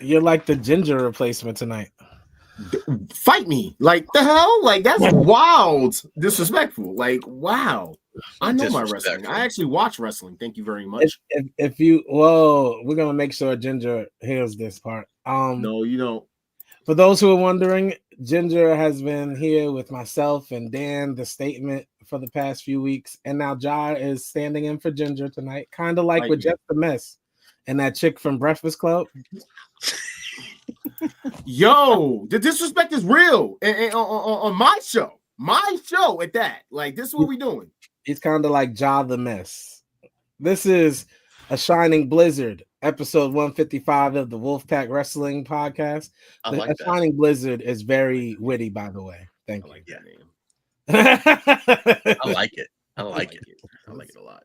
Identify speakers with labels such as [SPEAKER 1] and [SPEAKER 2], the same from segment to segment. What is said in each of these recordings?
[SPEAKER 1] You're like the Ginger replacement tonight.
[SPEAKER 2] Fight me. Like the hell? Like that's wild. Disrespectful. Like, wow. I know my wrestling. I actually watch wrestling. Thank you very much.
[SPEAKER 1] If you we're gonna make sure Ginger hears this part.
[SPEAKER 2] No, you don't.
[SPEAKER 1] For those who are wondering, Ginger has been here with myself and Dan, the statement, for the past few weeks, and now Ja is standing in for Ginger tonight, kind of like with Just the Mess and that chick from Breakfast Club.
[SPEAKER 2] Yo, the disrespect is real and on my show at that. Like, this is what we doing.
[SPEAKER 1] He's kind of like Ja the Mess. This is a Shining Blizzard, episode 155 of the WOLFPACK Wrestling Podcast. A Shining Blizzard is very witty, by the way. Thank you.
[SPEAKER 3] Like that name. I like it. I like it a lot.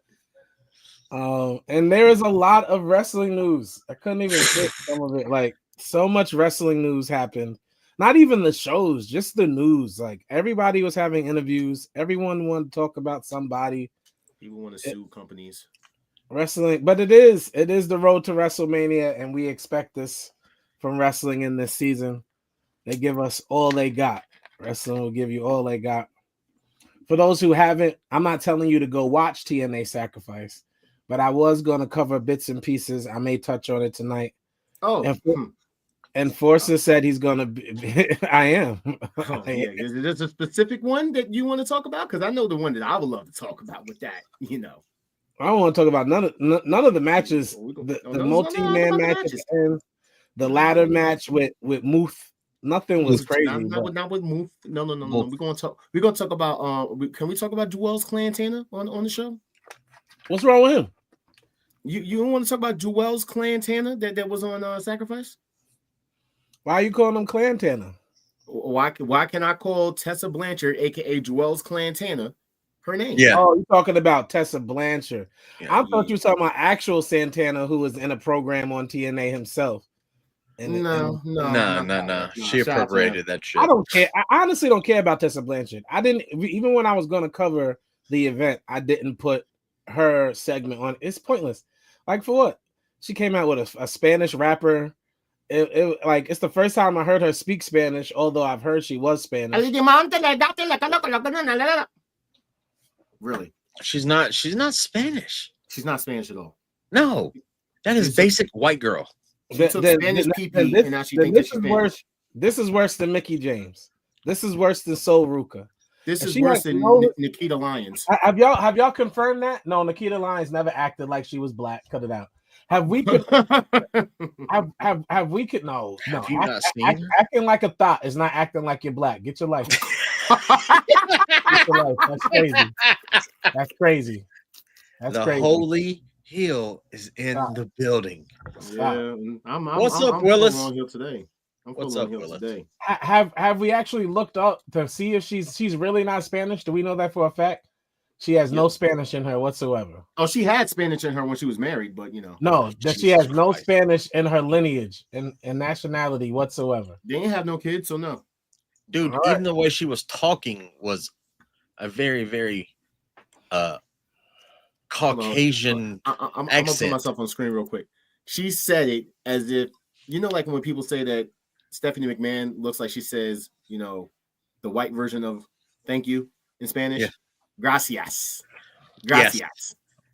[SPEAKER 1] And there is a lot of wrestling news. I couldn't even fit some of it. Like, so much wrestling news happened. Not even the shows, just the news. Like, everybody was having interviews. Everyone wanted to talk about somebody.
[SPEAKER 2] People want to sue companies.
[SPEAKER 1] Wrestling, but it is the road to WrestleMania, and we expect this from wrestling in this season. They give us all they got. Wrestling will give you all they got. For those who haven't, I'm not telling you to go watch TNA Sacrifice, but I was going to cover bits and pieces. I may touch on it tonight.
[SPEAKER 2] Oh,
[SPEAKER 1] and Forza said he's going to be. I am.
[SPEAKER 2] Yeah. Is there a specific one that you want to talk about? Because I know the one that I would love to talk about with that,
[SPEAKER 1] I don't want to talk about none of the matches, the multi-man matches, and the ladder match with Muth. Nothing was crazy.
[SPEAKER 2] Not with Muth. No. We're gonna talk about. Can we talk about Joel's Clantana on the show?
[SPEAKER 1] What's wrong with him?
[SPEAKER 2] You don't want to talk about Joel's Clantana that was on Sacrifice?
[SPEAKER 1] Why are you calling him Clantana?
[SPEAKER 2] Why can I call Tessa Blanchard, aka Joel's Clantana, her name?
[SPEAKER 3] Yeah.
[SPEAKER 1] Oh, you're talking about Tessa Blanchard. I thought you were talking about actual Santana, who was in a program on TNA himself.
[SPEAKER 2] No.
[SPEAKER 3] She appropriated that shit.
[SPEAKER 1] I don't care. I honestly don't care about Tessa Blanchard. I didn't, even when I was going to cover the event, I didn't put her segment on. It's pointless. Like, for what? She came out with a Spanish rapper. It's the first time I heard her speak Spanish, although I've heard she was Spanish.
[SPEAKER 2] Really?
[SPEAKER 3] She's not Spanish.
[SPEAKER 2] She's not Spanish at all.
[SPEAKER 3] No, that is basic white girl.
[SPEAKER 1] This is worse than Mickey James. This is worse than Sol Ruka.
[SPEAKER 2] This is worse than Nikita Lyons.
[SPEAKER 1] Have y'all confirmed that? No, Nikita Lyons never acted like she was black. Cut it out. Have we? Have we? No.
[SPEAKER 3] Have you not seen her?
[SPEAKER 1] Acting like a thought is not acting like you're black. Get your life. Get your life. That's crazy. That's crazy. That's crazy.
[SPEAKER 3] Holy Hill is in the building.
[SPEAKER 2] Yeah,
[SPEAKER 3] What's up, Willis?
[SPEAKER 2] I'm here today.
[SPEAKER 3] What's up, Willis?
[SPEAKER 2] Today.
[SPEAKER 1] Have we actually looked up to see if she's really not Spanish? Do we know that for a fact? She has no Spanish in her whatsoever.
[SPEAKER 2] Oh, she had Spanish in her when she was married, but
[SPEAKER 1] no, that she has no Spanish in her lineage and nationality whatsoever.
[SPEAKER 2] They didn't have no kids, so no.
[SPEAKER 3] Dude, even the way she was talking was a very, very Caucasian accent.
[SPEAKER 2] I'm gonna put myself on screen real quick. She said it as if, like when people say that Stephanie McMahon looks like she says, the white version of thank you in Spanish.
[SPEAKER 3] Yeah.
[SPEAKER 2] Gracias.
[SPEAKER 3] Yes.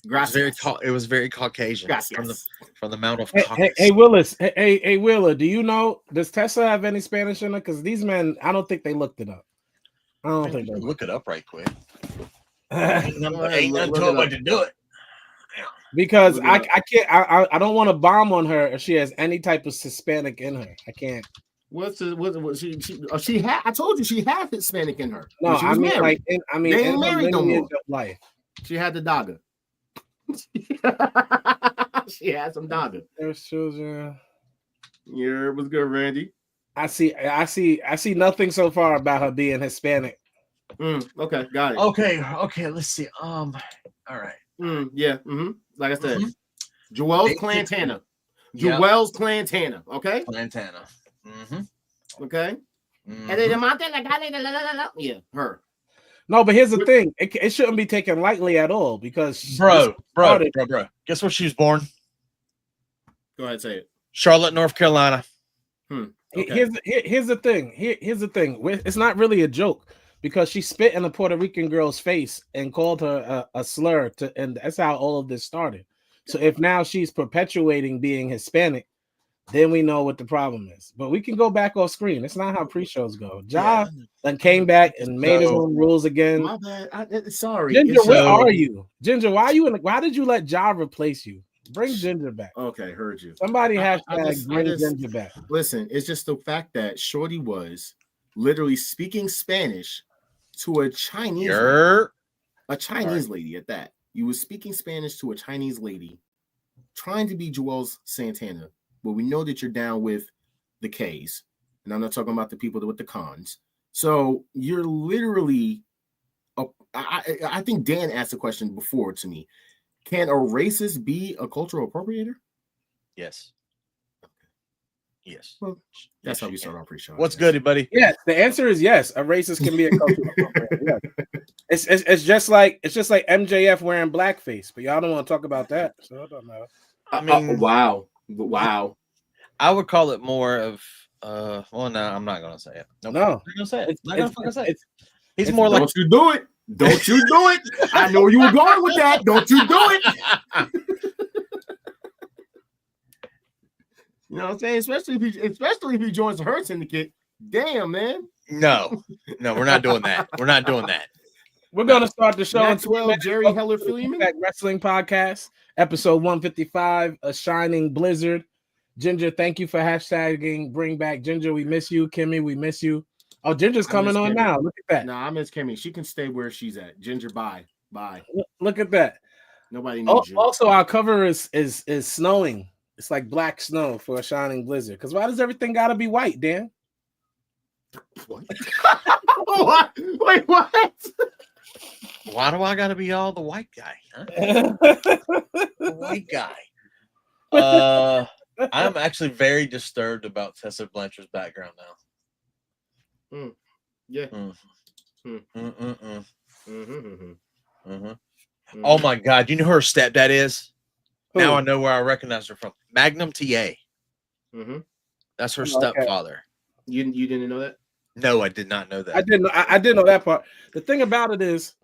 [SPEAKER 3] It was very Caucasian.
[SPEAKER 2] Gracias.
[SPEAKER 3] From the Mount of
[SPEAKER 1] Caucasus. Hey Willis. Hey Willa, do you know, does Tessa have any Spanish in her? Because these men, I don't think they looked it up. I don't think they
[SPEAKER 3] look it up right quick.
[SPEAKER 2] Ain't nothing told but to do it.
[SPEAKER 1] Because I can't. I don't want to bomb on her if she has any type of Hispanic in her. I can't.
[SPEAKER 2] She had. I told you she had Hispanic in her.
[SPEAKER 1] No, I mean married. They ain't married no more.
[SPEAKER 2] Life. She had the dagger. She had some dagger.
[SPEAKER 1] There's children.
[SPEAKER 2] Yeah, it was good, Randy.
[SPEAKER 1] I see nothing so far about her being Hispanic.
[SPEAKER 2] Okay, got it.
[SPEAKER 3] Okay. Let's see. All right.
[SPEAKER 2] Yeah. Like I said, Joel's Clantana. Joel's Clantana. Okay.
[SPEAKER 3] Clantana.
[SPEAKER 2] Okay. Yeah, her.
[SPEAKER 1] No, but here's the thing. It shouldn't be taken lightly at all because
[SPEAKER 3] bro. Guess what she was born?
[SPEAKER 2] Go ahead, say it.
[SPEAKER 3] Charlotte, North Carolina.
[SPEAKER 2] Okay.
[SPEAKER 1] Here's the thing. Here's the thing. It's not really a joke because she spit in a Puerto Rican girl's face and called her a slur, and that's how all of this started. So if now she's perpetuating being Hispanic, then we know what the problem is. But we can go back off screen. It's not how pre-shows go. Ja then came back and made his own rules again.
[SPEAKER 2] My bad. Sorry,
[SPEAKER 1] Ginger, where are you? Ginger, why did you let Ja replace you? Bring Ginger back.
[SPEAKER 2] Okay, heard you.
[SPEAKER 1] Somebody bring Ginger back.
[SPEAKER 2] Listen, it's just the fact that Shorty was literally speaking Spanish to a Chinese lady at that. You were speaking Spanish to a Chinese lady, trying to be Joel Santana, but we know that you're down with the K's, and I'm not talking about the people with the cons. So you're literally, I think Dan asked a question before to me. Can a racist be a cultural appropriator?
[SPEAKER 3] Yes. Yes.
[SPEAKER 2] Well, that's how we start our pre-show.
[SPEAKER 3] What's good, buddy?
[SPEAKER 1] Yes, the answer is yes. A racist can be a cultural appropriator. Yes. It's just like MJF wearing blackface, but y'all don't want to talk about that. So I don't know.
[SPEAKER 3] I mean,
[SPEAKER 2] wow.
[SPEAKER 3] I would call it more of well, no, I'm not gonna say it. Nope.
[SPEAKER 1] No,
[SPEAKER 3] I'm not gonna say it. I'm not gonna fucking say it. He's
[SPEAKER 2] It's
[SPEAKER 3] more like,
[SPEAKER 2] don't you do it. Don't you do it. I know you were going with that. Don't you do it. You know what I'm saying? Especially if he joins the Hurt Syndicate. Damn, man.
[SPEAKER 3] No, we're not doing that. We're not doing that.
[SPEAKER 1] We're gonna start the show in
[SPEAKER 2] Maxwell, Jerry Heller Freeman.
[SPEAKER 1] Wrestling Podcast, episode 155, A Shining Blizzard. Ginger, thank you for hashtagging Bring Back Ginger. We miss you. Kimmy, we miss you. Oh, Ginger's coming on
[SPEAKER 2] Kimmy.
[SPEAKER 1] now. Look at that.
[SPEAKER 2] No, I miss Kimmy. She can stay where she's at. Ginger, bye.
[SPEAKER 1] Look at that.
[SPEAKER 2] Nobody needs you.
[SPEAKER 1] Also, our cover is snowing. It's like black snow for A Shining Blizzard. Because why does everything gotta be white, Dan?
[SPEAKER 2] What? What? Wait, what?
[SPEAKER 3] Why do I gotta be all the white guy? Huh? The white guy. I'm actually very disturbed about Tessa Blanchard's background now.
[SPEAKER 2] Yeah.
[SPEAKER 3] Oh my God! You know who her stepdad is?
[SPEAKER 1] Who?
[SPEAKER 3] Now I know where I recognize her from. Magnum TA. That's her stepfather.
[SPEAKER 2] You didn't know that?
[SPEAKER 3] No, I did not know that.
[SPEAKER 1] I didn't know that part. The thing about it is,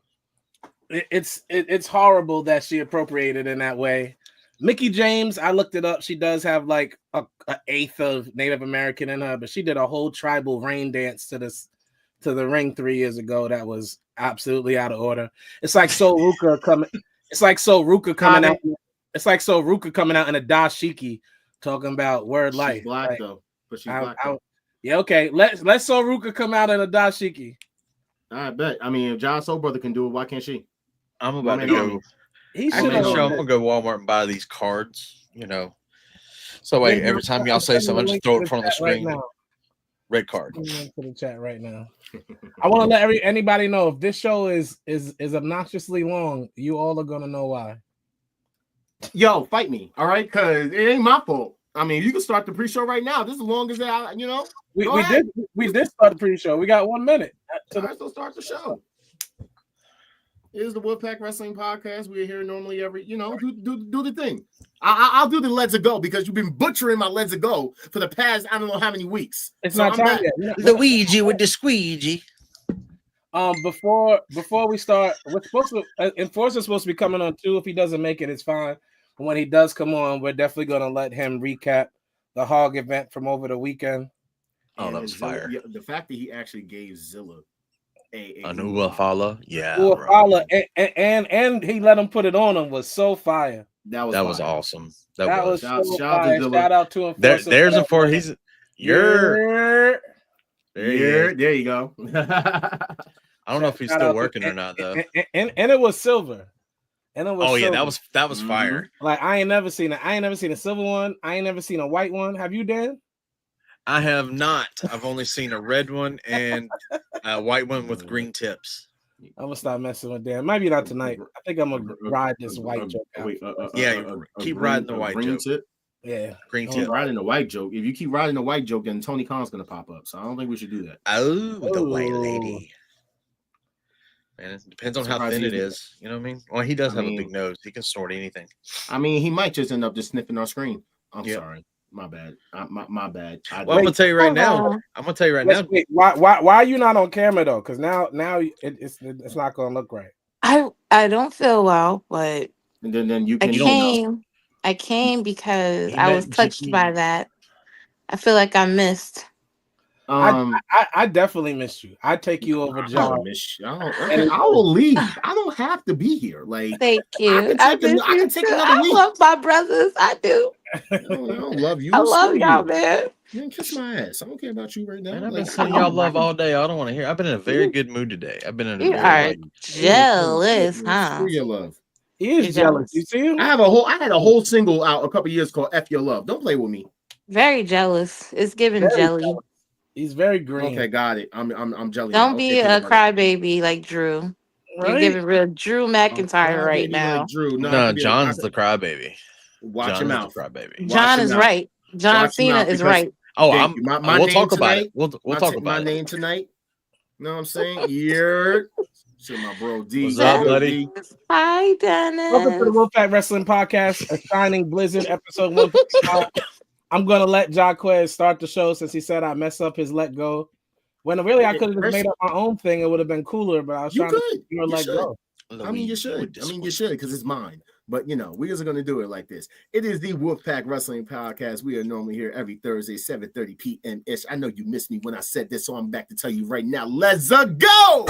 [SPEAKER 1] it's horrible that she appropriated in that way. Mickey James, I looked it up. She does have like an eighth of Native American in her, but she did a whole tribal rain dance to the ring 3 years ago. That was absolutely out of order. It's like Ruka coming. It's like Ruka coming out. It's like Ruka coming out in a dashiki talking about word
[SPEAKER 2] She's
[SPEAKER 1] life.
[SPEAKER 2] black
[SPEAKER 1] like,
[SPEAKER 2] though, but she's black.
[SPEAKER 1] Yeah, okay. Let Ruka come out in a dashiki.
[SPEAKER 2] I bet. I mean, if John Soul Brother can do it, why can't she?
[SPEAKER 3] I'm about to go. I'm gonna go Walmart and buy these cards. You know, so wait, every time y'all say something, just throw it in front of the screen. Right, red card.
[SPEAKER 1] To the chat right now. I want to let anybody know if this show is obnoxiously long, you all are gonna know why.
[SPEAKER 2] Yo, fight me, all right? Because it ain't my fault. I mean, you can start the pre-show right now. This is as long as that, you know. We did start the pre-show. We got 1 minute. All right, so start the show. It is the WOLFPACK Wrestling Podcast. We're here normally every, do the thing. I'll do the Let's Go because you've been butchering my Let's Go for the past I don't know how many weeks.
[SPEAKER 1] It's not time yet.
[SPEAKER 3] Luigi with the squeegee.
[SPEAKER 1] Before we start, we're supposed to Enforcer's supposed to be coming on too. If he doesn't make it, it's fine. But when he does come on, we're definitely gonna let him recap the Hog event from over the weekend.
[SPEAKER 3] Oh, that was fire.
[SPEAKER 2] Yeah, the fact that he actually gave Zilla a
[SPEAKER 3] new follow, yeah,
[SPEAKER 1] and he let him put it on him was so fire.
[SPEAKER 2] That was
[SPEAKER 3] awesome.
[SPEAKER 1] That was so fire. Shout out to him.
[SPEAKER 3] There's a four. He's there
[SPEAKER 2] you go.
[SPEAKER 3] I don't know if he's still working or not though.
[SPEAKER 1] And it was silver. And it was
[SPEAKER 3] silver. that was fire.
[SPEAKER 1] Like I ain't never seen a silver one. I ain't never seen a white one. Have you, Dan?
[SPEAKER 3] I have not. I've only seen a red one and a white one with green tips.
[SPEAKER 1] I'm gonna stop messing with Dan. Maybe not tonight. I think I'm gonna ride this white joke out.
[SPEAKER 3] Keep riding the white joke.
[SPEAKER 2] Tip?
[SPEAKER 1] Yeah,
[SPEAKER 3] green
[SPEAKER 2] tip.
[SPEAKER 3] Tip.
[SPEAKER 2] Riding the white joke. If you keep riding the white joke, then Tony Khan's gonna pop up. So I don't think we should do that.
[SPEAKER 3] Oh, the white lady. Man, it depends on how thin it is. You know what I mean? Well, he does have a big nose. He can snort anything.
[SPEAKER 2] I mean, he might just end up just sniffing our screen. I'm sorry. My bad. My bad.
[SPEAKER 3] Well, I'm gonna tell you right now. I'm gonna tell you right now.
[SPEAKER 1] Wait, why are you not on camera though? Because now it's not gonna look right.
[SPEAKER 4] I don't feel well, but
[SPEAKER 2] and then you
[SPEAKER 4] I
[SPEAKER 2] can.
[SPEAKER 4] came because I was touched by that. I feel like I missed.
[SPEAKER 1] I definitely missed you. I take you over John.
[SPEAKER 2] I don't miss you. I will leave. I don't have to be here. Like,
[SPEAKER 4] thank you. I can take another week. I love my brothers. I do.
[SPEAKER 2] I don't love you.
[SPEAKER 4] I love y'all, man.
[SPEAKER 2] Man, kiss my ass. I don't care about you right now.
[SPEAKER 3] Man, I've been saying y'all love all day. I don't want to hear. I've been in a very good mood today. I've been in a
[SPEAKER 4] you
[SPEAKER 3] very
[SPEAKER 4] are jealous, huh?
[SPEAKER 2] Screw your love.
[SPEAKER 1] He is jealous. You see him?
[SPEAKER 2] I had a whole single out a couple years called "F Your Love." Don't play with me.
[SPEAKER 4] Very jealous. It's giving jelly.
[SPEAKER 1] Jealous. He's very green.
[SPEAKER 2] Okay, got it. I'm jelly.
[SPEAKER 4] Don't be a crybaby like Drew. Right? You're giving real Drew McIntyre right now.
[SPEAKER 2] Like Drew.
[SPEAKER 3] No, John's the crybaby.
[SPEAKER 2] Watch him out.
[SPEAKER 4] John is right. John Cena is right.
[SPEAKER 3] Oh, we'll talk about it. We'll talk about
[SPEAKER 2] my name tonight. You know what I'm saying? You're my bro D.
[SPEAKER 3] What's up, buddy?
[SPEAKER 4] Hi, Dennis.
[SPEAKER 1] Welcome to the WOLFPACK Wrestling Podcast, a Shining Blizzard episode 155. I'm gonna let Quez start the show since he said I mess up his let go. When really I could have just made up my own thing, it would have been cooler, but I was trying to let go.
[SPEAKER 2] I mean, you should because it's mine. But we are gonna do it like this. It is the WOLFPACK Wrestling Podcast. We are normally here every Thursday, 7:30 p.m. ish. I know you missed me when I said this, so I'm back to tell you right now. Let's go.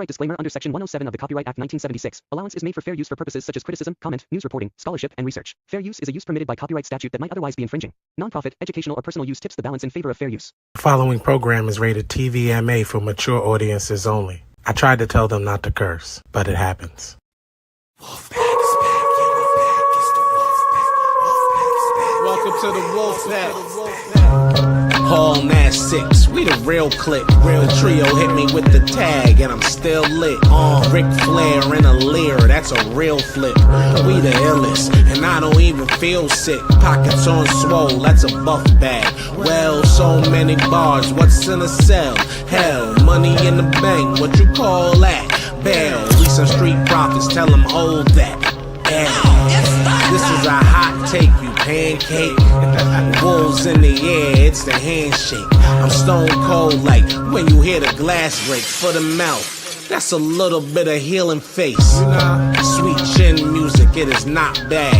[SPEAKER 5] Disclaimer under Section 107 of the Copyright Act 1976. Allowance is made for fair use for purposes such as criticism, comment, news reporting, scholarship, and research. Fair use is a use permitted by copyright statute that might otherwise be infringing. Nonprofit, educational, or personal use tips the balance in favor of fair use.
[SPEAKER 1] The following program is rated TVMA for mature audiences only. I tried to tell them not to curse, but it happens.
[SPEAKER 6] Welcome to the WOLFPACK. Hall Nash 6, we the real click. Real trio hit me with the tag, and I'm still lit. Ric Flair in a leer, that's a real flip. We the illest, and I don't even feel sick. Pockets on swole, that's a buff bag. Well, so many bars, what's in a cell? Hell, money in the bank, what you call that? Bail, we some street prophets, tell them hold that. This is a hot take, you pancake. Wolves in the air, it's the handshake. I'm stone cold like when you hear the glass break for the mouth. That's a little bit of healing face. Sweet chin music, it is not bad.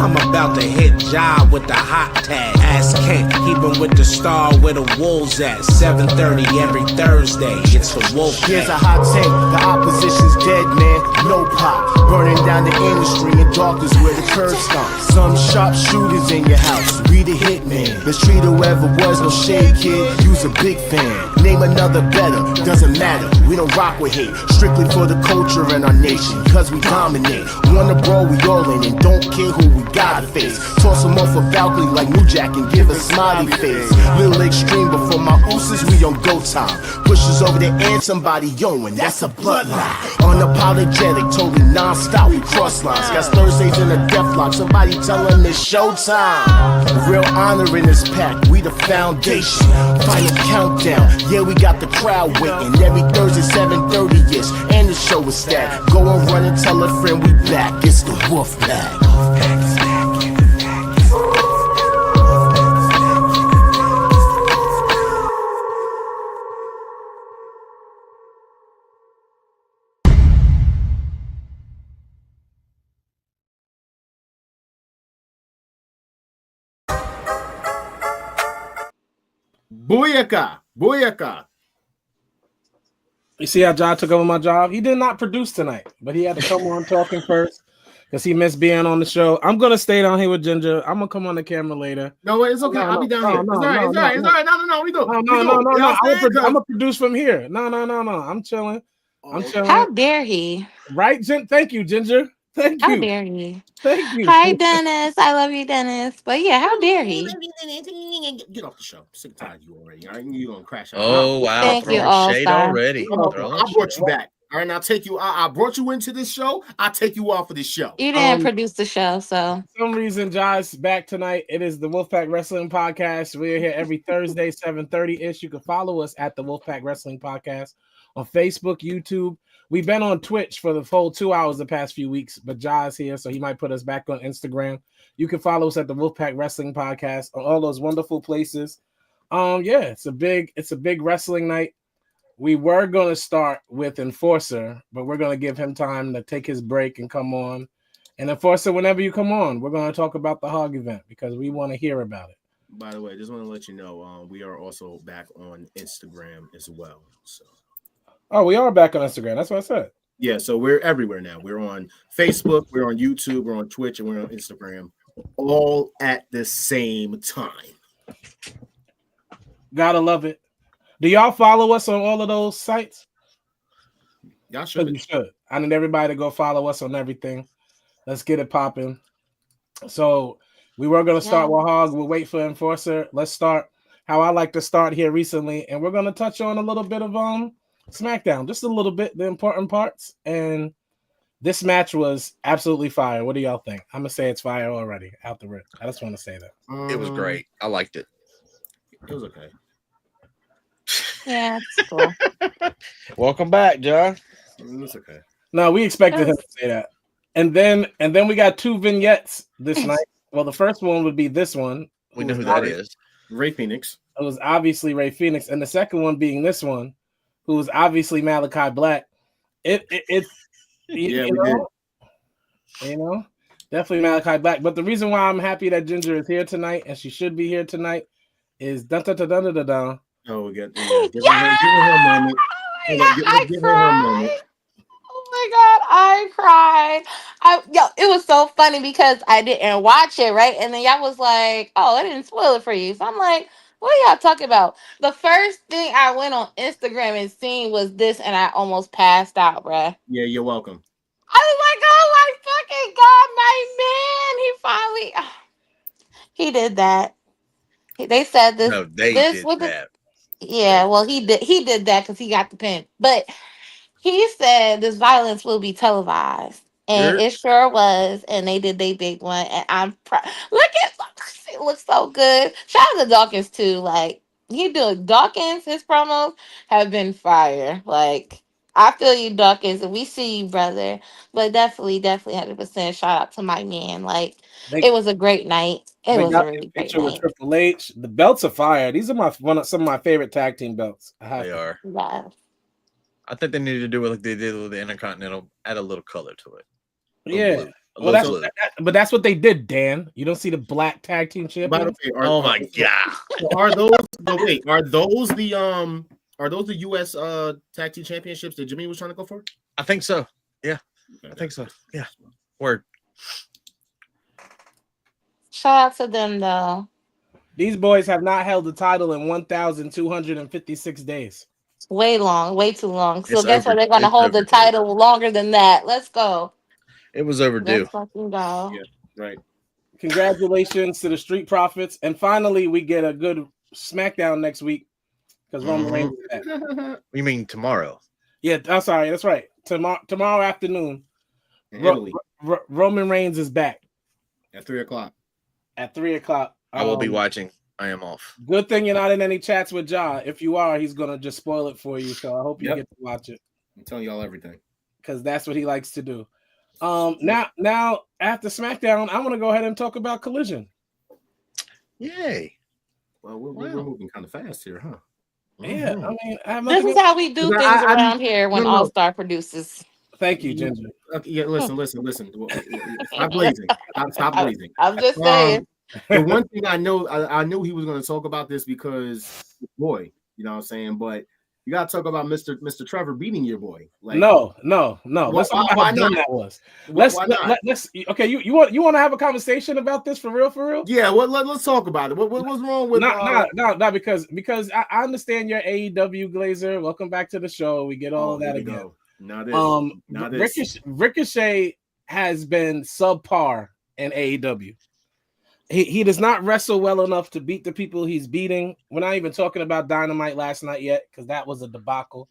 [SPEAKER 6] I'm about to hit job with the hot tag. Ask Kent, keep him with the star where the wolves at. 7:30 every Thursday, it's the WOLFPACK.
[SPEAKER 7] Here's a hot take, the opposition's dead, man. No pop, burning down the industry in darkness where the curb stops. Some sharp shooters in your house, we the hitman. Mistreat whoever was, no shade kid, you's a big fan. Name another better, doesn't matter, we don't rock with hate. Strictly for the culture and our nation, cause we dominate. Wanna brawl, we all in, and don't care who we gotta face. Toss them off a balcony like New Jack and give a smiley face. Little extreme, but for my ooses, we on go time. Pushes over the end, somebody yoing, that's a bloodline. Unapologetic, totally non-stop, we cross lines. Got Thursdays in a death lock, somebody tell them it's showtime. Real honor in this pack, we the foundation. Final countdown, yeah, we got the crowd waiting. Every Thursday, 7:30-ish, and the show is stacked. Go and run and tell a friend we back. It's the WOLFPACK.
[SPEAKER 2] Booyaka! Booyaka!
[SPEAKER 1] You see how John took over my job? He did not produce tonight, but he had to come on talking first because he missed being on the show. I'm going to stay down here with Ginger. I'm going to come on the camera later.
[SPEAKER 2] No, it's okay. I'll be down here. It's all right. No, we go.
[SPEAKER 1] No. I'm going to produce from here. No. I'm chilling.
[SPEAKER 4] How dare he?
[SPEAKER 1] Right, thank you, Ginger. Thank you.
[SPEAKER 4] How dare he?
[SPEAKER 1] Thank you.
[SPEAKER 4] Hi, Dennis. I love you, Dennis. But yeah, how dare he?
[SPEAKER 2] Get off the show. I'm sick and tired of you already. All right, you're gonna crash out.
[SPEAKER 3] Oh wow!
[SPEAKER 4] Thank you, all
[SPEAKER 3] shade
[SPEAKER 4] star.
[SPEAKER 3] already.
[SPEAKER 2] I brought you back. All right, now take you. I brought you into this show. I take you off of this show.
[SPEAKER 4] You didn't produce the show, so
[SPEAKER 1] for some reason, Josh back tonight. It is the Wolfpack Wrestling Podcast. We're here every Thursday, 7:30-ish. You can follow us at the Wolfpack Wrestling Podcast on Facebook, YouTube. We've been on Twitch for the full 2 hours the past few weeks, but Josh's here, so he might put us back on Instagram. You can follow us at the Wolfpack Wrestling Podcast on all those wonderful places. It's a big wrestling night. We were going to start with Enforcer, but we're going to give him time to take his break and come on. And Enforcer, whenever you come on, we're going to talk about the Hog event because we want to hear about it.
[SPEAKER 2] By the way, just want to let you know, we are also back on Instagram as well. So,
[SPEAKER 1] we are back on Instagram. That's what I said.
[SPEAKER 2] Yeah, so we're everywhere now. We're on Facebook, we're on YouTube, we're on Twitch, and we're on Instagram, all at the same time.
[SPEAKER 1] Gotta love it. Do y'all follow us on all of those sites?
[SPEAKER 2] Y'all should.
[SPEAKER 1] You should. I need everybody to go follow us on everything. Let's get it popping. So we were going to start with Hog. We'll wait for Enforcer. Let's start how I like to start here recently. And we're going to touch on a little bit of SmackDown, just a little bit, the important parts. And this match was absolutely fire. What do y'all think? I'm going to say it's fire already out the rip. I just want to say that.
[SPEAKER 3] It was great. I liked it.
[SPEAKER 2] It was okay.
[SPEAKER 4] yeah, it's cool.
[SPEAKER 3] Welcome back, John.
[SPEAKER 2] It was okay.
[SPEAKER 1] No, we expected him to say that. And then we got two vignettes this night. Well, the first one would be this one.
[SPEAKER 3] We know who that is.
[SPEAKER 2] Ray Phoenix.
[SPEAKER 1] It was obviously Ray Phoenix. And the second one being this one, who was obviously Malachi Black. Definitely Malachi Black. But the reason why I'm happy that Ginger is here tonight, and she should be here tonight, is dun-dun-dun-dun-dun-dun.
[SPEAKER 2] Oh, we got give her a moment. Give her a moment.
[SPEAKER 4] Oh my God, I cried. It was so funny because I didn't watch it, right? And then y'all was like, oh, I didn't spoil it for you. So I'm like, what are y'all talking about? The first thing I went on Instagram and seen was this, and I almost passed out, bruh.
[SPEAKER 2] Yeah, you're welcome.
[SPEAKER 4] I was like, oh my fucking God, my man. He finally, he did that. They said this.
[SPEAKER 3] No, they
[SPEAKER 4] did
[SPEAKER 3] that.
[SPEAKER 4] Yeah, well, he did that because he got the pin. But he said this violence will be televised. And it sure was. And they did their big one. And I'm proud. It looks so good. Shout out to Dawkins, too. Like, Dawkins, his promos have been fire. Like, I feel you, Dawkins, and we see you, brother. But definitely 100% shout out to my man. Like, it was a great night. It was a really great night.
[SPEAKER 1] With Triple H. The belts are fire. These are some of my favorite tag team belts.
[SPEAKER 3] They are.
[SPEAKER 4] Yeah.
[SPEAKER 3] I think they needed to do what they did with the Intercontinental, add a little color to it.
[SPEAKER 1] Yeah. But that's what they did, Dan. You don't see the black tag team champions?
[SPEAKER 3] Oh my God.
[SPEAKER 2] Are those the US tag team championships that Jimmy was trying to go for?
[SPEAKER 3] I think so. Yeah. I think so. Yeah. Word.
[SPEAKER 4] Shout out to them, though.
[SPEAKER 1] These boys have not held the title in 1,256 days.
[SPEAKER 4] Way too long. So guess what? They're going to hold the title longer than that. Let's go.
[SPEAKER 3] It was overdue.
[SPEAKER 4] Let's fucking go.
[SPEAKER 2] Yeah, right.
[SPEAKER 1] Congratulations to the Street Profits. And finally, we get a good SmackDown next week because Roman Reigns is back.
[SPEAKER 3] You mean tomorrow?
[SPEAKER 1] Yeah, I'm sorry. That's right. Tomorrow afternoon, Roman Reigns is back.
[SPEAKER 2] At 3 o'clock.
[SPEAKER 1] At 3 o'clock.
[SPEAKER 3] I will be watching. I am off. Good
[SPEAKER 1] thing you're not in any chats with Ja. If you are, he's going to just spoil it for you. So I hope you get to watch it.
[SPEAKER 2] I'm telling y'all everything.
[SPEAKER 1] Because that's what he likes to do. Now after SmackDown, I want to go ahead and talk about Collision.
[SPEAKER 3] Yay!
[SPEAKER 2] Well, we're moving kind of fast here, huh?
[SPEAKER 1] Yeah, I mean,
[SPEAKER 4] this is how we do things around here when All Star produces.
[SPEAKER 1] Thank you, Ginger.
[SPEAKER 2] Okay, yeah, listen. Stop blazing. Stop blazing.
[SPEAKER 4] I'm just saying.
[SPEAKER 2] The one thing I knew he was going to talk about this because boy, you know what I'm saying, but. You gotta talk about Mr. Trevor beating your boy. Like,
[SPEAKER 1] no. Let's talk about how done that was. Let's okay. You want to have a conversation about this for real?
[SPEAKER 2] Yeah. Let's talk about it. What's wrong with
[SPEAKER 1] not because I understand you're AEW Glazer. Welcome back to the show. We get all of that again. Now this. Ricochet has been subpar in AEW. He does not wrestle well enough to beat the people he's beating. We're not even talking about Dynamite last night yet because that was a debacle.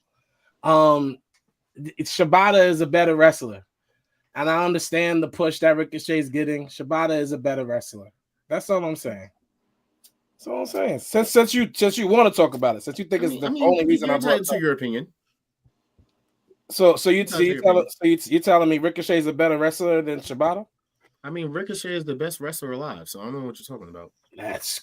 [SPEAKER 1] Shibata is a better wrestler. And I understand the push that Ricochet's getting. Shibata is a better wrestler. That's all I'm saying. That's all I'm saying. Since you want to talk about it, since you think it's the only reason I brought it
[SPEAKER 2] to your opinion.
[SPEAKER 1] So you're telling me Ricochet's a better wrestler than Shibata?
[SPEAKER 2] I mean, Ricochet is the best wrestler alive, so I don't know what you're talking about.
[SPEAKER 1] That's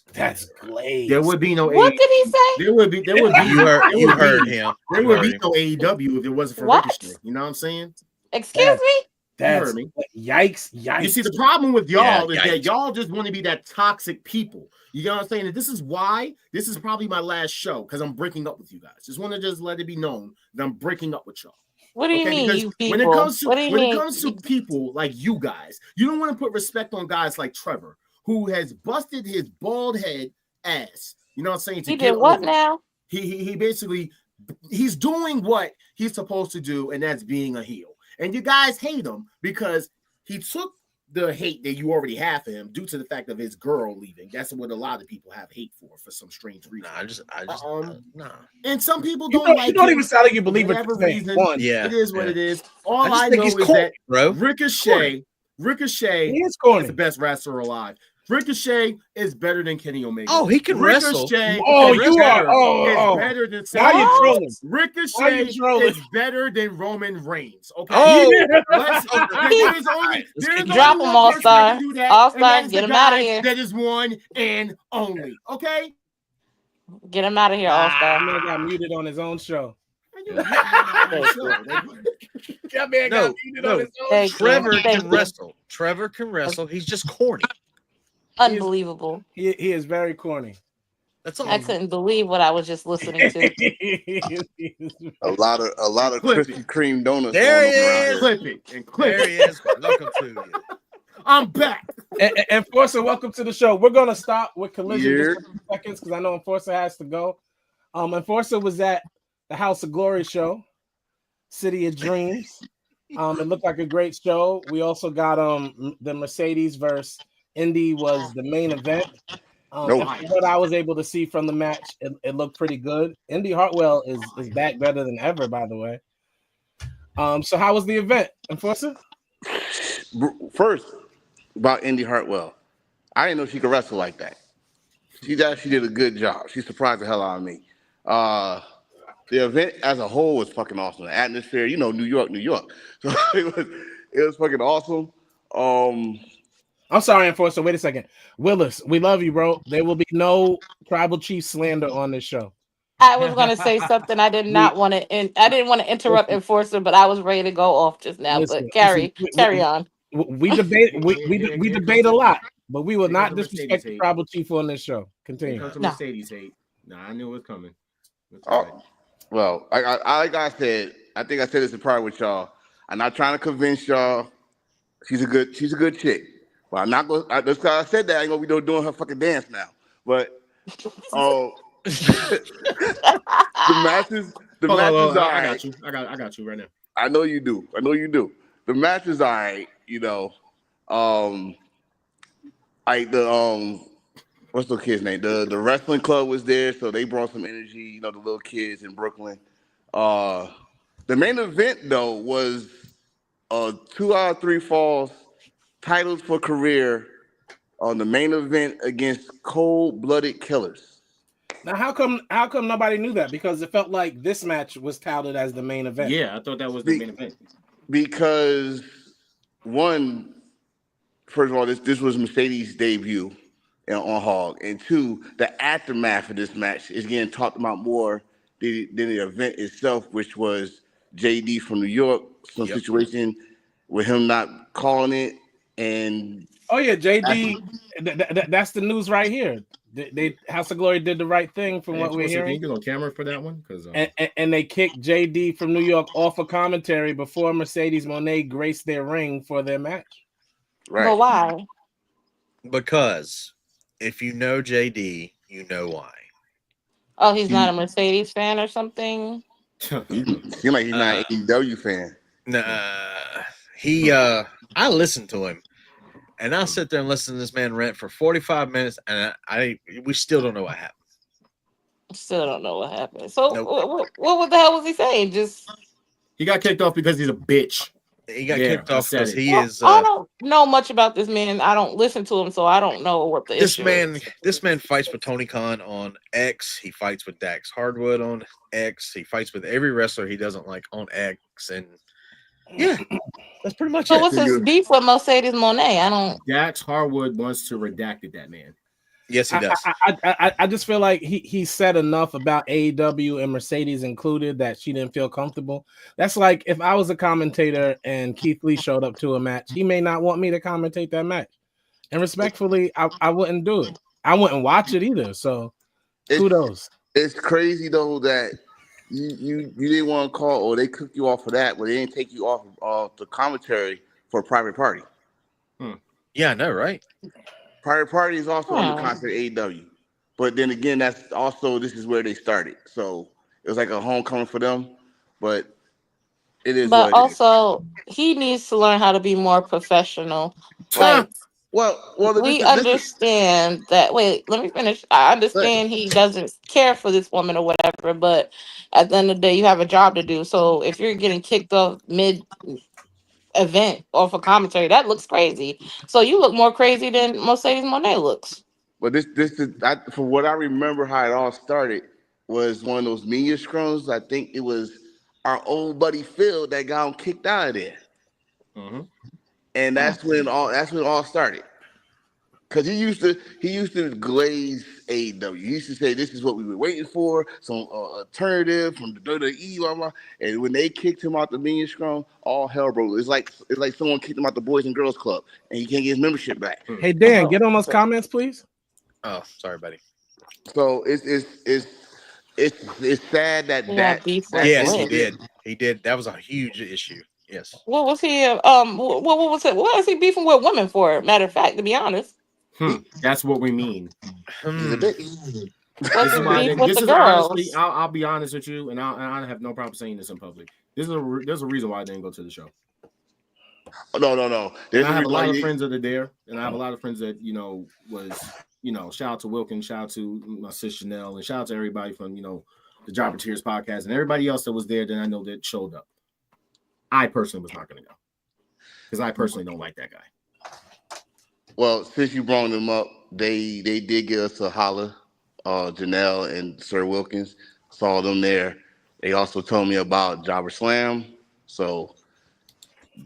[SPEAKER 1] glazed.
[SPEAKER 2] There would be no.
[SPEAKER 4] What did he say?
[SPEAKER 2] There would be.
[SPEAKER 3] You heard him.
[SPEAKER 2] There would be no AEW if it wasn't for Ricochet. You know what I'm saying?
[SPEAKER 4] Excuse me.
[SPEAKER 1] That's yikes.
[SPEAKER 2] You see, the problem with y'all is that y'all just want to be that toxic people. You know what I'm saying? And this is why this is probably my last show because I'm breaking up with you guys. Just want to just let it be known that I'm breaking up with y'all.
[SPEAKER 4] What do you mean, you people?
[SPEAKER 2] When it comes to people like you guys, you don't want to put respect on guys like Trevor, who has busted his bald head ass. You know what I'm saying?
[SPEAKER 4] He did what now?
[SPEAKER 2] He basically he's doing what he's supposed to do, and that's being a heel. And you guys hate him because he took the hate that you already have for him due to the fact of his girl leaving. That's what a lot of people have hate for some strange reason.
[SPEAKER 3] Nah.
[SPEAKER 2] And some people don't like.
[SPEAKER 1] You don't even sound like you believe it.
[SPEAKER 2] It is what it is. All I know is that Ricochet
[SPEAKER 1] is corny.
[SPEAKER 2] Is the best wrestler alive. Ricochet is better than Kenny Omega.
[SPEAKER 3] Oh, he can wrestle.
[SPEAKER 2] Is better than
[SPEAKER 1] now you're trolling.
[SPEAKER 2] Ricochet is better than Roman Reigns. Okay.
[SPEAKER 4] Drop him, All-Star. All-Star, get him out of here.
[SPEAKER 2] That is one and only. Okay.
[SPEAKER 4] Get him out of here, All-Star.
[SPEAKER 1] Man got muted on his own show.
[SPEAKER 3] Trevor can wrestle. Trevor can wrestle. He's just corny.
[SPEAKER 4] Unbelievable.
[SPEAKER 1] He is very corny.
[SPEAKER 3] That's all.
[SPEAKER 4] I couldn't believe what I was just listening to.
[SPEAKER 8] a lot of Krispy Kreme donuts.
[SPEAKER 3] There he is.
[SPEAKER 2] Clip it.
[SPEAKER 3] There he is. Welcome to you.
[SPEAKER 2] I'm back.
[SPEAKER 1] And Enforcer, welcome to the show. We're gonna stop with Collision just for 2 seconds because I know Enforcer has to go. Enforcer was at the House of Glory show, City of Dreams. It looked like a great show. We also got the Mercedes versus Indy was the main event. What I was able to see from the match, it looked pretty good. Indy Hartwell is back better than ever, by the way. So how was the event, Enforcer?
[SPEAKER 8] First, about Indy Hartwell, I didn't know she could wrestle like that. She actually did a good job. She surprised the hell out of me. The event as a whole was fucking awesome. The atmosphere, New York. So it was fucking awesome.
[SPEAKER 1] I'm sorry, Enforcer. Wait a second. Willis, we love you, bro. There will be no tribal chief slander on this show.
[SPEAKER 4] I was going to say something. I didn't want to interrupt Enforcer, but I was ready to go off just now. But carry on.
[SPEAKER 1] We debate a lot, but we will not disrespect the tribal chief on this show. Continue.
[SPEAKER 2] Mercedes hate. I knew it was coming.
[SPEAKER 8] Well, like I said, I think I said this in prior with y'all. I'm not trying to convince y'all. She's a good chick. Well, I'm not going. That's because I said that. I ain't gonna be doing her fucking dance now. But the matches.
[SPEAKER 2] I got you right now.
[SPEAKER 8] I know you do. The match is all right. Like what's the kid's name? The wrestling club was there, so they brought some energy. The little kids in Brooklyn. The main event though was 2 out of 3 falls. Titles for career on the main event against cold-blooded killers.
[SPEAKER 1] Now, how come nobody knew that? Because it felt like this match was touted as the main event.
[SPEAKER 2] Yeah, I thought that was the main event.
[SPEAKER 8] Because first of all, this was Mercedes' debut on Hog, and 2, the aftermath of this match is getting talked about more than the event itself, which was JD from New York, situation with him not calling it. And
[SPEAKER 1] JD, that's the news right here. They House of Glory did the right thing from what we're hearing.
[SPEAKER 2] Can you get on camera for that one? Because
[SPEAKER 1] and they kicked JD from New York off of commentary before Mercedes Moné graced their ring for their match.
[SPEAKER 8] Right?
[SPEAKER 4] But why?
[SPEAKER 3] Because if you know JD, you know why.
[SPEAKER 4] Oh, he's not a Mercedes fan or something.
[SPEAKER 8] Seems like he's not an AEW fan.
[SPEAKER 3] Nah, I listened to him. And I'll sit there and listen to this man rant for 45 minutes, and we still don't know what happened.
[SPEAKER 4] Still don't know what happened. So what the hell was he saying?
[SPEAKER 2] He got kicked off because he's a bitch.
[SPEAKER 3] He got kicked off because he is.
[SPEAKER 4] I don't know much about this man. I don't listen to him, so I don't know what the issue is.
[SPEAKER 3] This man fights with Tony Khan on X. He fights with Dax Hardwood on X. He fights with every wrestler he doesn't like on X, and yeah, that's pretty much it.
[SPEAKER 4] So what's his beef with Mercedes Monet? I don't.
[SPEAKER 2] Dax Hardwood wants to redact that man.
[SPEAKER 3] Yes, he does.
[SPEAKER 1] I just feel like he said enough about AEW and Mercedes included that she didn't feel comfortable. That's like if I was a commentator and Keith Lee showed up to a match, he may not want me to commentate that match. And respectfully, I wouldn't do it. I wouldn't watch it either. So kudos.
[SPEAKER 8] It's crazy though that you didn't want to call or they cooked you off for that, but they didn't take you off the commentary for a private party.
[SPEAKER 3] Yeah, I know, right?
[SPEAKER 8] Private Party is also under contract AEW, but then again, that's also this is where they started, so it was like a homecoming for them. But it is.
[SPEAKER 4] But also, he needs to learn how to be more professional. Like, we understand that. Wait, let me finish. I understand he doesn't care for this woman or whatever, but at the end of the day, you have a job to do. So if you're getting kicked off mid event or for commentary, that looks crazy. So you look more crazy than Mercedes Monet looks.
[SPEAKER 8] But this is from what I remember how it all started was one of those media scrums. I think it was our old buddy Phil that got him kicked out of there, and that's when it all started. Because he used to glaze AEW. He used to say, "This is what we were waiting for, some alternative from the WWE." Blah, blah. And when they kicked him out the media scrum, all hell broke. It's like someone kicked him out the Boys and Girls Club, and he can't get his membership back.
[SPEAKER 1] Hey Dan, get on those comments, please.
[SPEAKER 3] Oh, sorry, buddy.
[SPEAKER 8] So it's sad that
[SPEAKER 3] yes, he did. He did. That was a huge issue. Yes.
[SPEAKER 4] What was he? What was it? What is he beefing with women for? Matter of fact, to be honest.
[SPEAKER 2] That's what we mean.
[SPEAKER 4] Honestly,
[SPEAKER 2] I'll be honest with you, and I have no problem saying this in public. There's a reason why I didn't go to the show.
[SPEAKER 8] No.
[SPEAKER 2] I have a lot of friends that are there, and I have a lot of friends that shout out to Wilkins, shout out to my sis Chanel, and shout out to everybody from the Drop of Tears podcast and everybody else that was there that I know that showed up. I personally was not going to go because I personally don't like that guy.
[SPEAKER 8] Well, since you brought them up, they did give us a holler. Janelle and Sir Wilkins, saw them there. They also told me about Jobber Slam. So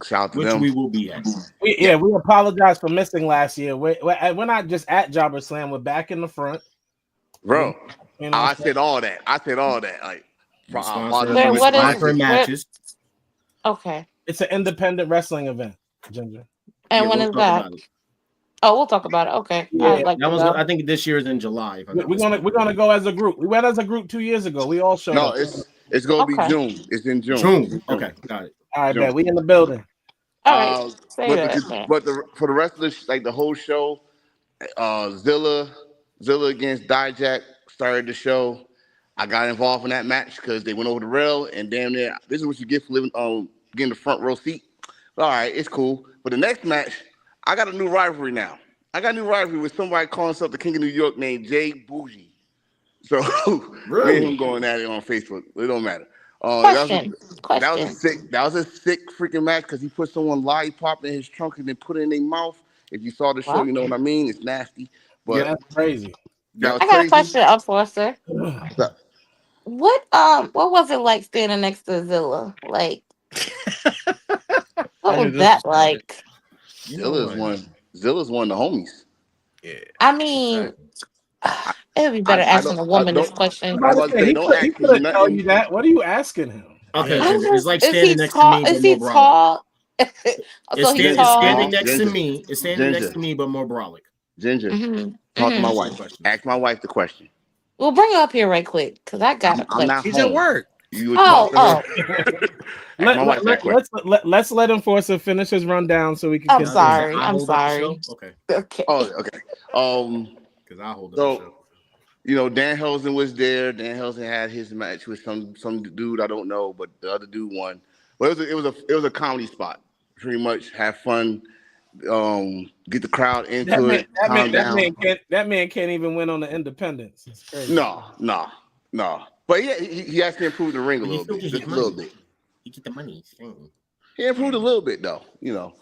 [SPEAKER 8] shout out to them.
[SPEAKER 2] Which we will be at.
[SPEAKER 1] We apologize for missing last year. We're not just at Jobber Slam. We're back in the front.
[SPEAKER 8] Bro, I said all that. Like,
[SPEAKER 4] what is
[SPEAKER 2] matches?
[SPEAKER 4] Okay.
[SPEAKER 1] It's an independent wrestling event, Ginger.
[SPEAKER 4] And when is that? Oh, we'll talk about it. Okay.
[SPEAKER 2] Yeah, I think this year is in July.
[SPEAKER 1] We're gonna go as a group. We went as a group 2 years ago. We all showed up.
[SPEAKER 8] It's gonna be June. It's in June.
[SPEAKER 2] Okay, got it.
[SPEAKER 1] All right, man. We in the building.
[SPEAKER 4] All right.
[SPEAKER 8] For the rest of the whole show, Zilla against Dijak started the show. I got involved in that match because they went over the rail and damn near. This is what you get for getting the front row seat. All right, it's cool. But the next match, I got a new rivalry now. I got a new rivalry with somebody calling himself the King of New York named Jay Bougie. So me and him going at it on Facebook. It don't matter.
[SPEAKER 4] Question.
[SPEAKER 8] That was a sick freaking match because he put someone lollipop in his trunk and then put it in their mouth. If you saw the show, you know what I mean. It's nasty. But
[SPEAKER 1] yeah, that's crazy.
[SPEAKER 4] I got a question up for us, sir. What was it like standing next to Zilla? Like, what was that like?
[SPEAKER 8] Zilla's one of the homies.
[SPEAKER 3] Yeah.
[SPEAKER 4] I mean, it would be better asking a woman this question.
[SPEAKER 1] He couldn't tell you that. What are you asking him?
[SPEAKER 2] Okay, it's like standing next to me.
[SPEAKER 4] Is he tall?
[SPEAKER 2] It's standing next to me. It's standing next to me, but more brolic.
[SPEAKER 8] Ginger, talk to my wife. Ask my wife the question.
[SPEAKER 4] We'll bring her up here right quick because I got it.
[SPEAKER 3] She's at work.
[SPEAKER 1] Let's let Enforcer finish his rundown so we can.
[SPEAKER 4] I'm sorry.
[SPEAKER 2] Okay.
[SPEAKER 8] Oh, okay.
[SPEAKER 2] Because I hold up the show.
[SPEAKER 8] Dan Helsen was there. Dan Helsen had his match with some dude I don't know, but the other dude won. But it was a comedy spot. Pretty much have fun. Get the crowd into it.
[SPEAKER 1] That man can't even win on the independents. It's crazy.
[SPEAKER 8] No. But yeah, he actually improved the ring a little bit, just a little bit.
[SPEAKER 2] He get the money.
[SPEAKER 8] He improved a little bit though, you know.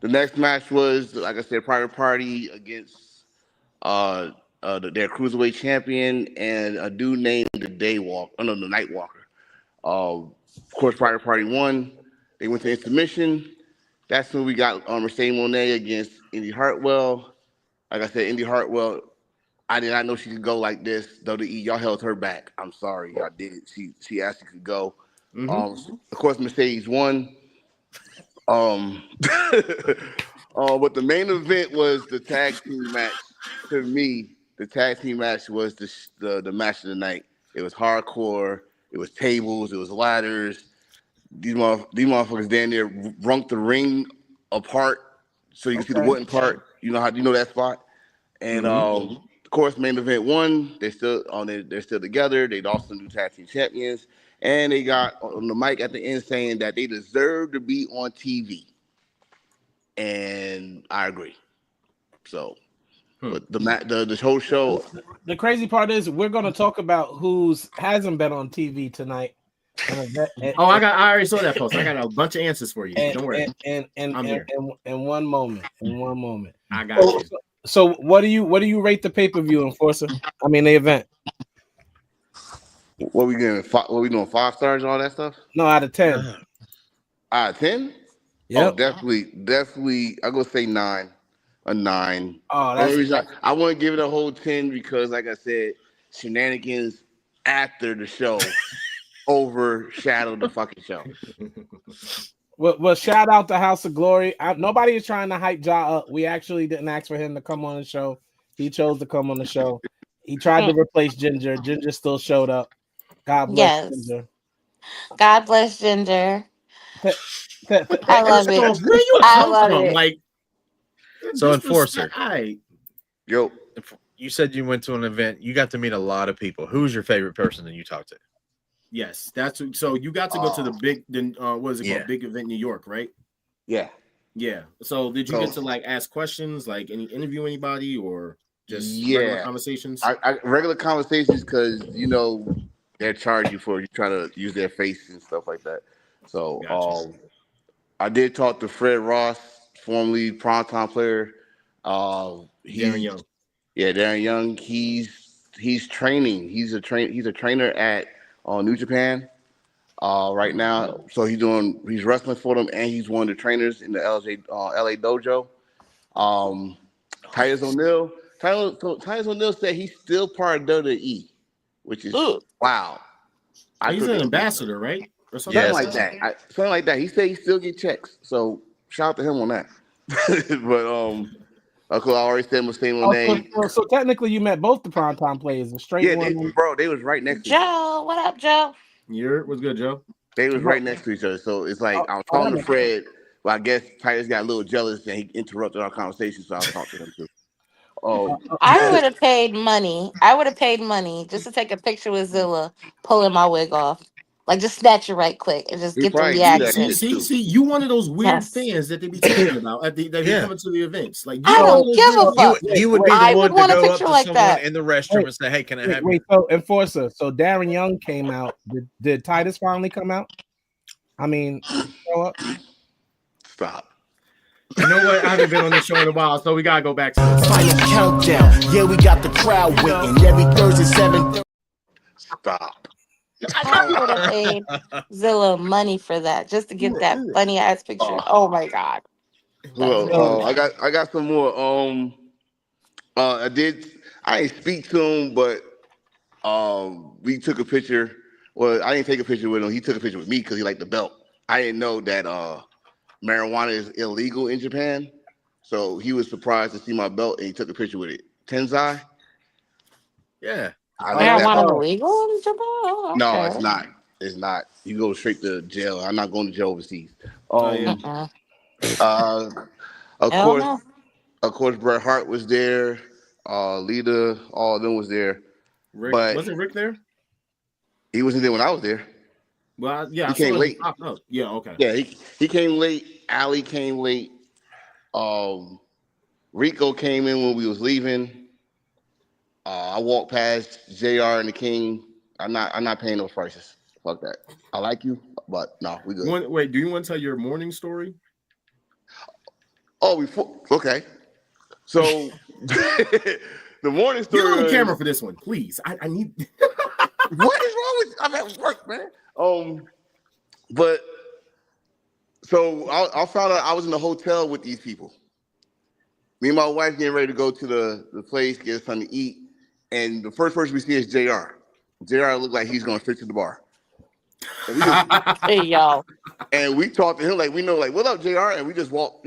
[SPEAKER 8] The next match was, like I said, Private Party against their cruiserweight champion and a dude named the Nightwalker. Of course, Private Party won. They went to submission. That's when we got Mercedes Moné against Indy Hartwell. Like I said, Indy Hartwell, I did not know she could go like this. WWE, y'all held her back. I'm sorry, y'all did. She actually could go. Of course, Mercedes won. But the main event was the tag team match. To me, the tag team match was the match of the night. It was hardcore. It was tables. It was ladders. These motherfuckers down there runk the ring apart so you can see the wooden part. You know that spot. And of course, main event won. They're still together. They also new tag team champions. And they got on the mic at the end saying that they deserve to be on TV. And I agree. So, but the whole show.
[SPEAKER 1] The crazy part is we're going to talk about who's hasn't been on TV tonight.
[SPEAKER 2] I already saw that post. I got a bunch of answers for you. Don't worry.
[SPEAKER 1] I'm here. In one moment.
[SPEAKER 2] I got you.
[SPEAKER 1] So what do you rate the pay-per-view, Enforcer? I mean the event.
[SPEAKER 8] What we doing? 5 stars and all that stuff?
[SPEAKER 1] No, out of 10.
[SPEAKER 8] Out of 10?
[SPEAKER 1] Yeah,
[SPEAKER 8] oh, definitely. I'm gonna say 9. A 9.
[SPEAKER 1] Oh, that's
[SPEAKER 8] I want to give it a whole 10 because, like I said, shenanigans after the show overshadowed the fucking show.
[SPEAKER 1] Well, shout out to House of Glory. Nobody is trying to hype Ja up. We actually didn't ask for him to come on the show. He chose to come on the show. He tried to replace Ginger. Ginger still showed up. God bless Ginger.
[SPEAKER 4] God bless Ginger.
[SPEAKER 2] I love it. Where you come from? Like,
[SPEAKER 3] so Enforcer.
[SPEAKER 8] Yo,
[SPEAKER 3] you said you went to an event. You got to meet a lot of people. Who's your favorite person that you talked to?
[SPEAKER 2] Yes, so you got to go to the big. What is it called? Big event, New York, right?
[SPEAKER 8] Yeah.
[SPEAKER 2] So did you get to like ask questions, like interview anybody, or just regular conversations?
[SPEAKER 8] Regular conversations because they're charging you for you trying to use their face and stuff like that. So gotcha. I did talk to Fred Ross, formerly primetime player.
[SPEAKER 2] Darren Young.
[SPEAKER 8] Yeah, Darren Young. He's training. He's a trainer at New Japan right now. So he's wrestling for them, and he's one of the trainers in the LA dojo. Titus O'Neil said he's still part of WWE, which is wow.
[SPEAKER 2] He's an ambassador, right?
[SPEAKER 8] Or something like that. Something like that. He said he still get checks. So shout out to him on that. But I already said Mercedes Moné.
[SPEAKER 1] So technically, you met both the primetime players. The straight one.
[SPEAKER 8] They was right next to
[SPEAKER 4] each other. Joe, what up, Joe?
[SPEAKER 2] What's good, Joe?
[SPEAKER 8] They was right next to each other. So it's like I was talking to Fred. Well, I guess Titus got a little jealous and he interrupted our conversation, so I was talking to him too.
[SPEAKER 4] I would have paid money. Just to take a picture with Zilla pulling my wig off. Like, just snatch it right quick and just get the reaction.
[SPEAKER 2] See, you one of those weird fans that they be talking about that be coming to the events. Like,
[SPEAKER 4] I don't give a fuck.
[SPEAKER 3] You would be the one to go up to someone in the restroom and say, "Hey, can I have?"
[SPEAKER 1] Wait, so Enforcer. So Darren Young came out. Did Titus finally come out? I mean, show up.
[SPEAKER 8] Stop.
[SPEAKER 2] You know what? I haven't been on this show in a while, so we gotta go back to the
[SPEAKER 7] final countdown. Yeah, we got the crowd waiting every Thursday 7:30.
[SPEAKER 8] Stop.
[SPEAKER 4] I would have paid Zilla money for that just to get that funny ass picture. Oh my god.
[SPEAKER 8] Well, I got some more. I didn't speak to him, but we took a picture. Well, I didn't take a picture with him. He took a picture with me because he liked the belt. I didn't know that marijuana is illegal in Japan, so he was surprised to see my belt and he took a picture with it. Tenzai.
[SPEAKER 3] Yeah.
[SPEAKER 4] Marijuana illegal in Japan?
[SPEAKER 8] No, it's not. It's not. You go straight to jail. I'm not going to jail overseas. Of course, Bret Hart was there. Lita, all of them was there.
[SPEAKER 2] Rick,
[SPEAKER 8] but
[SPEAKER 2] wasn't Rick there?
[SPEAKER 8] He wasn't there when I was there.
[SPEAKER 2] Well, yeah,
[SPEAKER 8] he came late.
[SPEAKER 2] Yeah, okay.
[SPEAKER 8] Yeah, he came late. Ali came late. Rico came in when we was leaving. I walked past JR and the King. I'm not paying those prices. Fuck that. I like you, but no, we good.
[SPEAKER 2] Wait, do you want to tell your morning story?
[SPEAKER 8] Oh, okay. So the morning story.
[SPEAKER 2] Get on the camera for this one, please. I need.
[SPEAKER 8] What is wrong with? I'm at work, man. But so I found out I was in the hotel with these people. Me and my wife getting ready to go to the place, get something to eat, and the first person we see is JR. JR looked like he's going straight to the bar.
[SPEAKER 4] Hey y'all.
[SPEAKER 8] And we talked to him like we know, like, what up, JR? And we just walk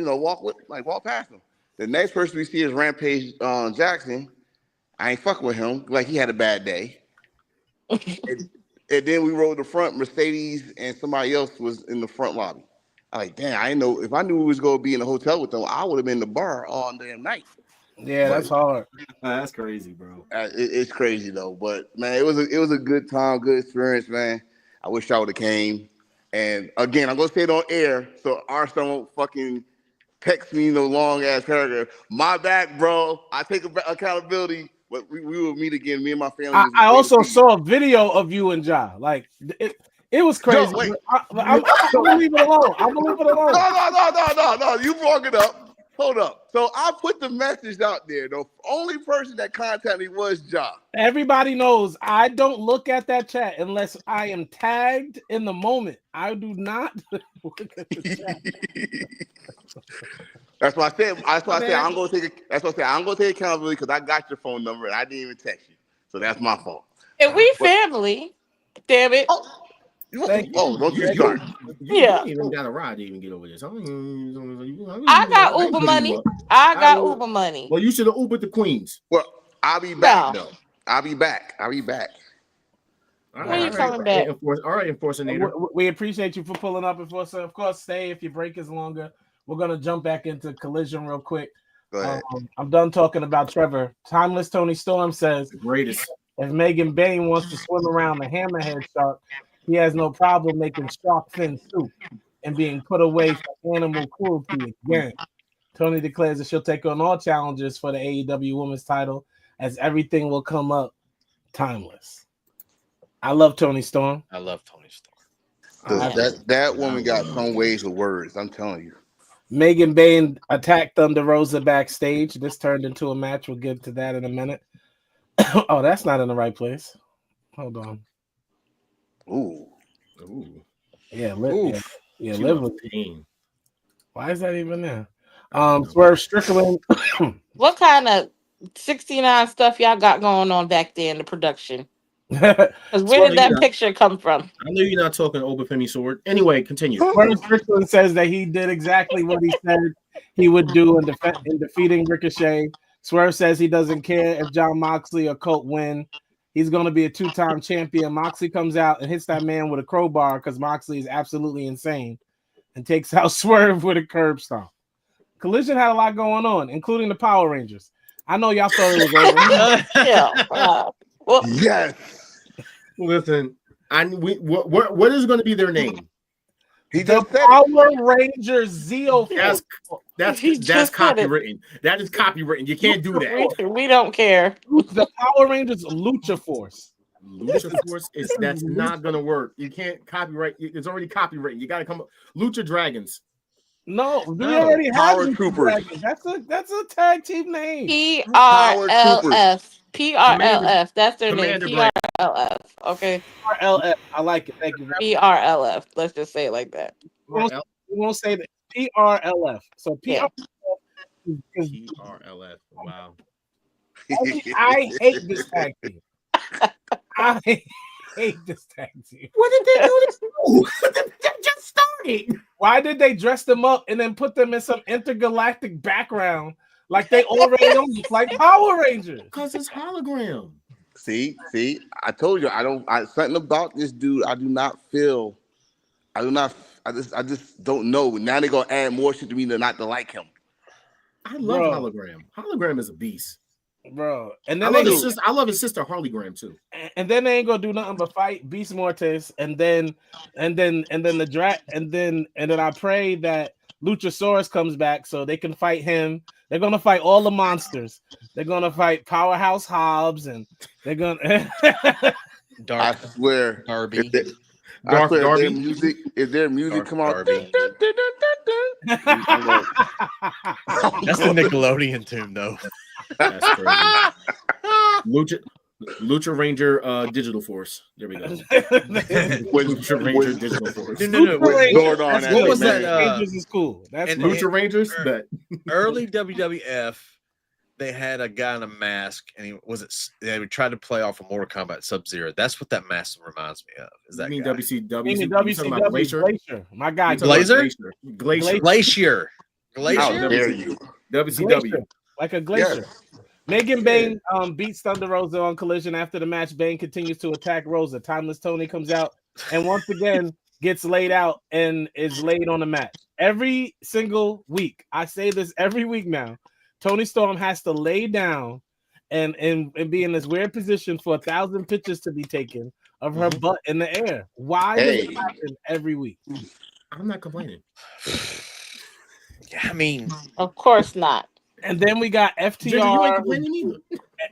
[SPEAKER 8] past him. The next person we see is Rampage Jackson. I ain't fucking with him, like he had a bad day. and then we rode the front. Mercedes and somebody else was in the front lobby. I like, damn, I didn't know. If I knew we was gonna be in the hotel with them, I would have been in the bar all damn night.
[SPEAKER 1] Yeah, that's hard.
[SPEAKER 2] That's crazy, bro.
[SPEAKER 8] It's crazy though, but man, it was a good time, good experience, man. I wish I would have came. And again, I'm gonna say it on air so Arsenal won't fucking text me no long ass paragraph. My bad, bro. I take accountability. But we will meet again. Me and my family.
[SPEAKER 1] I also saw a video of you and Ja. Like it was crazy.
[SPEAKER 8] No, wait.
[SPEAKER 1] I'm gonna leave it alone. I'm gonna leave it alone.
[SPEAKER 8] No. You brought it up. Hold up. So I put the message out there. The only person that contacted me was Ja. Everybody
[SPEAKER 1] knows I don't look at that chat unless I am tagged in the moment. I do not look at the chat.
[SPEAKER 8] That's why I said. I'm gonna take. That's what I said. I'm gonna take accountability because I got your phone number and I didn't even text you. So that's my fault.
[SPEAKER 4] And we family. Damn it.
[SPEAKER 8] Don't you start.
[SPEAKER 4] Yeah.
[SPEAKER 2] You even got a ride to even get over this.
[SPEAKER 4] I got Uber money. I got Uber money.
[SPEAKER 2] Well, you should have Ubered to Queens.
[SPEAKER 8] Well, I'll be back though. I'll be back.
[SPEAKER 2] All
[SPEAKER 4] when are you coming back?
[SPEAKER 2] All right, Enforcer.
[SPEAKER 1] We appreciate you for pulling up, Enforcer. Of course, stay if your break is longer. We're gonna jump back into Collision real quick.
[SPEAKER 8] Go ahead.
[SPEAKER 1] I'm done talking about Trevor. Timeless Tony Storm says,
[SPEAKER 2] the greatest.
[SPEAKER 1] If Megan Bain wants to swim around the hammerhead shark, he has no problem making shark fin soup and being put away for animal cruelty again. Tony declares that she'll take on all challenges for the AEW Women's title, as everything will come up timeless. I love Tony Storm.
[SPEAKER 3] I love Tony Storm.
[SPEAKER 8] That woman got some ways with words. I'm telling you.
[SPEAKER 1] Megan Bain attacked Thunder Rosa backstage. This turned into a match. We'll get to that in a minute. Oh, that's not in the right place. Hold on.
[SPEAKER 8] Ooh.
[SPEAKER 1] Yeah, Liv was pain. Why is that even there? Swerve Strickland.
[SPEAKER 4] What kind of 69 stuff y'all got going on back there in the production? Because where did that picture come from?
[SPEAKER 2] I know you're not talking Obafemi Sword. Anyway, continue.
[SPEAKER 1] Swerve Strickland says that he did exactly what he said he would do in defeating Ricochet. Swerve says he doesn't care if Jon Moxley or Colt win. He's going to be a two-time champion. Moxley comes out and hits that man with a crowbar because Moxley is absolutely insane and takes out Swerve with a curb stomp. Collision had a lot going on, including the Power Rangers. I know y'all thought it was over.
[SPEAKER 4] Well,
[SPEAKER 8] yes.
[SPEAKER 2] Listen, what is going to be their name?
[SPEAKER 8] He
[SPEAKER 1] the
[SPEAKER 8] just said
[SPEAKER 1] Power Rangers Zeo.
[SPEAKER 2] That's copywritten. That is copywritten. You can't do that.
[SPEAKER 4] We don't care.
[SPEAKER 1] The Power Rangers Lucha Force.
[SPEAKER 2] Lucha Force that's not gonna work. You can't copyright. It's already copywritten. You got to come up. Lucha Dragons.
[SPEAKER 1] No, we already have
[SPEAKER 8] Power Troopers.
[SPEAKER 1] That's a tag team name.
[SPEAKER 4] PRLF. PRLF. That's their
[SPEAKER 2] Commander
[SPEAKER 4] name. PRLF. Okay.
[SPEAKER 1] PRLF. I like it. Thank you.
[SPEAKER 4] PRLF. Let's just say it like that.
[SPEAKER 1] We won't say that. PRLF. So PRLF.
[SPEAKER 2] PRLF. Wow.
[SPEAKER 1] I hate this tag team. I hate this tag team.
[SPEAKER 2] What did they do this for? They just started.
[SPEAKER 1] Why did they dress them up and then put them in some intergalactic background like they already own, like Power Rangers?
[SPEAKER 2] Because it's hologram.
[SPEAKER 8] See, I told you something about this dude. I just don't know. Now they're gonna add more shit to me not to like him.
[SPEAKER 2] I love hologram. Hologram is a beast.
[SPEAKER 1] Bro, and then
[SPEAKER 2] I love his sister Harley Graham too.
[SPEAKER 1] And then they ain't gonna do nothing but fight Beast Mortis, and then I pray that Luchasaurus comes back so they can fight him. They're gonna fight all the monsters. They're gonna fight Powerhouse Hobbs, and they're gonna.
[SPEAKER 8] I swear,
[SPEAKER 3] Darby.
[SPEAKER 8] I swear,
[SPEAKER 2] Darby.
[SPEAKER 8] If their music come out,
[SPEAKER 3] Darby. That's the Nickelodeon tune, though.
[SPEAKER 2] That's crazy. Lucha Ranger Digital Force. There we go. Lucha Ranger Digital Force.
[SPEAKER 3] No.
[SPEAKER 8] What
[SPEAKER 3] was that?
[SPEAKER 1] Rangers is cool. That's
[SPEAKER 2] Lucha Rangers.
[SPEAKER 3] Early WWF, they had a guy in a mask, and they would try to play off of Mortal Kombat Sub-Zero. That's what that mask reminds me of. Is that
[SPEAKER 2] you mean
[SPEAKER 3] guy.
[SPEAKER 2] WCW?
[SPEAKER 1] Glacier. My guy,
[SPEAKER 3] Glacier.
[SPEAKER 1] Glacier.
[SPEAKER 8] How dare you?
[SPEAKER 2] WCW.
[SPEAKER 1] Like a glacier. Yes. Megan Bain beats Thunder Rosa on Collision. After the match, Bain continues to attack Rosa. Timeless Tony comes out and once again gets laid out and is laid on the mat. Every single week, I say this every week now, Tony Storm has to lay down and be in this weird position for 1,000 pictures to be taken of her butt in the air. Why does it happen every week?
[SPEAKER 2] I'm not complaining.
[SPEAKER 3] I mean,
[SPEAKER 4] of course not.
[SPEAKER 1] And then we got FTR.
[SPEAKER 2] You ain't complaining either.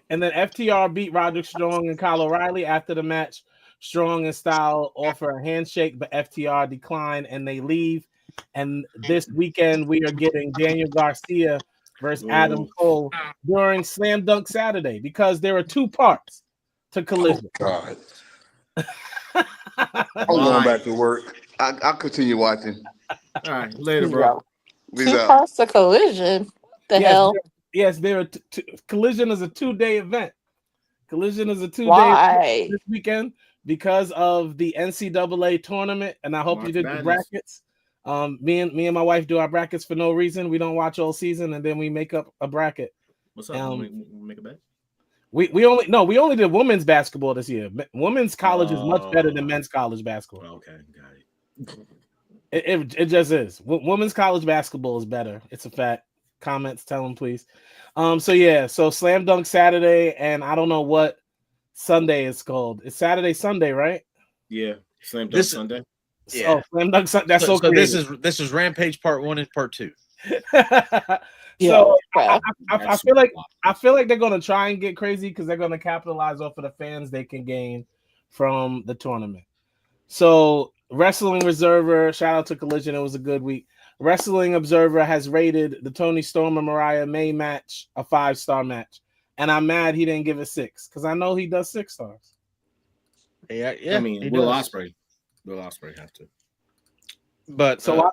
[SPEAKER 1] And then FTR beat Roderick Strong and Kyle O'Reilly. After the match, Strong and Style offer a handshake, but FTR decline and they leave. And this weekend, we are getting Daniel Garcia versus Adam Cole during Slam Dunk Saturday because there are 2 parts to Collision.
[SPEAKER 8] Oh, God. I'm going back to work. I'll continue watching.
[SPEAKER 2] All right, later, bro.
[SPEAKER 4] 2 parts to Collision. The hell?
[SPEAKER 1] Yes, there are Collision is a 2-day event. Collision is a 2-day event this weekend because of the NCAA tournament, and I hope you did the brackets. Me and my wife do our brackets for no reason. We don't watch all season, and then we make up a bracket.
[SPEAKER 2] What's up? We make a bet.
[SPEAKER 1] We only did women's basketball this year. Women's college is much better than men's college basketball.
[SPEAKER 2] Okay, got
[SPEAKER 1] it. It just is. Women's college basketball is better. It's a fact. Comments, tell them please. So Slam Dunk Saturday, and I don't know what Sunday is called. It's Saturday, Sunday, right?
[SPEAKER 2] Yeah, Slam Dunk Sunday.
[SPEAKER 3] Yeah.
[SPEAKER 1] Oh, Slam Dunk Sunday. That's so
[SPEAKER 3] this is Rampage Part 1 and Part 2.
[SPEAKER 1] So I feel like they're gonna try and get crazy because they're gonna capitalize off of the fans they can gain from the tournament. So Wrestling Observer, shout out to Collision. It was a good week. Wrestling Observer has rated the Tony Storm and Mariah May match a 5-star match, and I'm mad he didn't give it 6 because I know he does 6 stars.
[SPEAKER 3] Yeah.
[SPEAKER 2] I mean, Will Ospreay have to.
[SPEAKER 3] But no,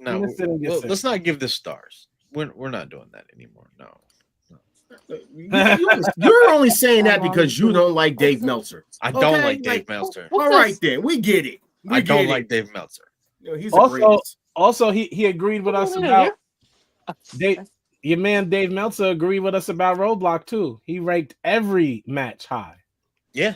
[SPEAKER 3] let's not give this stars. We're not doing that anymore. No.
[SPEAKER 2] You're only saying that because you don't like Dave Meltzer.
[SPEAKER 3] I don't like Dave Meltzer.
[SPEAKER 2] All right, then we get it.
[SPEAKER 3] I don't like Dave Meltzer.
[SPEAKER 2] He's
[SPEAKER 1] also he agreed with us about your man Dave Meltzer agreed with us about Roadblock too. He ranked every match high.
[SPEAKER 3] Yeah,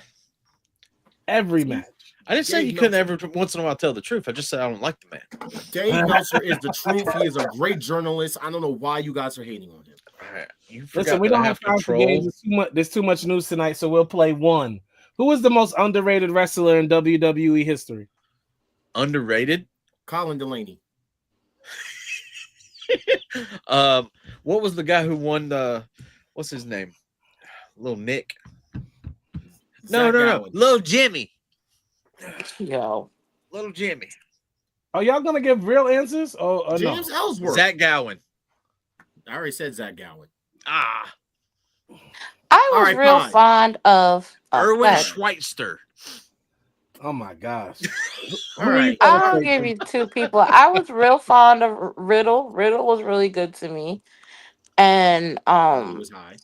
[SPEAKER 1] every match.
[SPEAKER 3] I didn't say he couldn't every once in a while tell the truth. I just said I don't like the man.
[SPEAKER 2] Dave Meltzer is the truth. He is a great journalist. I don't know why you guys are hating on him.
[SPEAKER 1] Listen, we don't have time for games. There's too much news tonight, so we'll play one. Who is the most underrated wrestler in WWE history?
[SPEAKER 3] Underrated?
[SPEAKER 2] Colin Delaney.
[SPEAKER 3] What was the guy who won the? What's his name? Little Nick. No. Little Jimmy.
[SPEAKER 4] Yo.
[SPEAKER 3] Little Jimmy.
[SPEAKER 1] Are y'all gonna give real answers? Or
[SPEAKER 2] James Ellsworth.
[SPEAKER 3] Zach Gowen.
[SPEAKER 2] I already said Zach Gowen.
[SPEAKER 4] I was real fond of
[SPEAKER 3] Erwin Schweitzer.
[SPEAKER 1] Oh my gosh.
[SPEAKER 2] All right.
[SPEAKER 4] I'll give you 2 people. I was real fond of Riddle. Riddle was really good to me. And
[SPEAKER 2] he was high.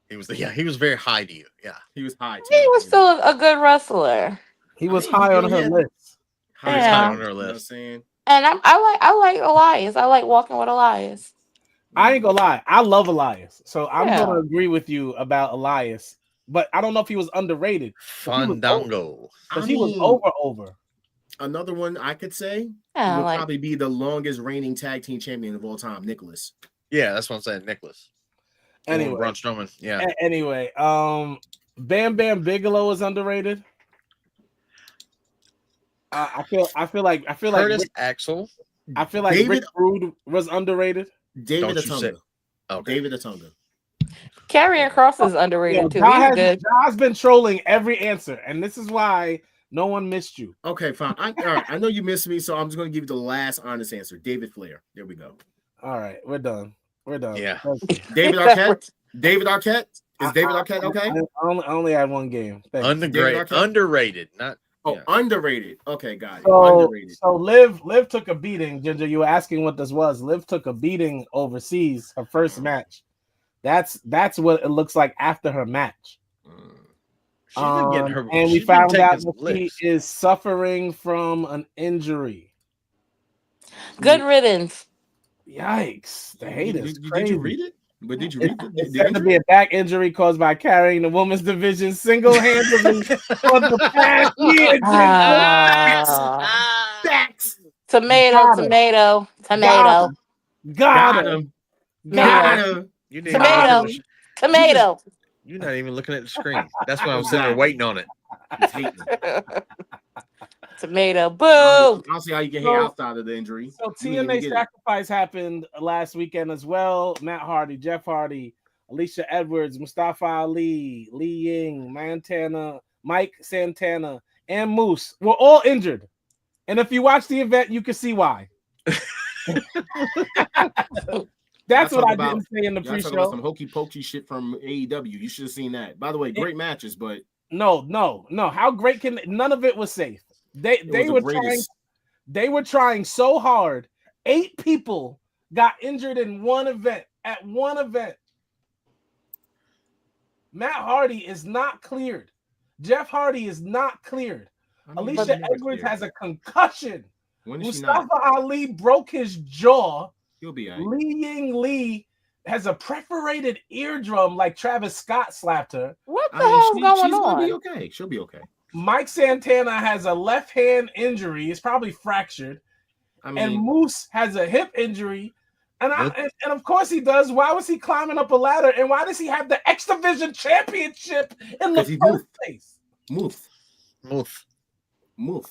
[SPEAKER 3] He was very high to you. Yeah.
[SPEAKER 2] He was high.
[SPEAKER 4] He was still a good wrestler.
[SPEAKER 1] He was high on her list.
[SPEAKER 3] He was high on her list.
[SPEAKER 4] And I like Elias. I like walking with Elias.
[SPEAKER 1] I ain't gonna lie. I love Elias. So I'm gonna agree with you about Elias. But I don't know if he was underrated.
[SPEAKER 3] Fandango.
[SPEAKER 1] Because he was over.
[SPEAKER 2] Another one I could say would probably be the longest reigning tag team champion of all time, Nicholas.
[SPEAKER 3] Yeah, that's what I'm saying, Nicholas.
[SPEAKER 1] Anyway,
[SPEAKER 3] Braun Strowman. Yeah.
[SPEAKER 1] Anyway, Bam Bam Bigelow is underrated. I feel like
[SPEAKER 3] Curtis Axel.
[SPEAKER 1] I feel like Rick Rude was underrated.
[SPEAKER 2] David Otunga. Okay. David Otunga.
[SPEAKER 4] Karrion Kross is underrated too.
[SPEAKER 1] He's good. John's been trolling every answer, and this is why No one missed you.
[SPEAKER 2] Okay, fine. All right. I know you missed me, so I'm just going to give you the last honest answer. David Flair. There we go.
[SPEAKER 1] All right, we're done. We're done.
[SPEAKER 3] Yeah.
[SPEAKER 2] David Arquette. David Arquette. Is David Arquette okay?
[SPEAKER 1] I only had one game.
[SPEAKER 3] Underrated. Not.
[SPEAKER 2] Yeah. Underrated. Okay, got it.
[SPEAKER 1] So,
[SPEAKER 2] Underrated.
[SPEAKER 1] So Liv took a beating. Ginger, you were asking what this was. Liv took a beating overseas. Her first match. That's what it looks like after her match. And we found out that she is suffering from an injury.
[SPEAKER 4] Good riddance.
[SPEAKER 1] Yikes! The haters.
[SPEAKER 2] Did you read it? But did you read it?
[SPEAKER 1] It's said to be a back injury caused by carrying the women's division single-handedly for the past year.
[SPEAKER 2] Facts.
[SPEAKER 4] Tomato.
[SPEAKER 1] Got him.
[SPEAKER 4] Tomato.
[SPEAKER 3] You're not even looking at the screen. That's why I'm sitting there waiting on it.
[SPEAKER 4] Tomato. Boo.
[SPEAKER 2] I don't see how you get hit outside of the injury.
[SPEAKER 1] So TNA Sacrifice happened last weekend as well. Matt Hardy, Jeff Hardy, Alicia Edwards, Mustafa Ali, Lee Ying, Mike Santana, and Moose were all injured. And if you watch the event, you can see why. That's what I didn't say in the pre-show.
[SPEAKER 2] About some hokey pokey shit from AEW. You should have seen that. By the way, great matches, but
[SPEAKER 1] no. How great can none of it was safe. They were trying so hard. 8 people got injured in one event. At one event. Matt Hardy is not cleared. Jeff Hardy is not cleared. Alicia Edwards has a concussion. Mustafa Ali broke his jaw.
[SPEAKER 2] He'll be all right.
[SPEAKER 1] Lee has a perforated eardrum like Travis Scott slapped her.
[SPEAKER 4] What the hell's going on?
[SPEAKER 2] She'll be okay. She'll be okay.
[SPEAKER 1] Mike Santana has a left hand injury. It's probably fractured. And Moose has a hip injury. And of course he does. Why was he climbing up a ladder? And why does he have the X Division Championship in the first place?
[SPEAKER 2] Move.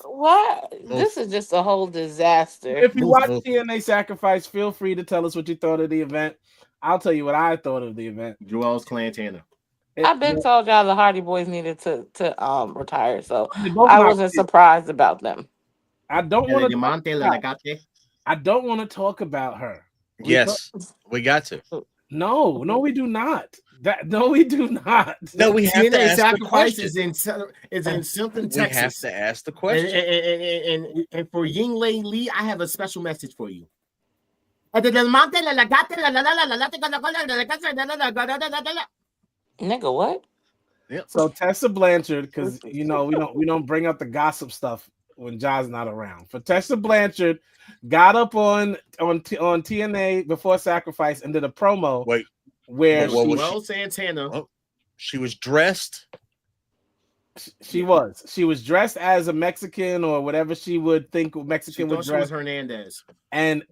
[SPEAKER 4] What? This is just a whole disaster.
[SPEAKER 1] If you watch TNA Sacrifice, feel free to tell us what you thought of the event. I'll tell you what I thought of the event.
[SPEAKER 2] Joel's Clantana.
[SPEAKER 4] I've been told y'all the Hardy Boys needed to retire, so I wasn't surprised about them.
[SPEAKER 1] I don't want to talk about her.
[SPEAKER 3] Yes, we got to.
[SPEAKER 1] No, we do not. We do not.
[SPEAKER 3] No, we have to ask the question.
[SPEAKER 2] Is in Simpson, Texas.
[SPEAKER 3] We have to ask the question.
[SPEAKER 2] And for Yingling Lee, I have a special message for you.
[SPEAKER 4] Nigga, what?
[SPEAKER 3] Yep.
[SPEAKER 1] So Tessa Blanchard, because we don't bring up the gossip stuff when Ja's not around. For Tessa Blanchard, got up on TNA before Sacrifice and did a promo.
[SPEAKER 3] Wait.
[SPEAKER 1] Where
[SPEAKER 2] Santana.
[SPEAKER 3] She was dressed.
[SPEAKER 1] She was dressed as a Mexican or whatever she would think Mexican would dress.
[SPEAKER 2] She was Hernandez.
[SPEAKER 1] And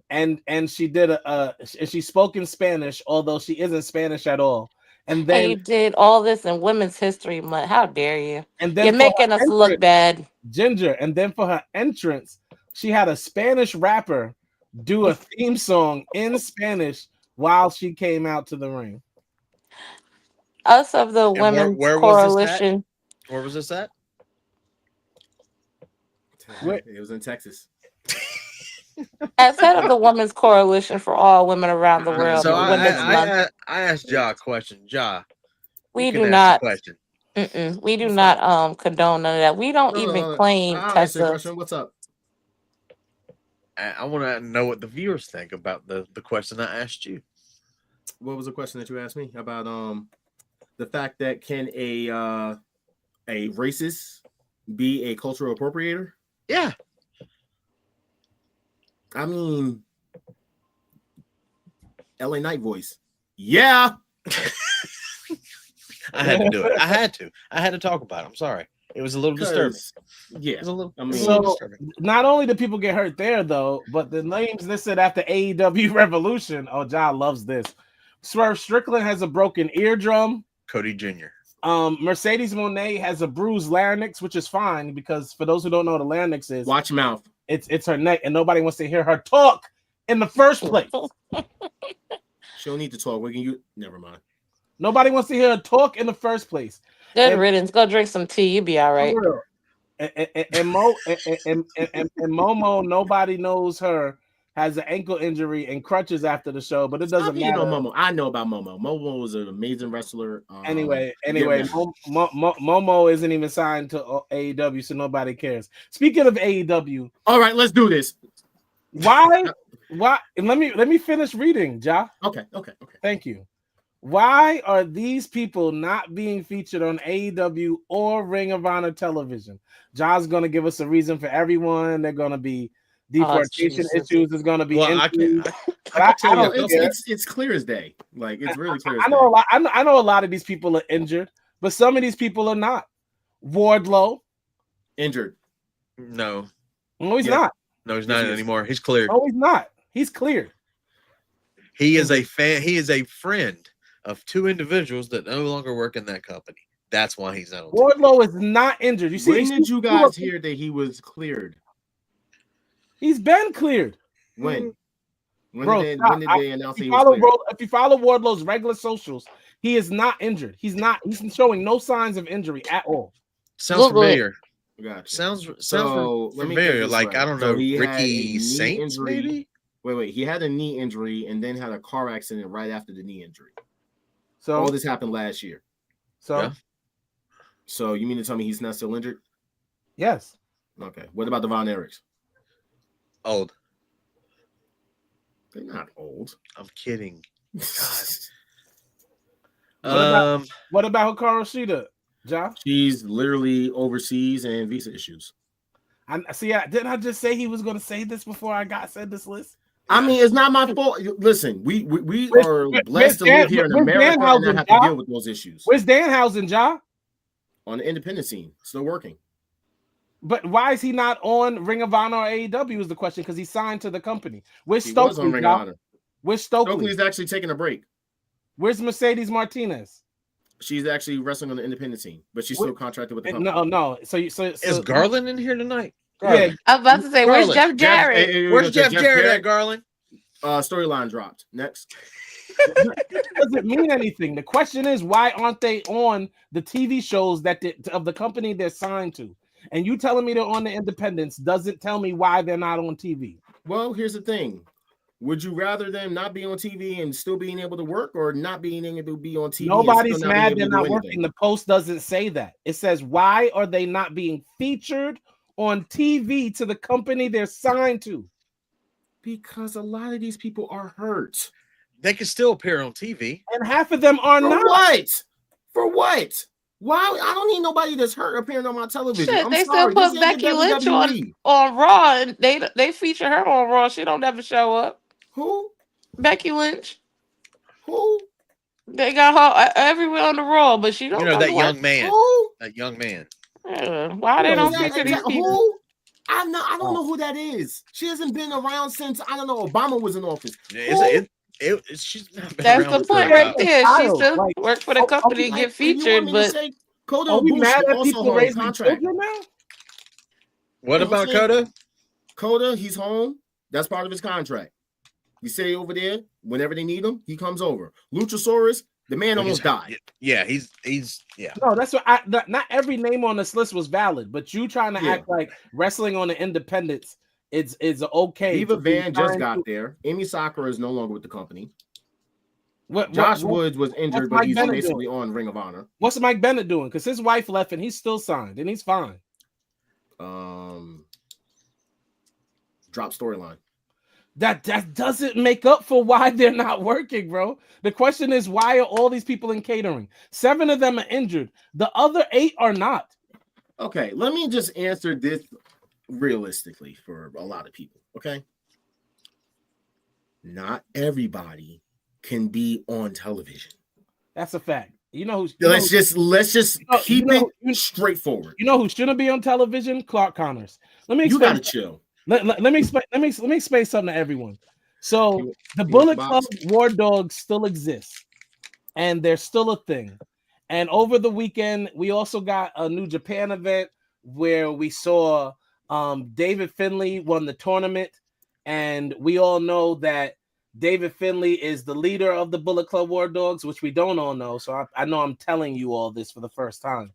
[SPEAKER 1] she did she spoke in Spanish, although she isn't Spanish at all. And then
[SPEAKER 4] you did all this in Women's History Month. How dare you?
[SPEAKER 1] And then
[SPEAKER 4] you're making us look bad,
[SPEAKER 1] Ginger. And then for her entrance, she had a Spanish rapper do a theme song in Spanish while she came out to the ring.
[SPEAKER 4] Us of the Women's Coalition.
[SPEAKER 3] Where was this at?
[SPEAKER 2] It was in Texas.
[SPEAKER 4] As head of the Women's Coalition for all women around the world.
[SPEAKER 3] So I asked Ja a question. Ja,
[SPEAKER 4] we do not. We do not condone none of that. We don't even claim Tessa.
[SPEAKER 2] What's up?
[SPEAKER 3] I want to know what the viewers think about the question I asked you.
[SPEAKER 2] What was the question that you asked me about? The fact that can a racist be a cultural appropriator?
[SPEAKER 3] Yeah.
[SPEAKER 2] I mean, LA Knight voice. Yeah.
[SPEAKER 3] I had to do it. I had to talk about it. I'm sorry. It was a little disturbing.
[SPEAKER 2] Yeah.
[SPEAKER 3] It was a little,
[SPEAKER 1] disturbing. Not only do people get hurt there, though, but the names listed after AEW Revolution. Oh, John loves this. Swerve Strickland has a broken eardrum.
[SPEAKER 3] Cody Jr.
[SPEAKER 1] Mercedes Moné has a bruised larynx, which is fine because for those who don't know what a larynx is,
[SPEAKER 2] watch your mouth.
[SPEAKER 1] It's her neck, and nobody wants to hear her talk in the first place.
[SPEAKER 2] She'll need to talk. Never mind.
[SPEAKER 1] Nobody wants to hear her talk in the first place.
[SPEAKER 4] Good riddance. Go drink some tea. You'll be all right.
[SPEAKER 1] and Momo, nobody knows her, has an ankle injury and crutches after the show, but it doesn't matter.
[SPEAKER 2] You know Momo. I know about Momo. Momo was an amazing wrestler.
[SPEAKER 1] Anyway, Momo isn't even signed to AEW, so nobody cares. Speaking of AEW,
[SPEAKER 2] all right, let's do this.
[SPEAKER 1] Why? And let me finish reading, Ja.
[SPEAKER 2] Okay.
[SPEAKER 1] Thank you. Why are these people not being featured on AEW or Ring of Honor television? Ja's going to give us a reason for everyone. They're going to be deportation issues. There's going to be.
[SPEAKER 3] Well,
[SPEAKER 2] it's clear as day. Like it's really clear.
[SPEAKER 1] I know I know a lot of these people are injured, but some of these people are not. Wardlow
[SPEAKER 2] injured.
[SPEAKER 3] No,
[SPEAKER 1] he's not.
[SPEAKER 3] No, he's not anymore. He's cleared.
[SPEAKER 1] No, he's not. He's cleared.
[SPEAKER 3] He is a fan. He is a friend of two individuals that no longer work in that company. That's why he's not on
[SPEAKER 1] Wardlow is not injured. You see,
[SPEAKER 2] when did you guys hear that he was cleared?
[SPEAKER 1] He's been cleared.
[SPEAKER 2] When?
[SPEAKER 1] When
[SPEAKER 2] did they announce he
[SPEAKER 1] was
[SPEAKER 2] cleared?
[SPEAKER 1] If you follow Wardlow's regular socials, he is not injured. He's showing no signs of injury at all.
[SPEAKER 3] Sounds familiar.
[SPEAKER 2] Gotcha.
[SPEAKER 3] Sounds familiar. Like, I don't know, Ricky Saints, maybe?
[SPEAKER 2] Wait. He had a knee injury and then had a car accident right after the knee injury.
[SPEAKER 1] So
[SPEAKER 2] all this happened last year. So you mean to tell me he's not still injured?
[SPEAKER 1] Yes.
[SPEAKER 2] Okay. What about the Von Erichs?
[SPEAKER 3] Old.
[SPEAKER 2] They're not old.
[SPEAKER 3] I'm kidding.
[SPEAKER 1] What about Hikaru Shida, Josh?
[SPEAKER 2] She's literally overseas and visa issues.
[SPEAKER 1] Didn't I just say he was going to say this before I said this list?
[SPEAKER 2] I mean, it's not my fault. Listen, we are blessed to live here in America and not have to deal with those issues.
[SPEAKER 1] Where's Danhausen, Ja?
[SPEAKER 2] On the independent scene, still working.
[SPEAKER 1] But why is he not on Ring of Honor or AEW is the question, because he signed to the company. Where's Stokely?
[SPEAKER 2] Was on Ring of Honor.
[SPEAKER 1] Where's Stokely?
[SPEAKER 2] Stokely's actually taking a break.
[SPEAKER 1] Where's Mercedes Martinez?
[SPEAKER 2] She's actually wrestling on the independent scene, but she's still contracted with the company.
[SPEAKER 1] No. So
[SPEAKER 3] is Garland in here tonight?
[SPEAKER 4] Yeah, I was about to say, where's Jeff Jarrett?
[SPEAKER 3] Where's Jeff Jarrett at, Garland?
[SPEAKER 2] Storyline dropped. Next.
[SPEAKER 1] It doesn't mean anything. The question is, why aren't they on the TV shows of the company they're signed to? And you telling me they're on the independents doesn't tell me why they're not on TV.
[SPEAKER 2] Well, here's the thing. Would you rather them not be on TV and still being able to work, or not being able to be on TV?
[SPEAKER 1] Nobody's mad they're not working. The post doesn't say that. It says, why are they not being featured on TV to the company they're signed to?
[SPEAKER 2] Because a lot of these people are hurt.
[SPEAKER 3] They can still appear on TV.
[SPEAKER 1] And half of them are not.
[SPEAKER 2] For what? Why? I don't need nobody that's hurt appearing on my television.
[SPEAKER 4] Shit, they still put Becky Lynch on Raw, and they feature her on Raw. She don't ever show up.
[SPEAKER 2] Who?
[SPEAKER 4] Becky Lynch.
[SPEAKER 2] Who?
[SPEAKER 4] They got her everywhere on the Raw, but she don't.
[SPEAKER 3] That young man.
[SPEAKER 2] Who?
[SPEAKER 3] That young man.
[SPEAKER 4] Why they don't feature these people?
[SPEAKER 2] Who? I don't know who that is. She hasn't been around since Obama was in office.
[SPEAKER 3] She's not been
[SPEAKER 4] That's
[SPEAKER 3] around
[SPEAKER 4] the point right there. She still work for the company and get featured, but
[SPEAKER 2] Kota
[SPEAKER 1] we mad at
[SPEAKER 2] also
[SPEAKER 1] people raising
[SPEAKER 2] contract
[SPEAKER 1] now?
[SPEAKER 3] What about Kota?
[SPEAKER 2] Kota, he's home. That's part of his contract. You say over there, whenever they need him, he comes over. Luchasaurus, the man almost died.
[SPEAKER 3] Yeah, he's
[SPEAKER 1] No, that's what not every name on this list was valid, but you trying to act like wrestling on the independents is okay.
[SPEAKER 2] Viva Van just got there. Amy Sakura is no longer with the company. Josh Woods was injured, but he's basically on Ring of Honor.
[SPEAKER 1] What's Mike Bennett doing? Because his wife left and he's still signed and he's fine.
[SPEAKER 2] Drop storyline.
[SPEAKER 1] That doesn't make up for why they're not working, bro. The question is, why are all these people in catering? 7 of them are injured. The other 8 are not.
[SPEAKER 2] Okay, let me just answer this realistically for a lot of people. Okay, not everybody can be on television.
[SPEAKER 1] That's a fact.
[SPEAKER 2] Let's just keep it straightforward.
[SPEAKER 1] You know who shouldn't be on television? Clark Connors. Let me explain.
[SPEAKER 2] You gotta chill.
[SPEAKER 1] Let me explain something to everyone. So the Bullet Club War Dogs still exist, and they're still a thing. And over the weekend, we also got a New Japan event where we saw David Finlay won the tournament, and we all know that David Finlay is the leader of the Bullet Club War Dogs, which we don't all know. So I know I'm telling you all this for the first time.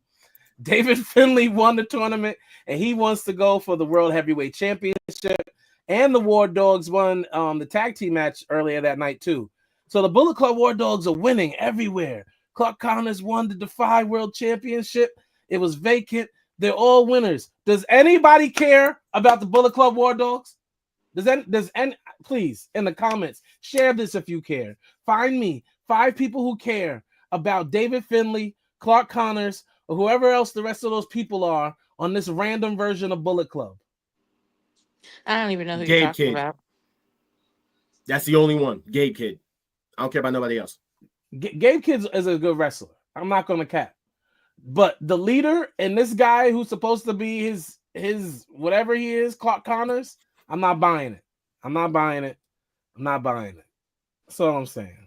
[SPEAKER 1] David Finlay won the tournament, and he wants to go for the World Heavyweight Championship. And the War Dogs won the tag team match earlier that night too. So the Bullet Club War Dogs are winning everywhere. Clark Connors won the Defy World Championship. It was vacant. They're all winners. Does anybody care about the Bullet Club War Dogs? Does any please in the comments share this if you care. Find me 5 people who care about David Finlay, Clark Connors, or whoever else the rest of those people are on this random version of Bullet Club.
[SPEAKER 4] I don't even know who you're talking about.
[SPEAKER 2] That's the only one. Gabe Kidd. I don't care about nobody else.
[SPEAKER 1] Gabe Kidd is a good wrestler. I'm not going to cap. But the leader and this guy who's supposed to be his whatever he is, Clark Connors, I'm not buying it. I'm not buying it. That's all I'm saying.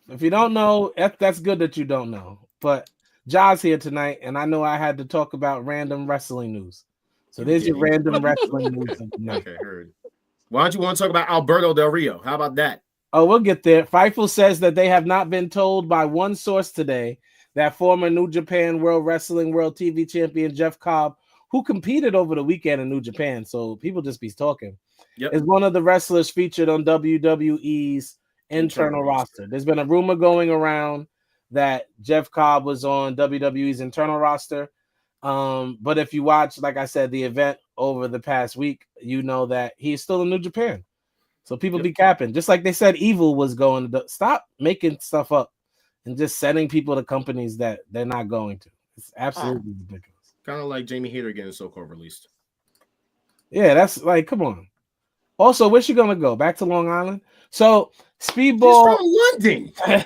[SPEAKER 1] If you don't know, that's good that you don't know. But Ja's here tonight, and I know I had to talk about random wrestling news. So there's your random wrestling news of the night.
[SPEAKER 2] Okay, heard. Why don't you want to talk about Alberto Del Rio? How about that?
[SPEAKER 1] Oh, we'll get there. Fightful says that they have not been told by one source today that former New Japan World Wrestling World TV Champion Jeff Cobb, who competed over the weekend in New Japan, so people just be talking, is one of the wrestlers featured on WWE's internal roster. There's been a rumor going around that Jeff Cobb was on WWE's internal roster. But if you watch, like I said, the event over the past week, you know that he's still in New Japan. So people be capping. Just like they said Evil was going to stop making stuff up and just sending people to companies that they're not going to. It's absolutely ridiculous.
[SPEAKER 2] Kind of like Jamie Hayter getting so-called released.
[SPEAKER 1] Yeah, that's like, come on. Also, where's she gonna go? Back to Long Island? So Speedball.
[SPEAKER 2] She's from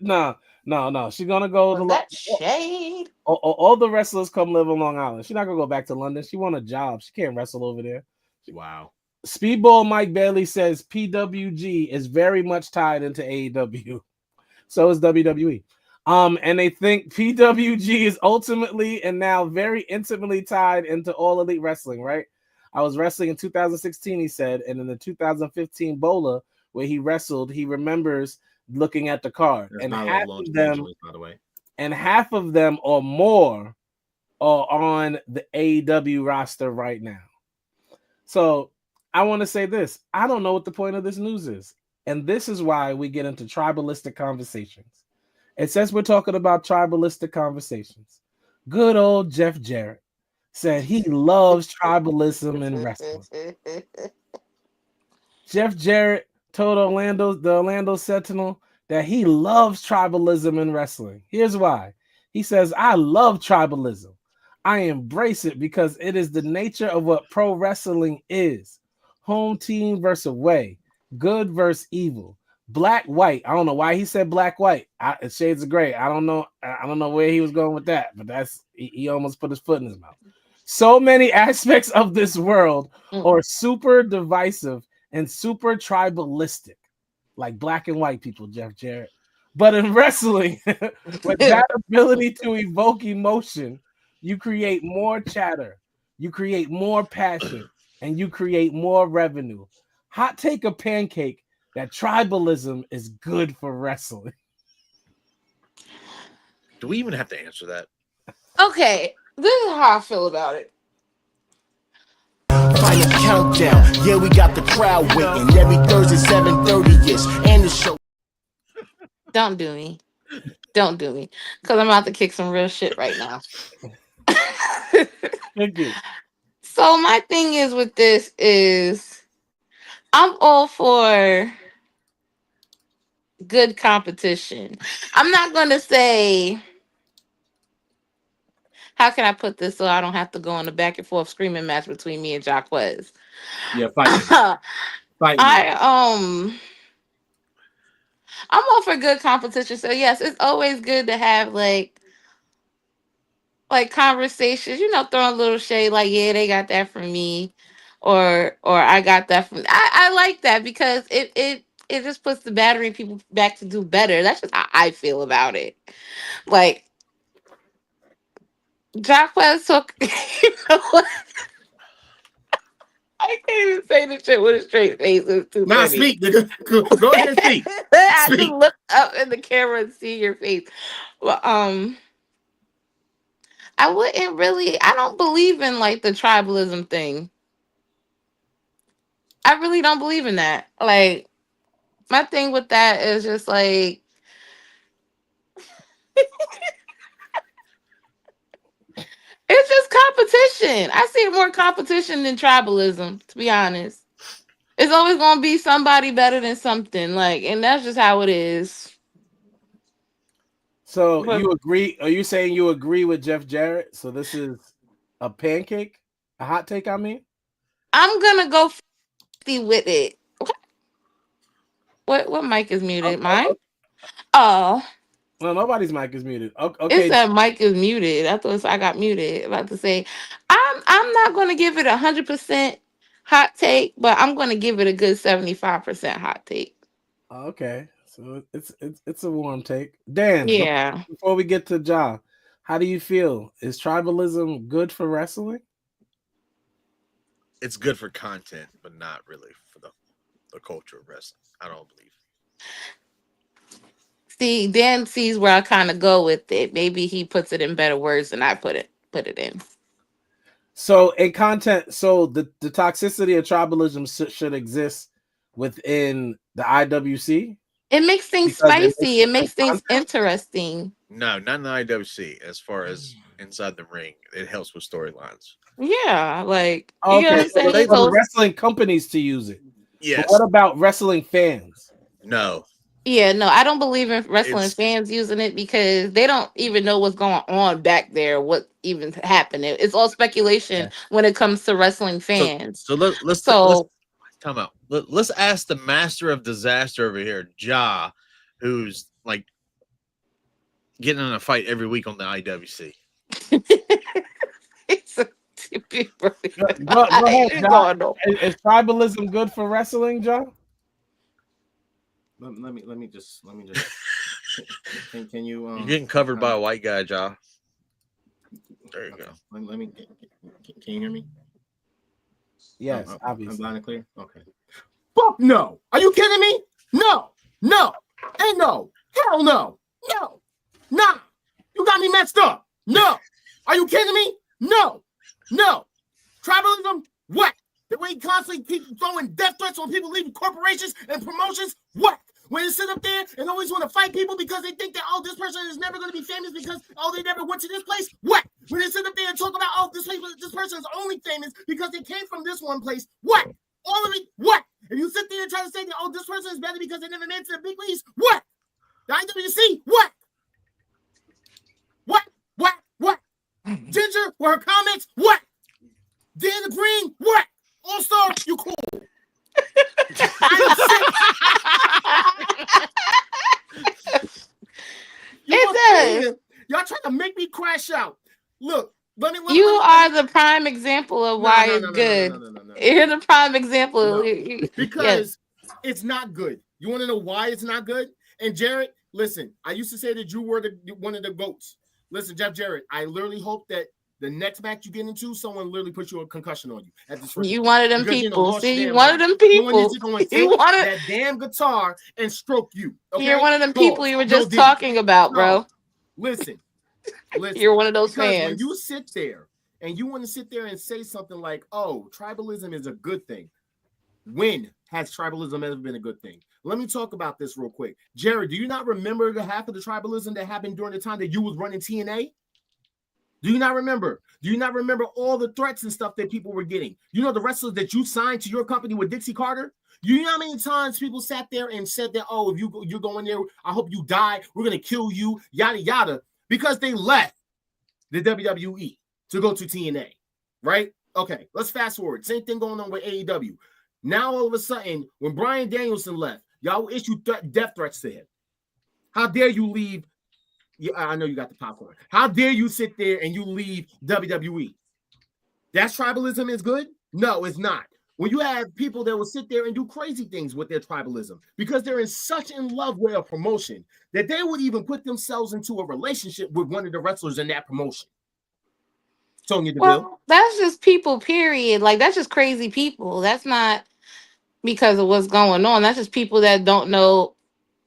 [SPEAKER 2] London.
[SPEAKER 1] No. She's gonna go to
[SPEAKER 4] that shade.
[SPEAKER 1] All the wrestlers come live on Long Island. She's not gonna go back to London. She want a job. She can't wrestle over there.
[SPEAKER 2] Wow.
[SPEAKER 1] Speedball Mike Bailey says PWG is very much tied into AEW. So is WWE. And they think PWG is ultimately and now very intimately tied into All Elite Wrestling, right? I was wrestling in 2016, he said, and in the 2015 Bola, where he wrestled, he remembers looking at the card.
[SPEAKER 2] That's
[SPEAKER 1] and
[SPEAKER 2] not
[SPEAKER 1] half
[SPEAKER 2] Los
[SPEAKER 1] of them,
[SPEAKER 2] Angeles, by the way.
[SPEAKER 1] And half of them or more are on the AEW roster right now. So I want to say this. I don't know what the point of this news is. And this is why we get into tribalistic conversations. It says we're talking about tribalistic conversations. Good old Jeff Jarrett said he loves tribalism in wrestling. Jeff Jarrett told the Orlando Sentinel that he loves tribalism in wrestling. Here's why. He says, I love tribalism. I embrace it because it is the nature of what pro wrestling is. Home team versus away. Good versus evil. Black, white. I don't know why he said black, white. It's shades of gray. I don't know where he was going with that, but he almost put his foot in his mouth. So many aspects of this world are super divisive and super tribalistic, like black and white people, Jeff Jarrett. But in wrestling, with that ability to evoke emotion, you create more chatter, you create more passion, and you create more revenue. Hot take a pancake that tribalism is good for wrestling.
[SPEAKER 3] Do we even have to answer that?
[SPEAKER 4] Okay, this is how I feel about it.
[SPEAKER 7] Final countdown. Yeah, we got the crowd waiting every Thursday 7:30ish, and the show.
[SPEAKER 4] Don't do me, because I'm about to kick some real shit right now.
[SPEAKER 1] Thank you.
[SPEAKER 4] So my thing is with this is I'm all for good competition. I'm not going to say, how can I put this so I don't have to go on the back and forth screaming match between me and Quez?
[SPEAKER 2] Yeah, fight.
[SPEAKER 4] I'm all for good competition. So yes, it's always good to have like conversations, throwing a little shade, like, yeah, they got that from me, or I got that from. I like that because it just puts the battery people back to do better. That's just how I feel about it. Like, Jacquez took, you know what? I can't even say this shit with a straight face. It's too funny.
[SPEAKER 2] Speak, nigga. Go ahead and speak.
[SPEAKER 4] I just look up in the camera and see your face. Well, I don't believe in like the tribalism thing. I really don't believe in that. Like, my thing with that is just like, it's just competition. I see more competition than tribalism, to be honest. It's always gonna be somebody better than something. Like, and that's just how it is.
[SPEAKER 1] So you agree? Are you saying you agree with Jeff Jarrett? So this is a pancake, a hot take. I mean,
[SPEAKER 4] I'm gonna go 50 with it. What mic is muted? Mine? Oh,
[SPEAKER 1] well, nobody's mic is muted.
[SPEAKER 4] it
[SPEAKER 1] Okay,
[SPEAKER 4] said mic is muted. I thought I got muted. About to say, I'm not gonna give it 100% hot take, but I'm gonna give it a good 75% hot take.
[SPEAKER 1] okay. So it's a warm take. Dan,
[SPEAKER 4] Yeah.
[SPEAKER 1] before we get to Ja, how do you feel? Is tribalism good for wrestling?
[SPEAKER 3] It's good for content, but not really for the culture of wrestling. I don't believe.
[SPEAKER 4] See, Dan sees where I kind of go with it. Maybe he puts it in better words than I put it in.
[SPEAKER 1] So in content, so the toxicity of tribalism should exist within the IWC.
[SPEAKER 4] It makes things spicy. It makes things interesting.
[SPEAKER 3] No, not in the IWC. As far as inside the ring, it helps with storylines.
[SPEAKER 4] Yeah, like,
[SPEAKER 1] okay,
[SPEAKER 4] you know what I'm saying?
[SPEAKER 1] So for wrestling companies to use it.
[SPEAKER 3] Yes.
[SPEAKER 1] But what about wrestling fans?
[SPEAKER 3] No.
[SPEAKER 4] Yeah, no, I don't believe in wrestling fans using it because they don't even know what's going on back there, what even happened. It's all speculation when it comes to wrestling fans.
[SPEAKER 3] So let's come out. Let's ask the master of disaster over here, Ja, who's like getting in a fight every week on the IWC.
[SPEAKER 1] Go ahead, Ja. Is tribalism good for wrestling, Ja?
[SPEAKER 2] Let me just. Can you?
[SPEAKER 3] You're getting covered by a white guy, Ja. There you go.
[SPEAKER 2] Let me. Can you hear me?
[SPEAKER 1] Yes, obviously.
[SPEAKER 2] I'm loud and clear. Okay. Fuck no! Are you kidding me? No, and no, hell no, nah. You got me messed up. No, are you kidding me? No. Tribalism, what? The way constantly people throwing death threats on people leaving corporations and promotions, what? When they sit up there and always want to fight people because they think that, oh, this person is never going to be famous because, oh, they never went to this place, what? When they sit up there and talk about, oh, this person is only famous because they came from this one place, what? All of it, what? If you sit there and try to say that, oh, this person is better because they never made it to the big leagues, what? The IWC, what? Ginger, with her comments, what? Dan the Green, what? All-Star, you cool. Y'all trying to make me crash out. Look,
[SPEAKER 4] you are the prime example of why it's good. You're the prime example.
[SPEAKER 2] Because it's not good. You want to know why it's not good? And Jarrett, listen, I used to say that you were one of the GOATs. Listen, Jeff Jarrett, I literally hope that the next match you get into, someone literally puts you a concussion on you. At this
[SPEAKER 4] you one of them people. See, you one of them people.
[SPEAKER 2] You wanted that damn guitar and stroke you. Okay?
[SPEAKER 4] You're one of them people you were just talking about, bro.
[SPEAKER 2] Listen.
[SPEAKER 4] You're one of those fans.
[SPEAKER 2] When you sit there and you want to sit there and say something like, oh, tribalism is a good thing. When has tribalism ever been a good thing? Let me talk about this real quick. Jared, do you not remember the half of the tribalism that happened during the time that you was running TNA? Do you not remember? Do you not remember all the threats and stuff that people were getting? You know the wrestlers that you signed to your company with Dixie Carter? You know how many times people sat there and said that, oh, if you're going there, I hope you die. We're going to kill you, yada, yada, because they left the WWE to go to TNA, right? Okay, let's fast forward. Same thing going on with AEW. Now, all of a sudden, when Bryan Danielson left, y'all issued death threats to him. How dare you leave? Yeah, I know you got the popcorn. How dare you sit there and you leave WWE? That's tribalism is good? No, it's not. When you have people that will sit there and do crazy things with their tribalism because they're such in love with a promotion that they would even put themselves into a relationship with one of the wrestlers in that promotion. Sonya Deville.
[SPEAKER 4] Well, that's just people, period. Like, that's just crazy people. That's not because of what's going on. That's just people that don't know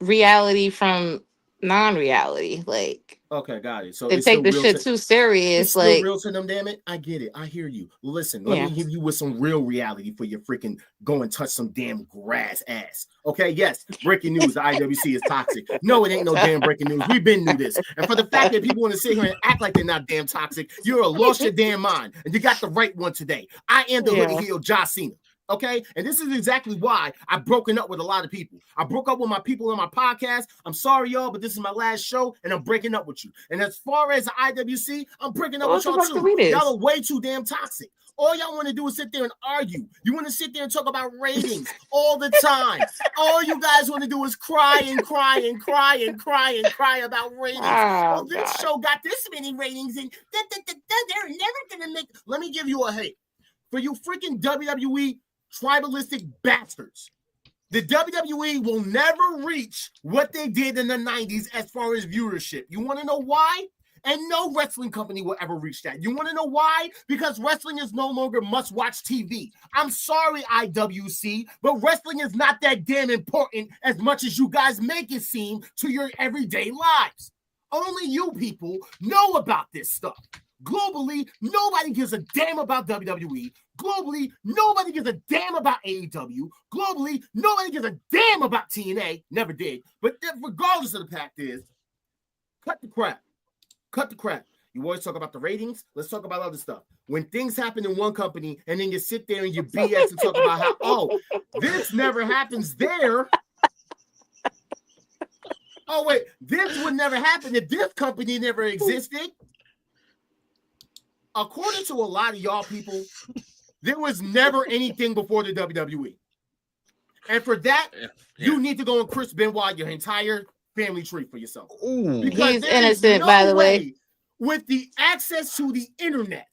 [SPEAKER 4] reality from non-reality. Like,
[SPEAKER 2] okay, got it. So
[SPEAKER 4] they
[SPEAKER 2] it's
[SPEAKER 4] take
[SPEAKER 2] still
[SPEAKER 4] the
[SPEAKER 2] real
[SPEAKER 4] shit too serious.
[SPEAKER 2] It's still
[SPEAKER 4] like,
[SPEAKER 2] real to them, damn it. I get it. I hear you. Listen, let me give you with some real reality for your freaking go and touch some damn grass ass. Okay, yes, breaking news, the IWC is toxic. No, it ain't no damn breaking news. We've been through this. And for the fact that people want to sit here and act like they're not damn toxic, you're lost your damn mind. And you got the right one today. I am the hoodie heel, John Cena. Okay, and this is exactly why I've broken up with a lot of people. I broke up with my people on my podcast. I'm sorry, y'all, but this is my last show, and I'm breaking up with you. And as far as the IWC, I'm breaking up with y'all too. Y'all are way too damn toxic. All y'all want to do is sit there and argue. You want to sit there and talk about ratings all the time. All you guys want to do is cry and cry and cry and cry and cry about ratings. Well, this show got this many ratings, and they're never gonna make. Let me give you a hate for you freaking WWE tribalistic bastards. The WWE will never reach what they did in the 90s as far as viewership. You want to know why? And no wrestling company will ever reach that. You want to know why? Because wrestling is no longer must-watch TV. I'm sorry, IWC, but wrestling is not that damn important as much as you guys make it seem to your everyday lives. Only you people know about this stuff. Globally, nobody gives a damn about WWE. Globally, nobody gives a damn about AEW. Globally, nobody gives a damn about TNA. Never did. But regardless of the fact is, cut the crap. Cut the crap. You always talk about the ratings. Let's talk about other stuff. When things happen in one company and then you sit there and you BS and talk about how, oh, this never happens there. Oh, wait, this would never happen if this company never existed. According to a lot of y'all people, there was never anything before the WWE. And for that, you need to go and Chris Benoit your entire family tree for yourself.
[SPEAKER 4] Ooh. He's innocent, by the way.
[SPEAKER 2] With the access to the internet,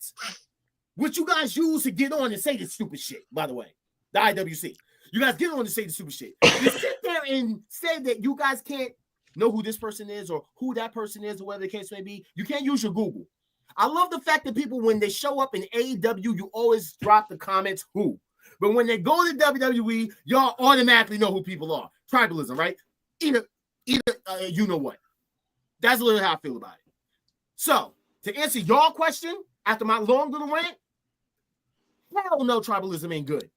[SPEAKER 2] which you guys use to get on and say this stupid shit, by the way, the IWC. You guys get on and say the stupid shit. You sit there and say that you guys can't know who this person is or who that person is or whatever the case may be. You can't use your Google. I love the fact that people, when they show up in AEW, you always drop the comments, who. But when they go to WWE, y'all automatically know who people are. Tribalism, right? Either you know what. That's a little how I feel about it. So, to answer your question, after my long little rant, hell no, tribalism ain't good.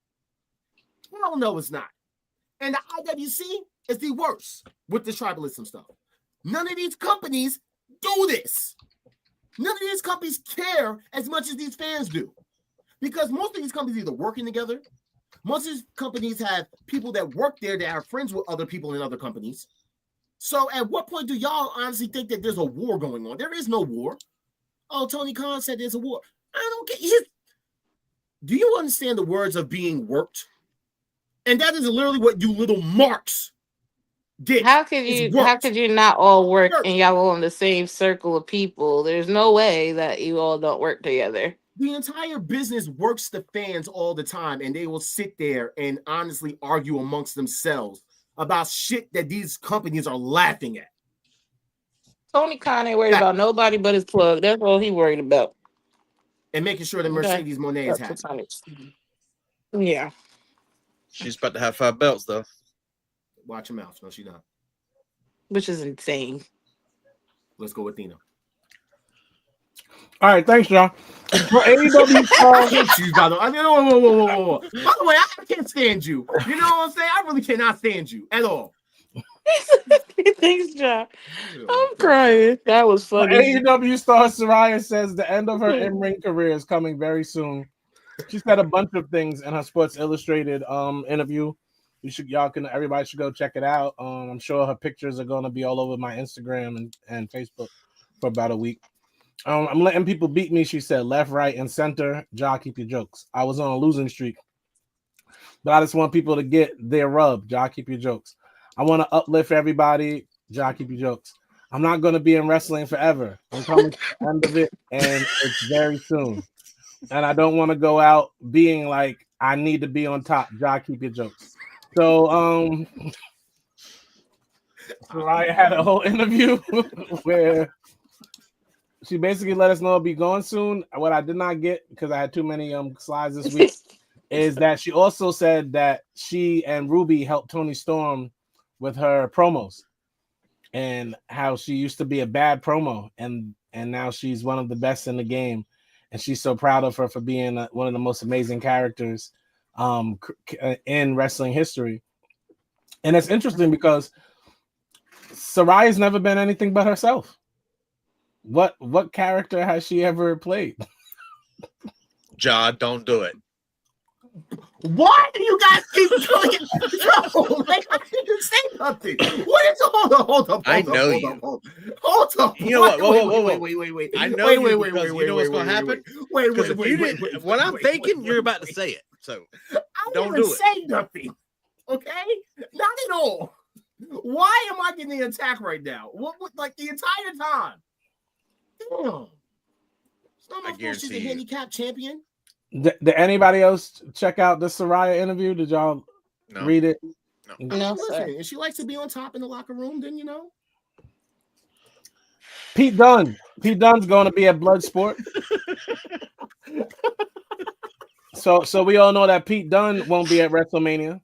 [SPEAKER 2] Hell no, it's not. And the IWC is the worst with this tribalism stuff. None of these companies do this. None of these companies care as much as these fans do. Because most of these companies either working together, most of these companies have people that work there that are friends with other people in other companies. So at what point do y'all honestly think that there's a war going on? There is no war. Oh, Tony Khan said there's a war. I don't get. Do you understand the words of being worked? And that is literally what you little marks did.
[SPEAKER 4] How could you not all work and y'all all in the same circle of people? There's no way that you all don't work together.
[SPEAKER 2] The entire business works the fans all the time, and they will sit there and honestly argue amongst themselves about shit that these companies are laughing at.
[SPEAKER 4] Tony Khan ain't worried about nobody but his plug. That's all he worried about.
[SPEAKER 2] And making sure that Mercedes Monet is happy.
[SPEAKER 4] Yeah.
[SPEAKER 3] She's about to have 5 belts, though.
[SPEAKER 2] Watch your mouth. No, she's not.
[SPEAKER 4] Which is insane.
[SPEAKER 2] Let's go with Dina.
[SPEAKER 1] All right, thanks, y'all. For AEW,
[SPEAKER 2] I hate you, by the way. I mean, whoa. By the way, I can't stand you. You know what I'm saying? I really cannot stand you at all.
[SPEAKER 4] Thanks, John. I'm crying. That was funny.
[SPEAKER 1] AEW star Saraya says the end of her in-ring career is coming very soon. She said a bunch of things in her Sports Illustrated interview. Everybody should go check it out. I'm sure her pictures are going to be all over my Instagram and Facebook for about a week. I'm letting people beat me, she said. Left, right, and center. Ja, keep your jokes. I was on a losing streak, but I just want people to get their rub. Ja, keep your jokes. I want to uplift everybody. Ja, keep your jokes. I'm not going to be in wrestling forever. I'm coming to the end of it, and it's very soon. And I don't want to go out being like I need to be on top. Ja, keep your jokes. So, Saraya had a whole interview where she basically let us know it'll be going soon. What I did not get, because I had too many slides this week, is that she also said that she and Ruby helped Toni Storm with her promos. and how she used to be a bad promo, and now she's one of the best in the game, and she's so proud of her for being one of the most amazing characters in wrestling history. And it's interesting because Saraya's never been anything but herself. What character has she ever played?
[SPEAKER 3] John, don't do it.
[SPEAKER 2] Why do you guys keep doing it? No, like, I didn't say nothing. What is hold up.
[SPEAKER 3] I know you.
[SPEAKER 2] Hold up.
[SPEAKER 3] You know what?
[SPEAKER 2] Wait.
[SPEAKER 3] I know you because you know what's going to happen? Wait. What I'm thinking, you're about to say it. So don't do it.
[SPEAKER 2] Say nothing. Okay? Not at all. Why am I getting attacked right now? What like the entire time? Damn. It's not my fault she's a handicap champion.
[SPEAKER 1] Did anybody else check out the Saraya interview? Did y'all read it?
[SPEAKER 2] No. Listen, if she likes to be on top in the locker room, then you know.
[SPEAKER 1] Pete Dunne's going to be at Bloodsport. So we all know that Pete Dunne won't be at WrestleMania.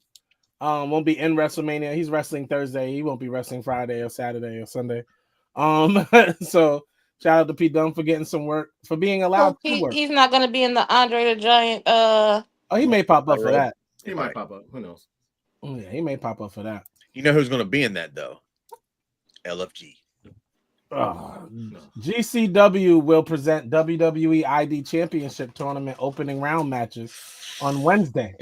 [SPEAKER 1] Won't be in WrestleMania. He's wrestling Thursday. He won't be wrestling Friday or Saturday or Sunday. So shout out to Pete Dunne for getting some work, for being allowed to work.
[SPEAKER 4] He's not going to be in the Andre the Giant.
[SPEAKER 1] He may pop up for that.
[SPEAKER 2] He might pop up. Who knows?
[SPEAKER 1] Yeah, he may pop up for that.
[SPEAKER 3] You know who's going to be in that though? LFG.
[SPEAKER 1] GCW will present WWE ID Championship Tournament opening round matches on Wednesday.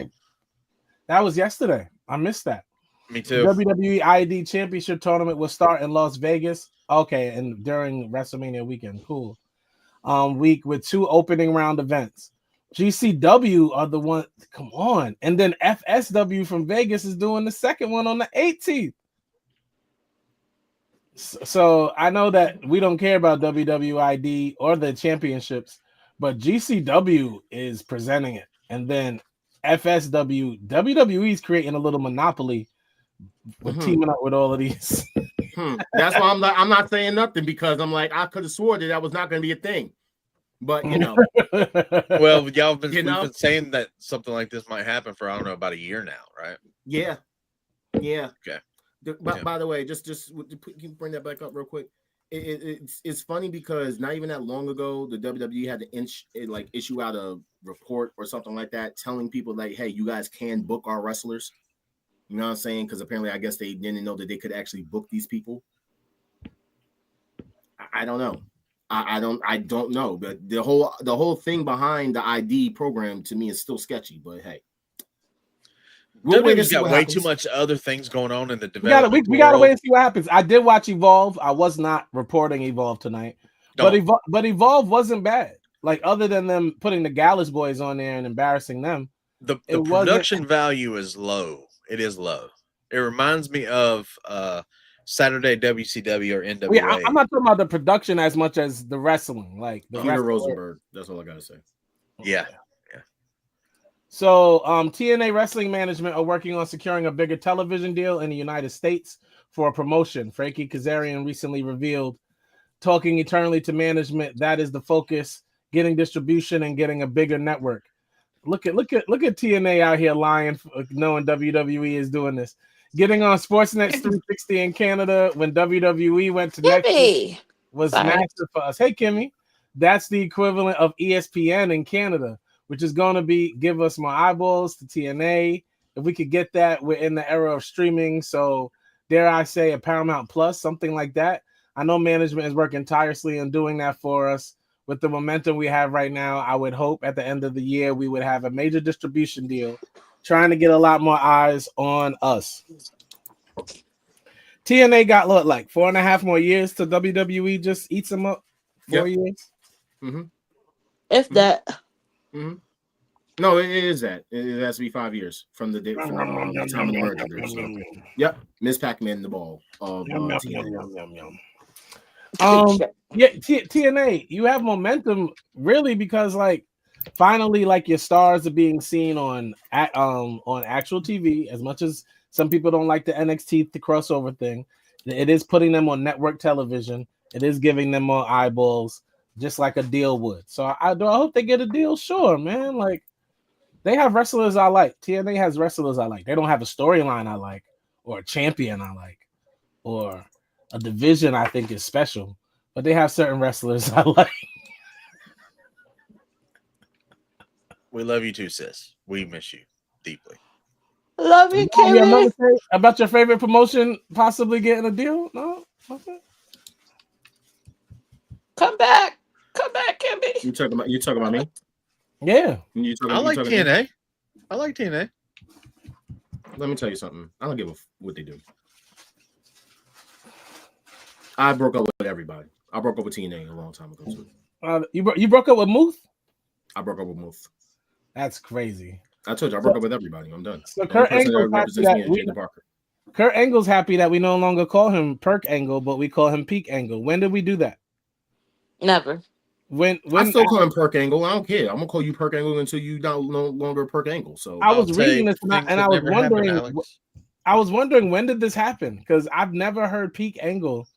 [SPEAKER 1] That was yesterday. I missed that.
[SPEAKER 3] Me too.
[SPEAKER 1] WWE ID Championship Tournament will start in Las Vegas. Okay, and during WrestleMania weekend. Cool. Week with 2 opening round events. GCW are the one. Come on. And then FSW from Vegas is doing the second one on the 18th. So I know that we don't care about WWID or the championships, but GCW is presenting it. And then FSW, WWE is creating a little monopoly with teaming up with all of these.
[SPEAKER 2] That's why I'm not saying nothing, because I'm like, I could have swore that was not going to be a thing. But you know,
[SPEAKER 3] well, y'all have been saying that something like this might happen for, I don't know, about a year now, right?
[SPEAKER 2] Yeah.
[SPEAKER 3] Okay.
[SPEAKER 2] By the way, just can you bring that back up real quick? It's funny because not even that long ago, the WWE had to issue out a report or something like that, telling people like, hey, you guys can book our wrestlers. You know what I'm saying? Because apparently, I guess they didn't know that they could actually book these people. I don't know. I don't know. But the whole thing behind the ID program to me is still sketchy. But hey,
[SPEAKER 3] WWE's got way too much other things going on in the development.
[SPEAKER 1] We gotta wait and see what happens. I did watch Evolve. I was not reporting Evolve tonight, but Evolve wasn't bad. Like, other than them putting the Gallus boys on there and embarrassing them,
[SPEAKER 3] the production value is low. It is low. It reminds me of Saturday WCW or NWA.
[SPEAKER 1] Yeah, I'm not talking about the production as much as the wrestling. Like the
[SPEAKER 2] Peter Rosenberg. That's all I gotta say.
[SPEAKER 3] Yeah.
[SPEAKER 1] So TNA Wrestling Management are working on securing a bigger television deal in the United States for a promotion. Frankie Kazarian recently revealed, talking eternally to management, that is the focus, getting distribution and getting a bigger network. Look at TNA out here lying, knowing WWE is doing this. Getting on Sportsnet 360 in Canada when WWE went to Netflix was massive for us. Hey, Kimmy, that's the equivalent of ESPN in Canada, which is going to give us more eyeballs to TNA. If we could get that, we're in the era of streaming. So dare I say a Paramount Plus, something like that. I know management is working tirelessly on doing that for us. With the momentum we have right now, I would hope at the end of the year we would have a major distribution deal, trying to get a lot more eyes on us. TNA got like 4.5 more years to WWE just eats them up. 4 years.
[SPEAKER 2] Mm-hmm.
[SPEAKER 4] If that.
[SPEAKER 2] Mm-hmm. No, it is that. It has to be 5 years from the time of the merger. So. Yep, Miss Pac-Man the ball of TNA.
[SPEAKER 1] TNA, you have momentum really because finally your stars are being seen on actual TV. As much as some people don't like the NXT the crossover thing, it is putting them on network television. It is giving them more eyeballs, just like a deal would. So I hope they get a deal. Sure, man. Like, they have wrestlers I like. TNA has wrestlers I like. They don't have a storyline I like, or a champion I like, or a division I think is special, but they have certain wrestlers I like.
[SPEAKER 3] We love you too, sis. We miss you deeply.
[SPEAKER 4] Love you,
[SPEAKER 1] You have nothing
[SPEAKER 4] Kimmy.
[SPEAKER 1] to say about your favorite promotion possibly getting a deal? No? Okay.
[SPEAKER 4] Come back, Kimmy.
[SPEAKER 2] You talking about me?
[SPEAKER 1] Yeah.
[SPEAKER 3] I like TNA. I like TNA.
[SPEAKER 2] Let me tell you something. I don't give a what they do. I broke up with everybody. I broke up with TNA a long time ago too.
[SPEAKER 1] You broke up with Muth?
[SPEAKER 2] I broke up with Muth.
[SPEAKER 1] That's crazy.
[SPEAKER 2] I told you I broke up with everybody. I'm done.
[SPEAKER 1] So
[SPEAKER 2] The only
[SPEAKER 1] Kurt
[SPEAKER 2] person that
[SPEAKER 1] Angle's
[SPEAKER 2] represents me is Jada Parker.
[SPEAKER 1] Kurt Angle's happy that we no longer call him Perk Angle, but we call him Peak Angle. When did we do that?
[SPEAKER 4] Never.
[SPEAKER 1] When
[SPEAKER 2] I still call him Perk Angle. I don't care. I'm gonna call you Perk Angle until you no longer Perk Angle. So
[SPEAKER 1] I was reading this and I was wondering. I was wondering when did this happen because I've never heard Peak Angle.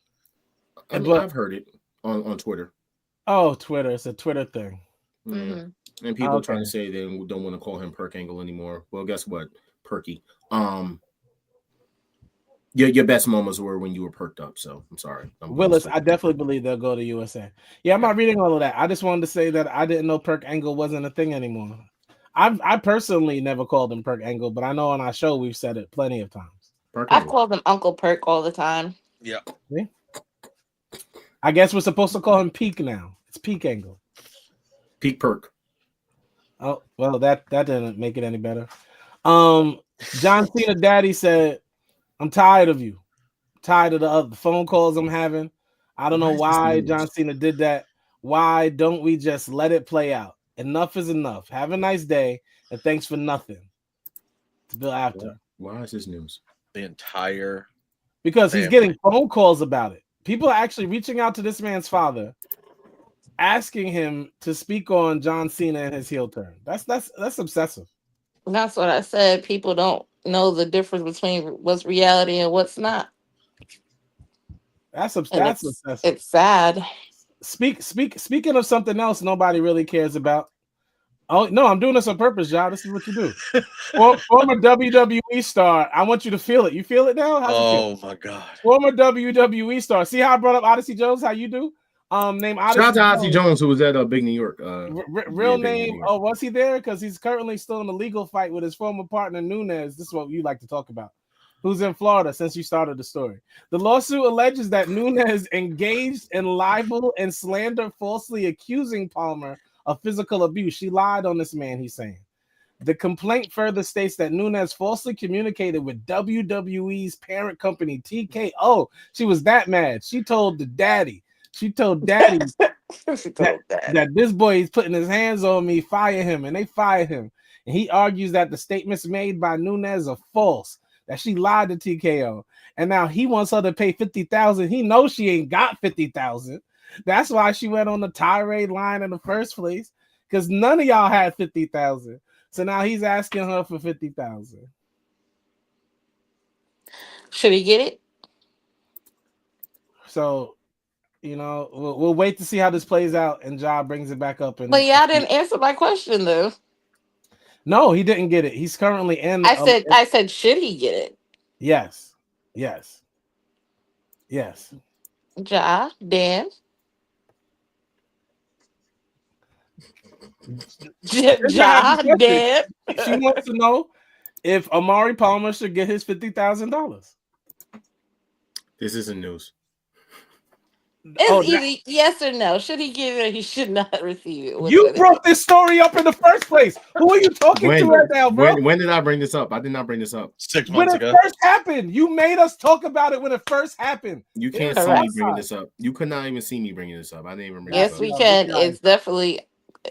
[SPEAKER 2] I mean, I've heard it on Twitter.
[SPEAKER 1] Oh, Twitter! It's a Twitter thing.
[SPEAKER 2] Mm-hmm. And people trying to say they don't want to call him Perk Angle anymore. Well, guess what, Perky? Your best moments were when you were perked up. So I'm sorry,
[SPEAKER 1] Willis. I definitely believe they'll go to USA. Yeah, I'm not reading all of that. I just wanted to say that I didn't know Perk Angle wasn't a thing anymore. I personally never called him Perk Angle, but I know on our show we've said it plenty of times.
[SPEAKER 4] I've called him Uncle Perk all the time.
[SPEAKER 3] Yeah.
[SPEAKER 1] See? I guess we're supposed to call him Peak now. It's Peak Angle.
[SPEAKER 2] Peak Perk.
[SPEAKER 1] Oh, well, that didn't make it any better. John Cena daddy said, I'm tired of you. Tired of the phone calls I'm having. I don't know why John Cena did that. Why don't we just let it play out? Enough is enough. Have a nice day, and thanks for nothing. To Bill Apter.
[SPEAKER 2] Why is this news?
[SPEAKER 3] The entire
[SPEAKER 1] because he's getting phone calls about it. People are actually reaching out to this man's father, asking him to speak on John Cena and his heel turn. That's obsessive.
[SPEAKER 4] That's what I said. People don't know the difference between what's reality and what's not.
[SPEAKER 1] That's obsessive.
[SPEAKER 4] It's sad.
[SPEAKER 1] Speaking of something else nobody really cares about. Oh no, I'm doing this on purpose, y'all. This is what you do. Former WWE star. I want you to feel it. You feel it now?
[SPEAKER 3] Oh my god.
[SPEAKER 1] Former WWE star. See how I brought up Odyssey Jones? How you do? Name Odyssey.
[SPEAKER 2] Shout out to Odyssey Jones, who was at Big New York.
[SPEAKER 1] Real name. Oh, was he there? Because he's currently still in a legal fight with his former partner Nunes. This is what you like to talk about. Who's in Florida since you started the story. The lawsuit alleges that Nunes engaged in libel and slander, falsely accusing Palmer of physical abuse. She lied on this man, he's saying. The complaint further states that Nunes falsely communicated with WWE's parent company, TKO. She was that mad. She told daddy that this boy is putting his hands on me, fire him, and they fired him. And he argues that the statements made by Nunes are false, that she lied to TKO, and now he wants her to pay $50,000. He knows she ain't got $50,000. That's why she went on the tirade line in the first place, because none of y'all had $50,000. So now he's asking her for $50,000.
[SPEAKER 4] Should he get it?
[SPEAKER 1] So, we'll wait to see how this plays out, and Ja brings it back up.
[SPEAKER 4] But y'all didn't answer my question though.
[SPEAKER 1] No, he didn't get it. He's currently in.
[SPEAKER 4] I said, should he get it?
[SPEAKER 1] Yes.
[SPEAKER 4] Ja, Dan. Ja, Dan.
[SPEAKER 1] She wants to know if Amari Palmer should get his $50,000.
[SPEAKER 2] This isn't news.
[SPEAKER 4] It's easy, yes or no. Should he give it or he should not receive it?
[SPEAKER 1] You brought this story up in the first place. Who are you talking to right now, bro?
[SPEAKER 2] When did I bring this up? I did not bring this up.
[SPEAKER 3] 6 months ago.
[SPEAKER 1] When it first happened. You made us talk about it when it first happened.
[SPEAKER 2] You can't see me bringing this up. You could not even see me bringing this up. I didn't even bring this up.
[SPEAKER 4] Yes, we can.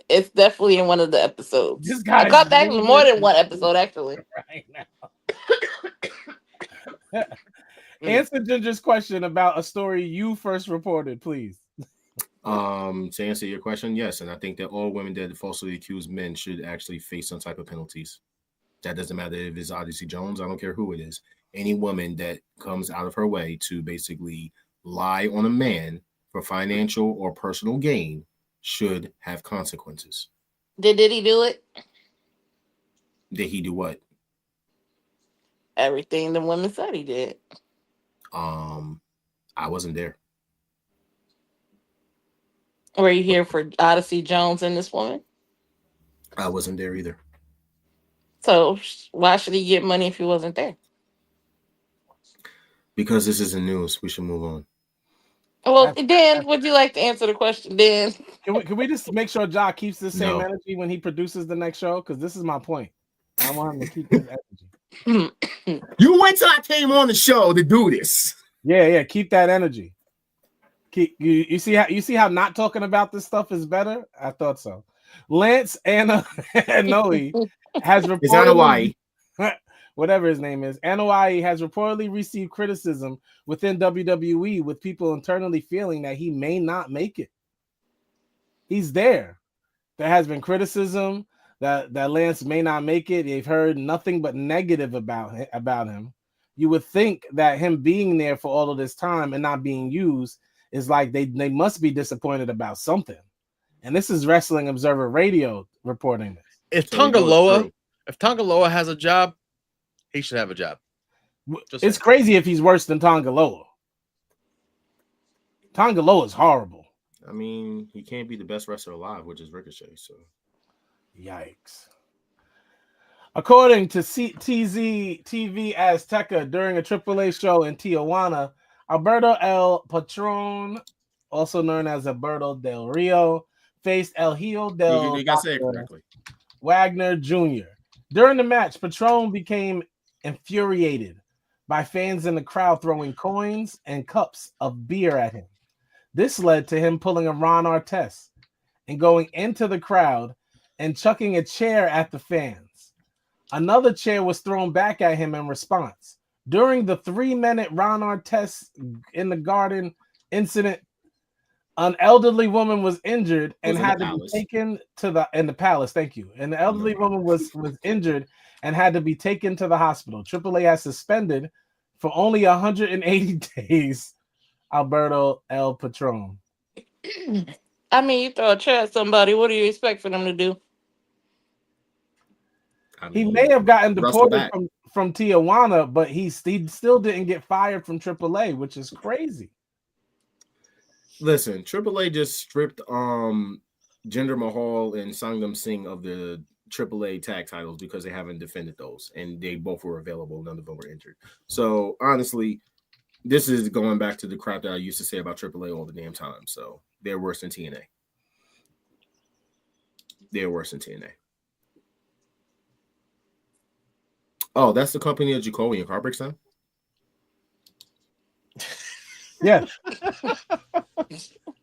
[SPEAKER 4] It's definitely in one of the episodes.
[SPEAKER 1] This guy
[SPEAKER 4] I got that more than one episode, actually.
[SPEAKER 1] Right now. Answer Ginger's question about a story you first reported, please.
[SPEAKER 2] To answer your question, yes, and I think that all women that falsely accuse men should actually face some type of penalties. That doesn't matter if it's Odyssey Jones. I don't care who it is. Any woman that comes out of her way to basically lie on a man for financial or personal gain should have consequences.
[SPEAKER 4] Did he do it?
[SPEAKER 2] Did he do what?
[SPEAKER 4] Everything the women said he did.
[SPEAKER 2] I I wasn't there.
[SPEAKER 4] Were you here for Odyssey Jones and this woman?
[SPEAKER 2] I wasn't there either.
[SPEAKER 4] So why should he get money if he wasn't there?
[SPEAKER 2] Because this isn't news. We should move on.
[SPEAKER 4] Well, Dan, would you like to answer the question, Dan?
[SPEAKER 1] Can we just make sure Ja keeps the same energy when he produces the next show? Because this is my point. I want him to keep his energy.
[SPEAKER 2] You wait till I came on the show to do this.
[SPEAKER 1] Yeah. Keep that energy. You see how not talking about this stuff is better? I thought so. Lance Anna Noe has reportedly, whatever his name is, Anoa'i has reportedly received criticism within WWE, with people internally feeling that he may not make it. He's there. There has been criticism that Lance may not make it. They've heard nothing but negative about him. You would think that him being there for all of this time and not being used is like they must be disappointed about something. And this is Wrestling Observer Radio reporting this.
[SPEAKER 3] If Tongaloa has a job, he should have a job.
[SPEAKER 1] It's crazy if he's worse than Tongaloa. Tongaloa is horrible.
[SPEAKER 2] I mean, he can't be the best wrestler alive, which is Ricochet. So,
[SPEAKER 1] yikes. According to TZ TV Azteca, during a AAA show in Tijuana, Alberto El Patron, also known as Alberto Del Rio, faced El Hijo del
[SPEAKER 2] you gotta say it correctly.
[SPEAKER 1] Wagner Jr. During the match, Patron became infuriated by fans in the crowd throwing coins and cups of beer at him. This led to him pulling a Ron Artest and going into the crowd and chucking a chair at the fans. Another chair was thrown back at him in response. During the 3-minute Ron Artest in the garden incident, an elderly woman was injured and had to be taken to the palace. Thank you. And the elderly woman was injured and had to be taken to the hospital. AAA has suspended for only 180 days Alberto El Patron.
[SPEAKER 4] I mean, you throw a chair at somebody, what do you expect for them to do?
[SPEAKER 1] He may have gotten deported from Tijuana, but he still didn't get fired from AAA, which is crazy.
[SPEAKER 2] Listen, AAA just stripped Jinder Mahal and Sangam Singh of the AAA tag titles because they haven't defended those, and they both were available. None of them were injured. So honestly, this is going back to the crap that I used to say about AAA all the damn time. So they're worse than TNA. They're worse than TNA. Oh, that's the company of Jacoby and Carbrick son?
[SPEAKER 1] Yeah.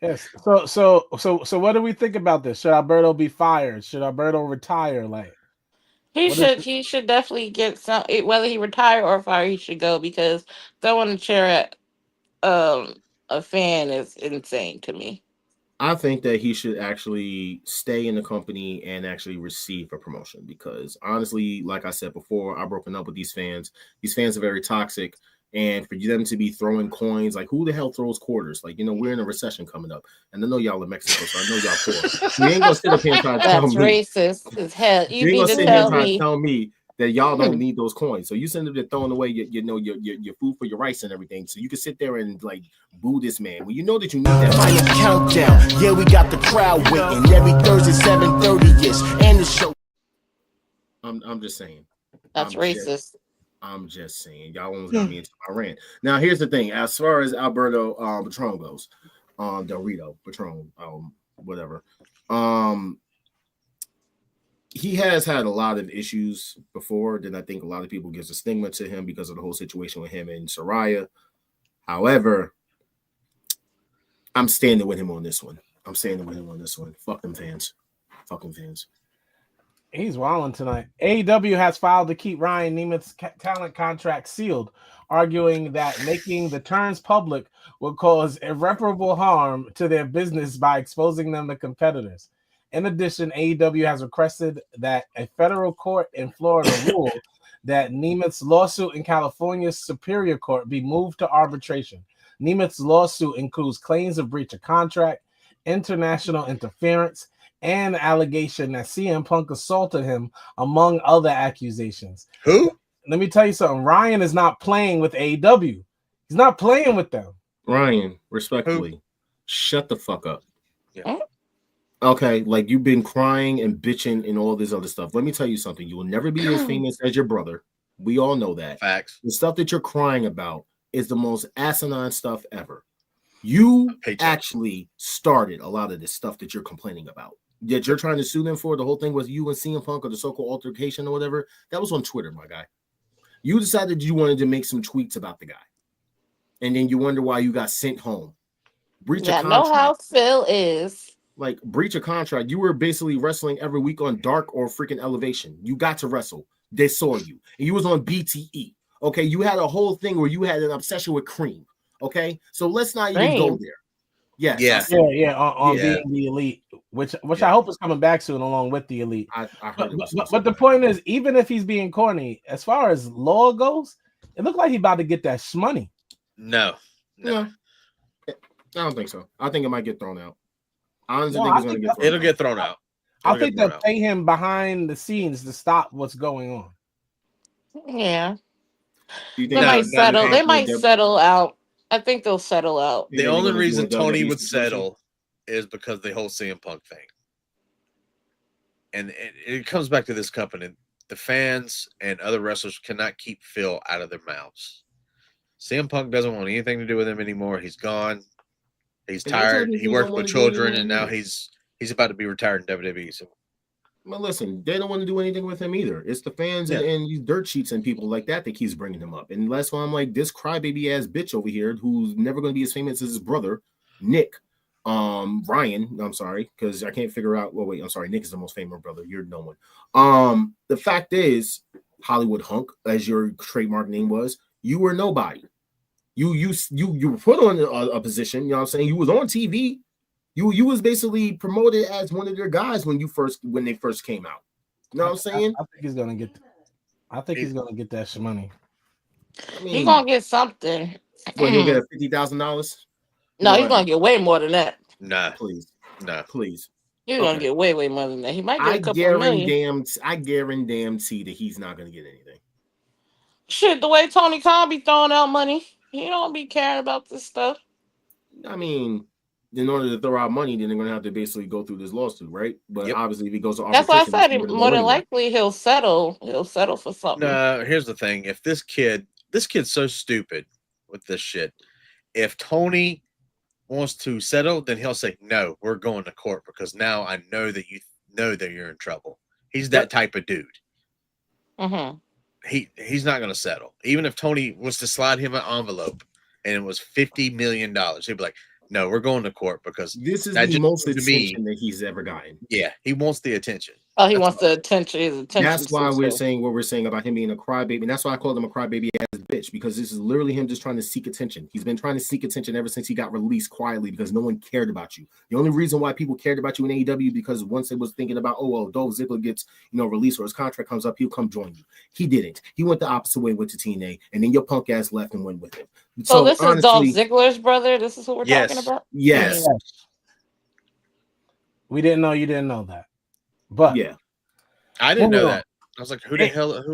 [SPEAKER 1] Yes. So what do we think about this? Should Alberto be fired? Should Alberto retire? Like
[SPEAKER 4] he should definitely get some, whether he retire or fire, he should go, because throwing a chair at a fan is insane to me.
[SPEAKER 2] I think that he should actually stay in the company and actually receive a promotion, because honestly, like I said before, I've broken up with these fans. These fans are very toxic. And for them to be throwing coins, like who the hell throws quarters? Like, we're in a recession coming up. And I know y'all in Mexico, so I know y'all poor. You ain't going to sit up here and try to tell me.
[SPEAKER 4] That's racist as hell.
[SPEAKER 2] You ain't going to sit here and try to tell me that y'all don't need those coins. So you send them to throwing away your food for your rice and everything. So you can sit there and like boo this man. Well, you know that you need that.
[SPEAKER 7] Final countdown. Yeah, we got the crowd waiting every Thursday 7:30-ish. And the show.
[SPEAKER 2] I'm just saying.
[SPEAKER 4] That's racist.
[SPEAKER 2] I'm just saying, y'all almost got me into my rant. Now, here's the thing: as far as Alberto Patron goes, Del Rio Patron, whatever, he has had a lot of issues before. Then I think a lot of people gives a stigma to him because of the whole situation with him and Saraya. However, I'm standing with him on this one. Fuck them fans. Fucking fans.
[SPEAKER 1] He's wilding tonight. AEW has filed to keep Ryan Nemeth's talent contract sealed, arguing that making the terms public will cause irreparable harm to their business by exposing them to competitors. In addition, AEW has requested that a federal court in Florida rule that Nemeth's lawsuit in California's Superior Court be moved to arbitration. Nemeth's lawsuit includes claims of breach of contract, international interference, and allegation that CM Punk assaulted him, among other accusations.
[SPEAKER 3] Who?
[SPEAKER 1] Let me tell you something. Ryan is not playing with AEW. He's not playing with them.
[SPEAKER 2] Ryan, respectfully, shut the fuck up.
[SPEAKER 3] Yeah.
[SPEAKER 2] Okay, like you've been crying and bitching and all this other stuff. Let me tell you something. You will never be as famous as your brother. We all know that.
[SPEAKER 3] Facts.
[SPEAKER 2] The stuff that you're crying about is the most asinine stuff ever. You actually started a lot of this stuff that you're complaining about. That you're trying to sue them for. The whole thing was you and CM Punk or the so-called altercation or whatever. That was on Twitter, my guy. You decided you wanted to make some tweets about the guy. And then you wonder why you got sent home. Breach of contract.
[SPEAKER 4] Know how Phil is.
[SPEAKER 2] Like breach of contract. You were basically wrestling every week on Dark or freaking Elevation. You got to wrestle. They saw you. And you was on BTE. Okay. You had a whole thing where you had an obsession with Cream. Okay. So let's not even go there. Yes.
[SPEAKER 1] Yeah. On being the Elite, which I hope is coming back soon along with the Elite.
[SPEAKER 2] I heard
[SPEAKER 1] but the point is, even if he's being corny, as far as law goes, it looked like he's about to get that shmoney.
[SPEAKER 3] No.
[SPEAKER 2] I don't think so. I think it might get thrown out. I honestly think it's going to get thrown out.
[SPEAKER 3] It'll get thrown out.
[SPEAKER 1] I think they'll pay him behind the scenes to stop what's going on.
[SPEAKER 4] Yeah.
[SPEAKER 2] They
[SPEAKER 4] might settle. They might settle out. I think they'll settle out.
[SPEAKER 3] The only reason Tony would settle is because the whole CM Punk thing. And it comes back to this company. The fans and other wrestlers cannot keep Phil out of their mouths. CM Punk doesn't want anything to do with him anymore. He's gone. He's tired. He worked with children, and now he's about to be retired in WWE. So,
[SPEAKER 2] well, listen, they don't want to do anything with him either. It's the fans and these dirt sheets and people like that keeps bringing him up. And that's why I'm like, this crybaby ass bitch over here who's never going to be as famous as his brother, Nick. Ryan, I'm sorry, because I can't figure out. Well, wait, I'm sorry. Nick is the most famous brother. You're no one. The fact is, Hollywood Hunk, as your trademark name was, you were nobody. You were put on a position, you know what I'm saying? You was on TV. You was basically promoted as one of their guys when they first came out. You know what I'm saying?
[SPEAKER 1] I think he's gonna get that shmoney.
[SPEAKER 4] I mean, he's gonna get something.
[SPEAKER 2] Well, he'll get $50,000.
[SPEAKER 4] No, he's gonna get way more than that.
[SPEAKER 3] Nah,
[SPEAKER 2] please.
[SPEAKER 3] Please.
[SPEAKER 4] He's gonna get way more than that. He might get a couple million.
[SPEAKER 2] I guarantee that he's not gonna get anything.
[SPEAKER 4] Shit, the way Tony Khan be throwing out money. He don't be caring about this stuff.
[SPEAKER 2] I mean, in order to throw out money, then they're going to have to basically go through this lawsuit, right? But obviously, if he goes to
[SPEAKER 4] arbitration, that's why I said more than likely he'll settle. He'll settle for something.
[SPEAKER 3] No, here's the thing: if this kid's so stupid with this shit. If Tony wants to settle, then he'll say, "No, we're going to court because now I know that you know that you're in trouble." He's that type of dude.
[SPEAKER 4] Mm-hmm.
[SPEAKER 3] He's not going to settle. Even if Tony was to slide him an envelope and it was $50 million, he'd be like, no, we're going to court because
[SPEAKER 2] this is the most attention that he's ever gotten.
[SPEAKER 3] Yeah, he wants the attention.
[SPEAKER 4] Oh, he wants the attention. His attention.
[SPEAKER 2] That's why we're saying what we're saying about him being a crybaby. And that's why I called him a crybaby ass bitch, because this is literally him just trying to seek attention. He's been trying to seek attention ever since he got released quietly because no one cared about you. The only reason why people cared about you in AEW because once it was thinking about, oh, well, Dolph Ziggler gets, released or his contract comes up, he'll come join you. He didn't. He went the opposite way, went to TNA, and then your punk ass left and went with him.
[SPEAKER 4] So this honestly, is Dolph Ziggler's brother? This is who we're talking about?
[SPEAKER 2] Yes.
[SPEAKER 1] We didn't know you didn't know that. But
[SPEAKER 2] yeah.
[SPEAKER 3] I didn't know that. I was like, who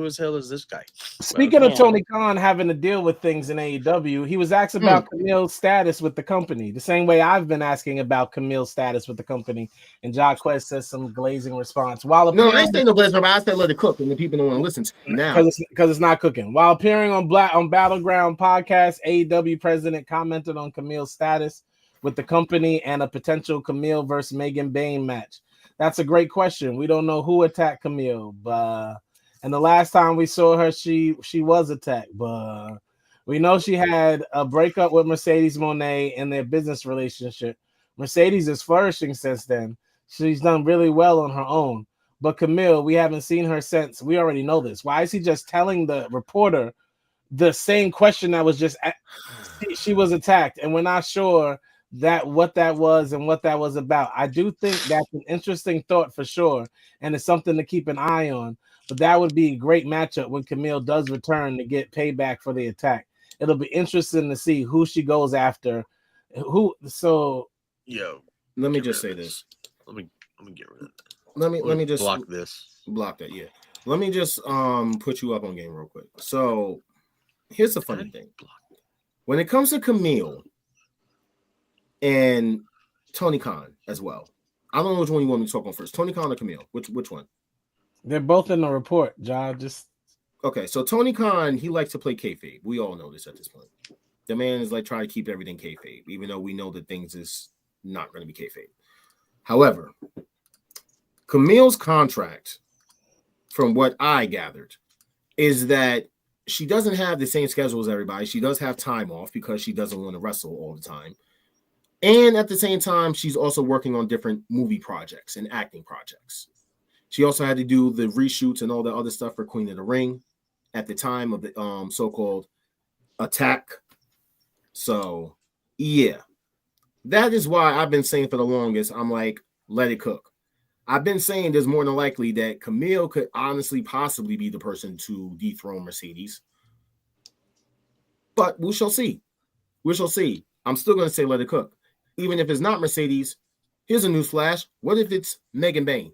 [SPEAKER 3] as hell is this guy?
[SPEAKER 1] Speaking of Tony Khan having to deal with things in AEW, he was asked about Camille's status with the company, the same way I've been asking about Camille's status with the company. And Quez says some glazing response.
[SPEAKER 2] I ain't saying no glazing, but I said let it cook, and the people don't want to listen to it now.
[SPEAKER 1] Because it's not cooking. While appearing on Battleground podcast, AEW president commented on Camille's status with the company and a potential Camille versus Megan Bayne match. That's a great question. We don't know who attacked Camille, and the last time we saw her, she was attacked. But we know she had a breakup with Mercedes Moné in their business relationship. Mercedes is flourishing since then. She's done really well on her own. But Camille, we haven't seen her since. We already know this. Why is he just telling the reporter the same question that was just she was attacked, and we're not sure what that was and what that was about. I do think that's an interesting thought for sure, and it's something to keep an eye on. But that would be a great matchup when Camille does return to get payback for the attack. It'll be interesting to see who she goes after. Let
[SPEAKER 2] me just say this.
[SPEAKER 3] Let me get rid of that.
[SPEAKER 2] Let me just
[SPEAKER 3] block this.
[SPEAKER 2] Block that, yeah. Let me just put you up on game real quick. So here's the funny thing. When it comes to Camille, and Tony Khan as well. I don't know which one you want me to talk on first. Tony Khan or Camille? Which one?
[SPEAKER 1] They're both in the report, John. Just
[SPEAKER 2] okay. So Tony Khan, he likes to play kayfabe. We all know this at this point. The man is like trying to keep everything kayfabe, even though we know that things is not going to be kayfabe. However, Camille's contract, from what I gathered, is that she doesn't have the same schedule as everybody. She does have time off because she doesn't want to wrestle all the time. And at the same time, she's also working on different movie projects and acting projects. She also had to do the reshoots and all the other stuff for Queen of the Ring at the time of the so-called attack. So, yeah. That is why I've been saying for the longest, I'm like, let it cook. I've been saying there's more than likely that Camille could honestly possibly be the person to dethrone Mercedes. But we shall see. We shall see. I'm still going to say let it cook. Even if it's not Mercedes, here's a news flash. What if it's Megan Bain?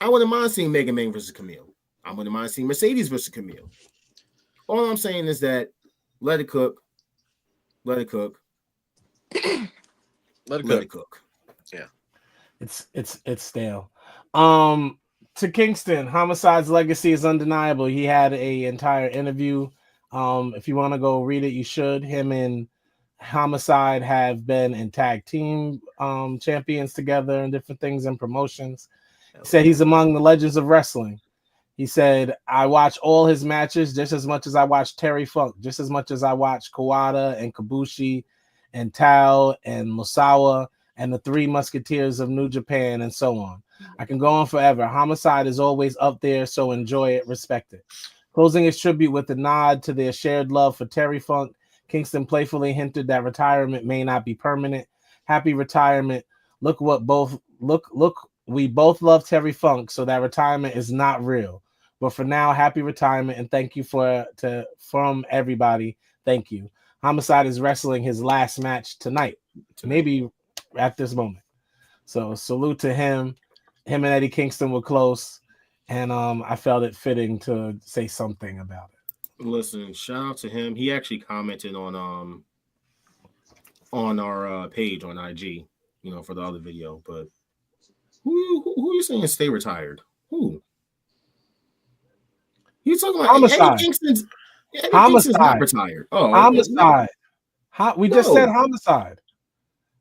[SPEAKER 2] I wouldn't mind seeing Megan Bain versus Camille. I wouldn't mind seeing Mercedes versus Camille. All I'm saying is that let it cook. Let it cook.
[SPEAKER 3] Let it cook. Yeah.
[SPEAKER 1] It's stale. To Kingston, Homicide's legacy is undeniable. He had an entire interview. If you want to go read it, you should. Him and Homicide have been in tag team champions together and different things and promotions. He said he's among the legends of wrestling. He said, I watch all his matches just as much as I watch Terry Funk, just as much as I watch Kawada and Kabushi and Tao and Musawa and the Three Musketeers of New Japan and so on. I can go on forever. Homicide is always up there, so enjoy it, respect it. Closing his tribute with a nod to their shared love for Terry Funk, Kingston playfully hinted that retirement may not be permanent. Happy retirement. Look, we both love Terry Funk, so that retirement is not real. But for now, happy retirement and thank you from everybody. Thank you. Homicide is wrestling his last match tonight, maybe at this moment. So salute to him. Him and Eddie Kingston were close, and I felt it fitting to say something about it.
[SPEAKER 2] Listen, shout out to him. He actually commented on our page on IG, for the other video. But who are you saying stay retired? Who? You talking about
[SPEAKER 1] Homicide?
[SPEAKER 2] Eddie Kingston's not retired. Oh,
[SPEAKER 1] Homicide. We just said Homicide.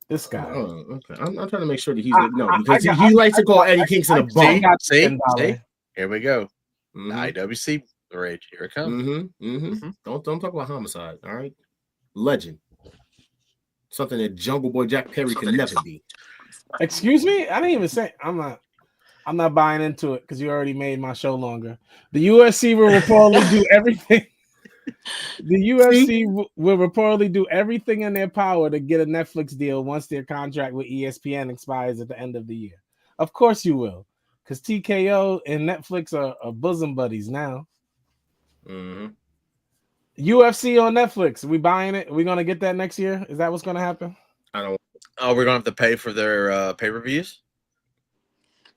[SPEAKER 1] This guy.
[SPEAKER 2] Oh, okay. I'm trying to make sure that he's because he likes to call Eddie Kingston a bum.
[SPEAKER 3] See? Here we go. Mm-hmm. IWC rage. Here it comes.
[SPEAKER 2] Mm-hmm. Don't talk about Homicide. All right, legend. Something that Jungle Boy Jack Perry could never be.
[SPEAKER 1] Excuse me? I didn't even say. I'm not buying into it because you already made my show longer. The UFC will reportedly do everything. The UFC will reportedly do everything in their power to get a Netflix deal once their contract with ESPN expires at the end of the year. Of course you will, because TKO and Netflix are bosom buddies now.
[SPEAKER 2] Mm-hmm.
[SPEAKER 1] UFC on Netflix. Are we buying it? Are we going to get that next year? Is that what's going to happen?
[SPEAKER 2] I don't.
[SPEAKER 3] Oh, we're going to have to pay for their pay-per-views?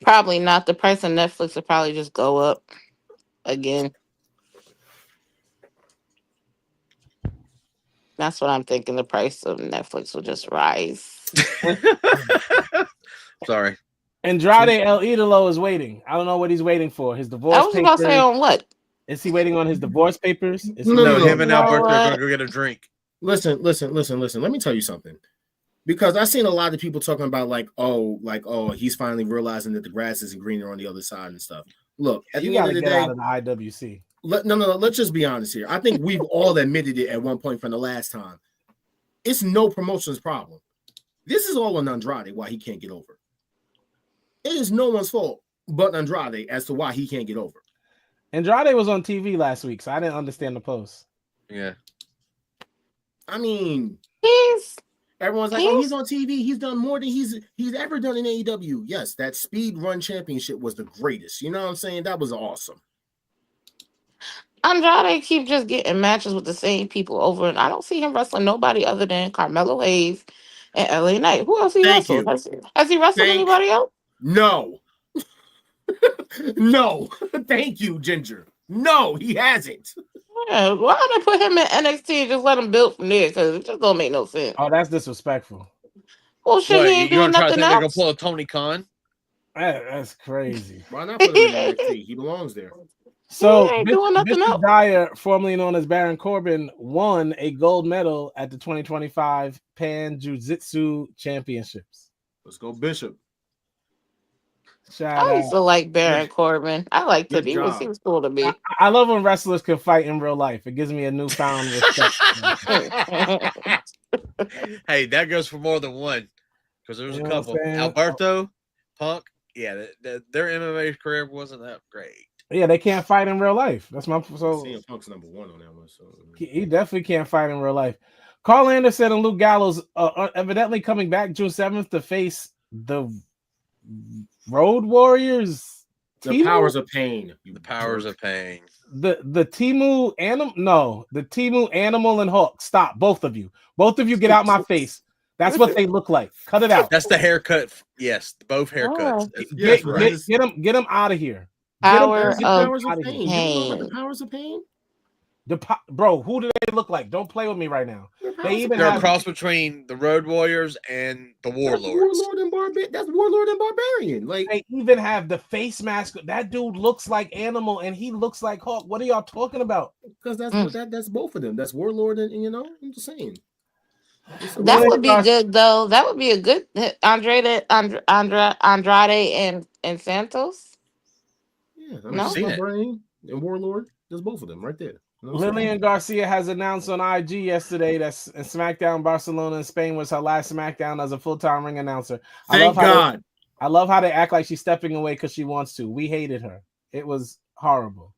[SPEAKER 4] Probably not. The price of Netflix will probably just go up again. That's what I'm thinking. The price of Netflix will just rise.
[SPEAKER 3] Sorry.
[SPEAKER 1] Andrade El Idolo is waiting. I don't know what he's waiting for. His divorce papers.
[SPEAKER 4] I was about to say on what?
[SPEAKER 1] Is he waiting on his divorce papers?
[SPEAKER 3] No, him and Albert are going to go get a drink.
[SPEAKER 2] Listen. Let me tell you something. Because I've seen a lot of people talking about he's finally realizing that the grass isn't greener on the other side and stuff. Look, at the end of the day,
[SPEAKER 1] out of the IWC.
[SPEAKER 2] Let's just be honest here. I think we've all admitted it at one point from the last time. It's no promotion's problem. This is all on Andrade why he can't get over. It is no one's fault but Andrade as to why he can't get over.
[SPEAKER 1] Andrade was on TV last week, so I didn't understand the post.
[SPEAKER 3] Yeah.
[SPEAKER 2] I mean, everyone's like, he's on TV. He's done more than he's ever done in AEW. Yes, that Speed Run Championship was the greatest. You know what I'm saying? That was awesome.
[SPEAKER 4] Andrade keep just getting matches with the same people over, and I don't see him wrestling nobody other than Carmelo Hayes and LA Knight. Who else he wrestled? Has he wrestled anybody else?
[SPEAKER 2] No. No. Thank you, Ginger. No, he hasn't.
[SPEAKER 4] Yeah, why don't they put him in NXT and just let him build from there? Because it just don't make no sense.
[SPEAKER 1] Oh, that's disrespectful.
[SPEAKER 4] Well, shit, he ain't doing nothing
[SPEAKER 3] They're gonna
[SPEAKER 4] else.
[SPEAKER 3] pull a Tony Khan?
[SPEAKER 1] That's crazy.
[SPEAKER 2] Why not put him in NXT? He belongs there.
[SPEAKER 1] So,
[SPEAKER 4] He ain't doing nothing else.
[SPEAKER 1] Dyer, formerly known as Baron Corbin, won a gold medal at the 2025 Pan Jiu-Jitsu Championships.
[SPEAKER 2] Let's go, Bishop.
[SPEAKER 4] I used to like Baron Corbin. I liked him. He was cool to me.
[SPEAKER 1] I love when wrestlers can fight in real life. It gives me a newfound respect.
[SPEAKER 3] Hey, that goes for more than one. Because there was a couple. Alberto, Punk, their MMA career wasn't that great.
[SPEAKER 1] Yeah, they can't fight in real life. That's my
[SPEAKER 2] CM Punk's number one on that one. So
[SPEAKER 1] he definitely can't fight in real life. Carl Anderson and Luke Gallows are evidently coming back June 7th to face the Road Warriors.
[SPEAKER 2] The Powers of Pain.
[SPEAKER 3] The Powers of Pain.
[SPEAKER 1] The Timu Animal. No, the Timu Animal and Hawk. Stop, both of you. Both of you, get out my face. That's what they look like. Cut it out.
[SPEAKER 3] That's the haircut. Yes, both haircuts.
[SPEAKER 1] Get them out of here.
[SPEAKER 4] Powers of
[SPEAKER 2] Pain. The Powers of Pain.
[SPEAKER 1] Bro, who do they look like? Don't play with me right now.
[SPEAKER 3] They're a cross between the Road Warriors and the Warlords.
[SPEAKER 2] That's Warlord and Barbarian. Like,
[SPEAKER 1] they even have the face mask. That dude looks like Animal and he looks like Hawk. What are y'all talking about?
[SPEAKER 2] Because that's both of them. That's Warlord and I'm just saying.
[SPEAKER 4] That would be good though. That would be a good Andrade and Santos.
[SPEAKER 2] Yeah, Barbarian and Warlord. There's both of them right there.
[SPEAKER 1] Lillian Garcia has announced on IG yesterday that SmackDown Barcelona in Spain was her last SmackDown as a full-time ring announcer.
[SPEAKER 2] Thank God.
[SPEAKER 1] I love how they act like she's stepping away because she wants to. We hated her. It was horrible.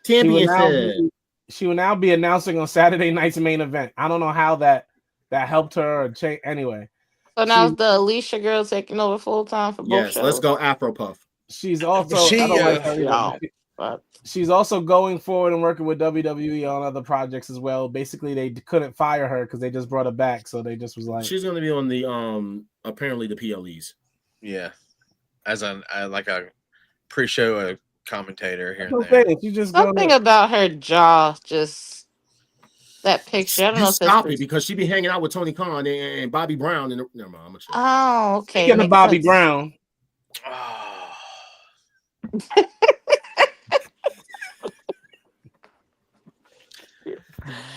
[SPEAKER 1] She will now be announcing on Saturday night's main event. I don't know how that helped her or change. Anyway.
[SPEAKER 4] So now it's the Alicia girl taking over full-time for both shows.
[SPEAKER 2] Let's go Afro Puff.
[SPEAKER 1] She's also she's also going forward and working with WWE on other projects as well. Basically, they couldn't fire her because they just brought her back, so they just was like,
[SPEAKER 2] she's going to be on the apparently the PLEs.
[SPEAKER 3] Yeah, as a pre-show commentator here.
[SPEAKER 4] Something about her jaw, just that picture. I don't know.
[SPEAKER 2] Stop it, because she be hanging out with Tony Khan and Bobby Brown. And never mind, I'm gonna
[SPEAKER 4] oh, okay.
[SPEAKER 1] Speaking of Bobby Brown.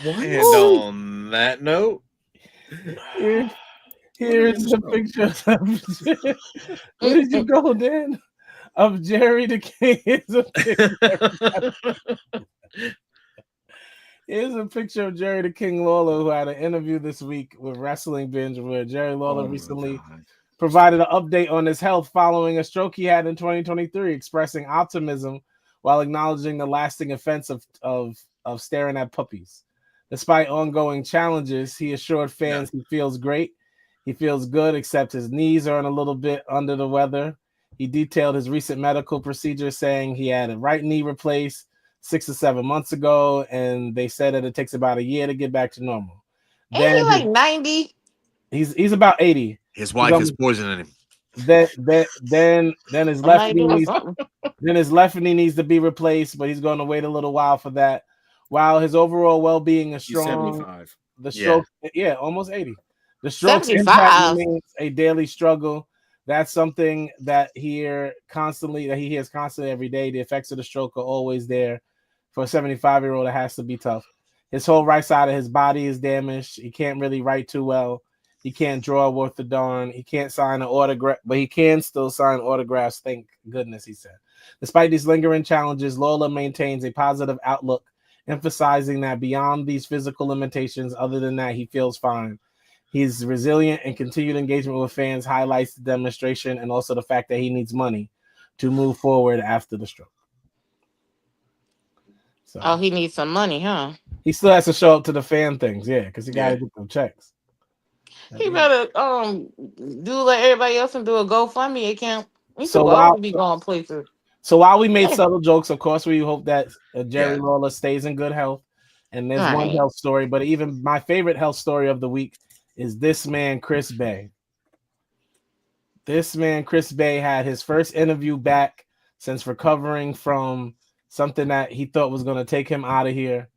[SPEAKER 3] And on that note,
[SPEAKER 1] here's a picture of where did you go, Dan? Of Jerry the King. Here's a picture of Jerry the King Lawler, who had an interview this week with Wrestling Binge, where Jerry Lawler recently provided an update on his health following a stroke he had in 2023, expressing optimism while acknowledging the lasting effects of staring at puppies. Despite ongoing challenges, he assured fans he feels great. He feels good, except his knees are a little bit under the weather. He detailed his recent medical procedure, saying he had a right knee replaced 6 or 7 months ago, and they said that it takes about a year to get back to normal.
[SPEAKER 4] Ain't he like 90?
[SPEAKER 1] He's about 80.
[SPEAKER 3] His wife is poisoning him.
[SPEAKER 1] Then his left knee needs to be replaced, but he's going to wait a little while for that. While his overall well-being is strong,
[SPEAKER 2] 75.
[SPEAKER 1] The stroke, almost 80. The stroke's impact remains a daily struggle. That's something that he hears constantly every day. The effects of the stroke are always there. For a 75-year-old, it has to be tough. His whole right side of his body is damaged. He can't really write too well. He can't draw worth a darn. He can't sign an autograph, but he can still sign autographs. Thank goodness, he said. Despite these lingering challenges, Lawler maintains a positive outlook, emphasizing that beyond these physical limitations, other than that, he feels fine. He's resilient, and continued engagement with fans highlights the demonstration and also the fact that he needs money to move forward after the stroke.
[SPEAKER 4] So, he needs some money, huh?
[SPEAKER 1] He still has to show up to the fan things, because he got to get them checks.
[SPEAKER 4] He better do like everybody else and do a GoFundMe account. He
[SPEAKER 1] so
[SPEAKER 4] while be going places.
[SPEAKER 1] So while we made subtle jokes, of course, we hope that Jerry Lawler stays in good health. And there's one health story, but even my favorite health story of the week is this man, Chris Bay. This man, Chris Bay, had his first interview back since recovering from something that he thought was going to take him out of here.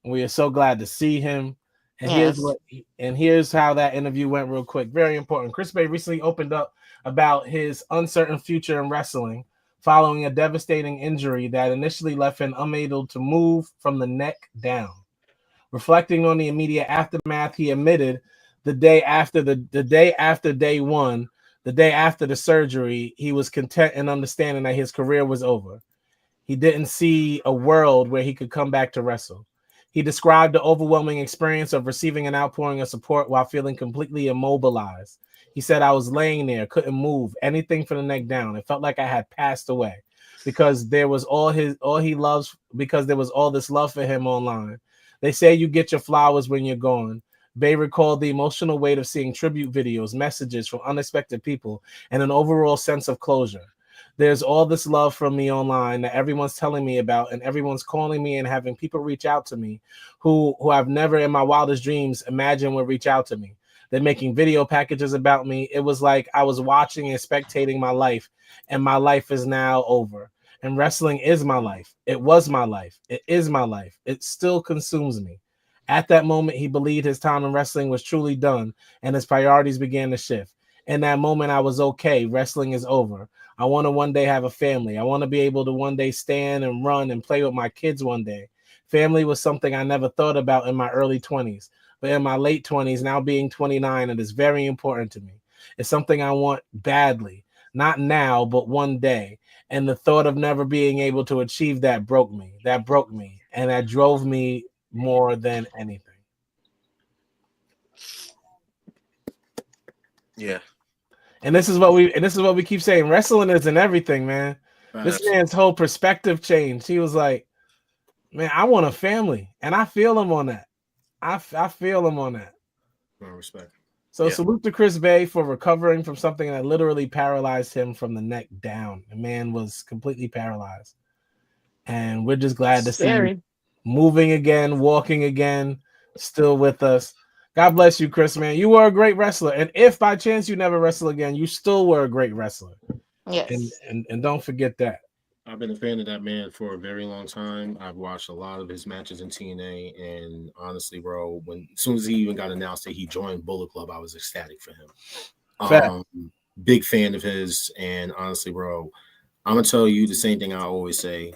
[SPEAKER 1] And we are so glad to see him. And here's how that interview went real quick. Very important. Chris Bay recently opened up about his uncertain future in wrestling following a devastating injury that initially left him unable to move from the neck down. Reflecting on the immediate aftermath, he admitted the day after day one, the day after the surgery, he was content and understanding that his career was over. He didn't see a world where he could come back to wrestle. He described the overwhelming experience of receiving an outpouring of support while feeling completely immobilized. He said, I was laying there, couldn't move, anything from the neck down. It felt like I had passed away because there was all this love for him online. They say you get your flowers when you're gone. Bay recalled the emotional weight of seeing tribute videos, messages from unexpected people, and an overall sense of closure. There's all this love from me online that everyone's telling me about, and everyone's calling me and having people reach out to me who I've never in my wildest dreams imagined would reach out to me. They're making video packages about me. It was like I was watching and spectating my life, and my life is now over. And wrestling is my life. It was my life. It is my life. It still consumes me. At that moment, he believed his time in wrestling was truly done, and his priorities began to shift. In that moment, I was okay. Wrestling is over. I want to one day have a family. I want to be able to one day stand and run and play with my kids one day. Family was something I never thought about in my early 20s, but in my late 20s, now being 29, it is very important to me. It's something I want badly, not now, but one day. And the thought of never being able to achieve that broke me. That broke me, and that drove me more than anything.
[SPEAKER 3] Yeah.
[SPEAKER 1] And this is what we keep saying. Wrestling isn't everything, man. This man's whole perspective changed. He was like, man, I want a family. And I feel him on that. I feel him on that.
[SPEAKER 2] Respect.
[SPEAKER 1] So salute to Chris Bay for recovering from something that literally paralyzed him from the neck down. The man was completely paralyzed. And we're just glad to see him moving again, walking again, still with us. God bless you, Chris, man. You were a great wrestler. And if by chance you never wrestle again, you still were a great wrestler.
[SPEAKER 4] Yes.
[SPEAKER 1] And don't forget that.
[SPEAKER 2] I've been a fan of that man for a very long time. I've watched a lot of his matches in TNA, and honestly, bro, as soon as he even got announced that he joined Bullet Club, I was ecstatic for him. Big fan of his, and honestly, bro, I'm gonna tell you the same thing I always say.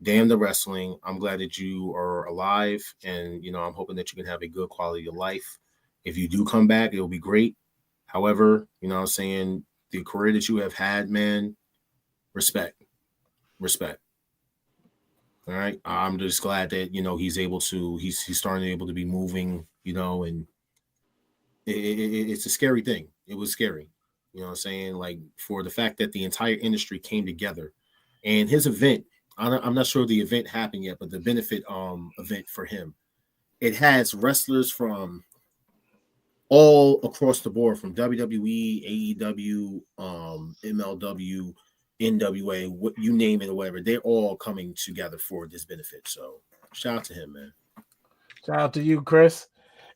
[SPEAKER 2] Damn the wrestling. I'm glad that you are alive, and I'm hoping that you can have a good quality of life. If you do come back, it'll be great. However, what I'm saying, the career that you have had, man, respect. All right. I'm just glad that he's starting to be moving, and it's a scary thing. It was scary. You know what I'm saying? Like, for the fact that the entire industry came together, and his event, I'm not sure the event happened yet, but the benefit event for him, it has wrestlers from all across the board, from WWE, AEW, MLW, NWA, what you name it or whatever. They're all coming together for this benefit. So shout out to him, man.
[SPEAKER 1] Shout out to you, Chris.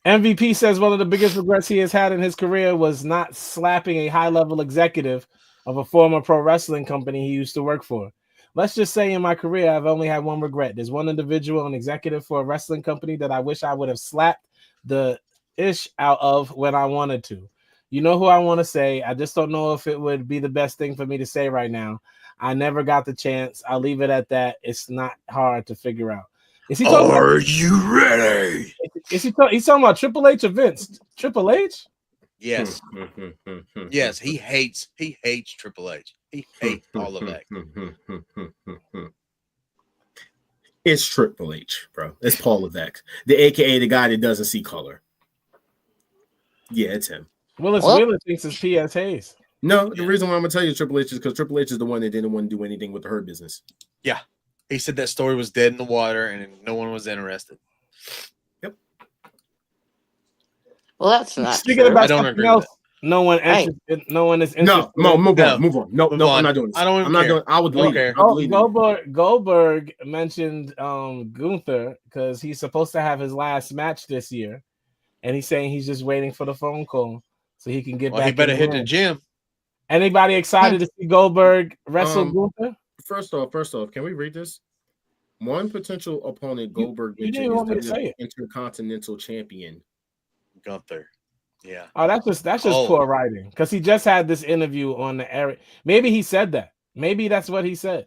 [SPEAKER 1] MVP says one of the biggest regrets he has had in his career was not slapping a high-level executive of a former pro wrestling company he used to work for. Let's just say in my career, I've only had one regret. There's one individual, an executive for a wrestling company, that I wish I would have slapped the ish out of when I wanted to. You know who I want to say. I just don't know if it would be the best thing for me to say right now. I never got the chance. I'll leave it at that. It's not hard to figure out. Is he talking
[SPEAKER 3] Are you ready?
[SPEAKER 1] He's talking about Triple H or Vince? Triple H?
[SPEAKER 3] Yes. Yes, he hates Triple H. He hates all of that.
[SPEAKER 2] It's Triple H, bro. It's Paul Levesque, the AKA the guy that doesn't see color. Yeah, it's him.
[SPEAKER 1] Willis Wheeler thinks it's P.S. Hayes.
[SPEAKER 2] No, the reason why I'm gonna tell you Triple H is because Triple H is the one that didn't want to do anything with the Hurt business.
[SPEAKER 3] Yeah. He said that story was dead in the water and no one was interested.
[SPEAKER 2] Yep.
[SPEAKER 4] Well, that's not
[SPEAKER 1] Speaking
[SPEAKER 4] true.
[SPEAKER 1] about
[SPEAKER 3] I don't
[SPEAKER 1] something
[SPEAKER 3] agree
[SPEAKER 1] else,
[SPEAKER 3] with
[SPEAKER 1] no one is interested.
[SPEAKER 2] No, move on. No, I'm not doing this.
[SPEAKER 3] I don't even
[SPEAKER 2] I'm not
[SPEAKER 3] care.
[SPEAKER 2] doing. I would delete it.
[SPEAKER 1] Goldberg mentioned Gunther because he's supposed to have his last match this year, and he's saying he's just waiting for the phone call so he can get back.
[SPEAKER 3] He better
[SPEAKER 1] in
[SPEAKER 3] hit the gym.
[SPEAKER 1] Anybody excited to see Goldberg wrestle Gunther?
[SPEAKER 2] First off, can we read this? One potential opponent Goldberg mentioned is the Intercontinental Champion
[SPEAKER 3] Gunther. Yeah.
[SPEAKER 1] Oh, that's just poor writing because he just had this interview on the air. Maybe he said that. Maybe that's what he said.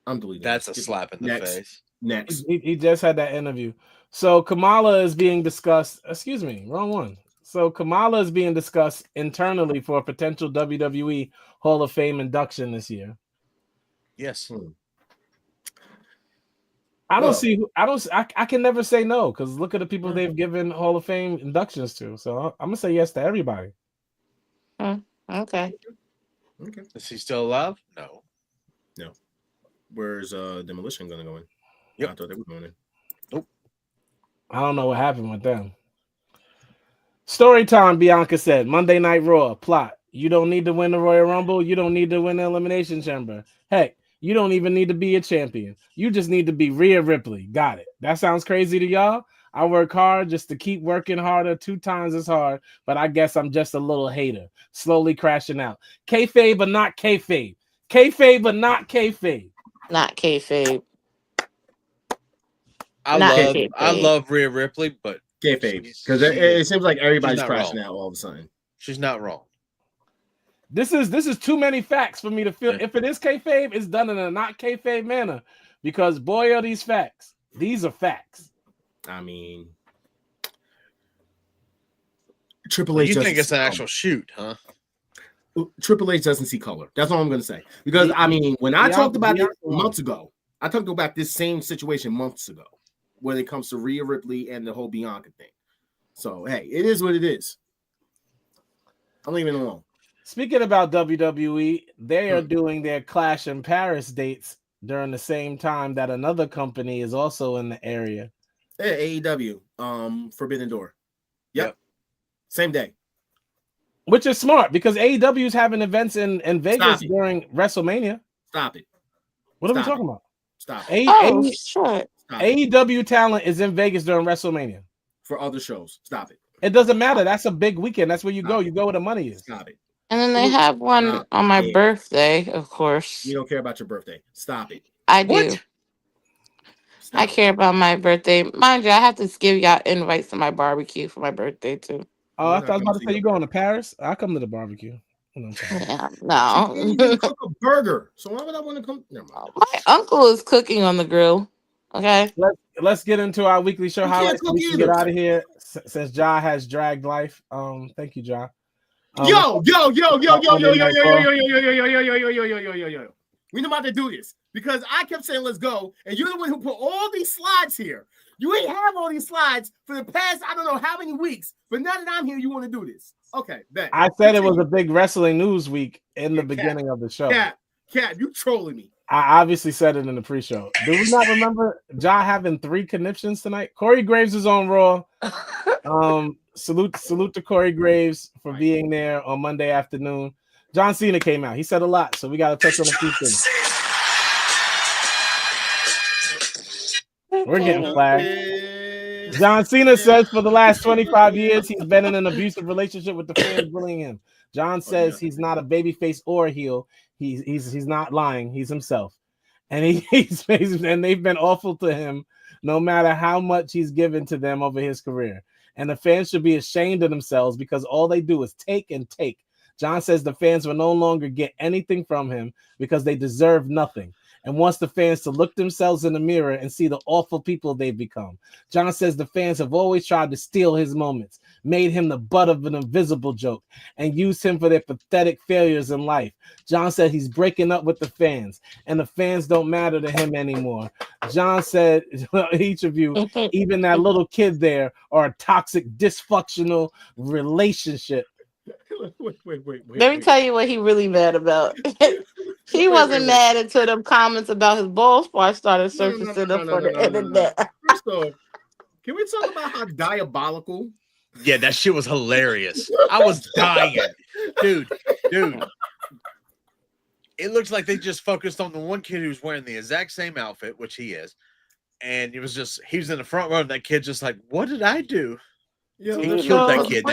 [SPEAKER 2] I'm deleting.
[SPEAKER 3] That's a slap in the face.
[SPEAKER 2] Next,
[SPEAKER 1] he just had that interview. So Kamala is being discussed. Excuse me, wrong one. So Kamala is being discussed internally for a potential WWE Hall of Fame induction this year.
[SPEAKER 3] Yes.
[SPEAKER 1] I can never say no because look at the people they've given Hall of Fame inductions to. So I'm gonna say yes to everybody.
[SPEAKER 4] Okay.
[SPEAKER 3] Is he still alive? No.
[SPEAKER 2] Where's Demolition gonna go in?
[SPEAKER 3] Yep.
[SPEAKER 2] I thought they were going in.
[SPEAKER 3] Nope.
[SPEAKER 1] I don't know what happened with them. Story time, Bianca said. Monday Night Raw plot. You don't need to win the Royal Rumble. You don't need to win the Elimination Chamber. Heck, you don't even need to be a champion. You just need to be Rhea Ripley. Got it. That sounds crazy to y'all? I work hard just to keep working harder 2 times as hard, but I guess I'm just a little hater. Slowly crashing out. Kayfabe but not kayfabe. Kayfabe but not kayfabe.
[SPEAKER 4] Not kayfabe.
[SPEAKER 3] I love Rhea Ripley, but
[SPEAKER 2] kayfabe because it seems like everybody's crashing out all of a sudden.
[SPEAKER 3] She's not wrong.
[SPEAKER 1] This is too many facts for me to feel. If it is kayfabe, it's done in a not kayfabe manner because boy are these facts. These are facts.
[SPEAKER 2] I mean, Triple H.
[SPEAKER 3] You think it's an actual shoot, huh?
[SPEAKER 2] Triple H doesn't see color. That's all I'm going to say. Because I mean, when I talked about this months ago, I talked about this same situation months ago when it comes to Rhea Ripley and the whole Bianca thing. So hey, it is what it is. I'm leaving it alone.
[SPEAKER 1] Speaking about WWE, they are doing their Clash in Paris dates during the same time that another company is also in the area.
[SPEAKER 2] Yeah, AEW, Forbidden Door. Yep. Same day.
[SPEAKER 1] Which is smart because AEW is having events in Vegas during WrestleMania.
[SPEAKER 2] Stop it.
[SPEAKER 1] What are we talking about?
[SPEAKER 2] Stop.
[SPEAKER 1] AEW talent is in Vegas during WrestleMania.
[SPEAKER 2] For other shows. Stop it.
[SPEAKER 1] It doesn't matter. That's a big weekend. That's where you go. You go where the money is.
[SPEAKER 2] Stop it.
[SPEAKER 4] And then they have one on my birthday, of course.
[SPEAKER 2] You don't care about your birthday. Stop it.
[SPEAKER 4] I do. I care about my birthday. Mind you, I have to give y'all invites to my barbecue for my birthday too.
[SPEAKER 1] Oh, I thought I was about to say you going to Paris. I'll come to the barbecue.
[SPEAKER 4] Yeah, no.
[SPEAKER 2] You didn't cook a burger, so why would I want to come? Never mind.
[SPEAKER 4] My uncle is cooking on the grill. Okay.
[SPEAKER 1] Let's get into our weekly show highlights. We can get out of here since Ja has dragged life. Thank you, Ja.
[SPEAKER 2] Yo. We know about to do this because I kept saying let's go, and you're the one who put all these slides here. You ain't have all these slides for the past I don't know how many weeks, but now that I'm here, you want to do this. Okay, bet.
[SPEAKER 1] I said it was a big wrestling news week in the beginning of the show.
[SPEAKER 2] Cap, you trolling me.
[SPEAKER 1] I obviously said it in the pre-show. Do we not remember Ja having 3 conniptions tonight? Corey Graves is on Raw. Salute to Corey Graves for being there on Monday afternoon. John Cena came out. He said a lot, so we got to touch on a few things. We're getting flagged. John Cena says for the last 25 years he's been in an abusive relationship with the fans bullying him. John says he's not a babyface or a heel. He's not lying. He's himself, and and they've been awful to him, no matter how much he's given to them over his career. And the fans should be ashamed of themselves because all they do is take and take. John says the fans will no longer get anything from him because they deserve nothing, and wants the fans to look themselves in the mirror and see the awful people they've become. John says the fans have always tried to steal his moments, made him the butt of an invisible joke, and used him for their pathetic failures in life. John said he's breaking up with the fans, and the fans don't matter to him anymore. John said, each of you, even that little kid there, are a toxic, dysfunctional relationship.
[SPEAKER 2] Wait.
[SPEAKER 4] Let me tell you what he really mad about. He wasn't mad until them comments about his ball spot started surfacing up on the internet.
[SPEAKER 2] First off, can we talk about how diabolical?
[SPEAKER 3] Yeah, that shit was hilarious. I was dying. Dude. It looks like they just focused on the one kid who's wearing the exact same outfit, which he is. And he was in the front row, and that kid just like, what did I do?
[SPEAKER 2] Yeah,
[SPEAKER 3] he killed that kid.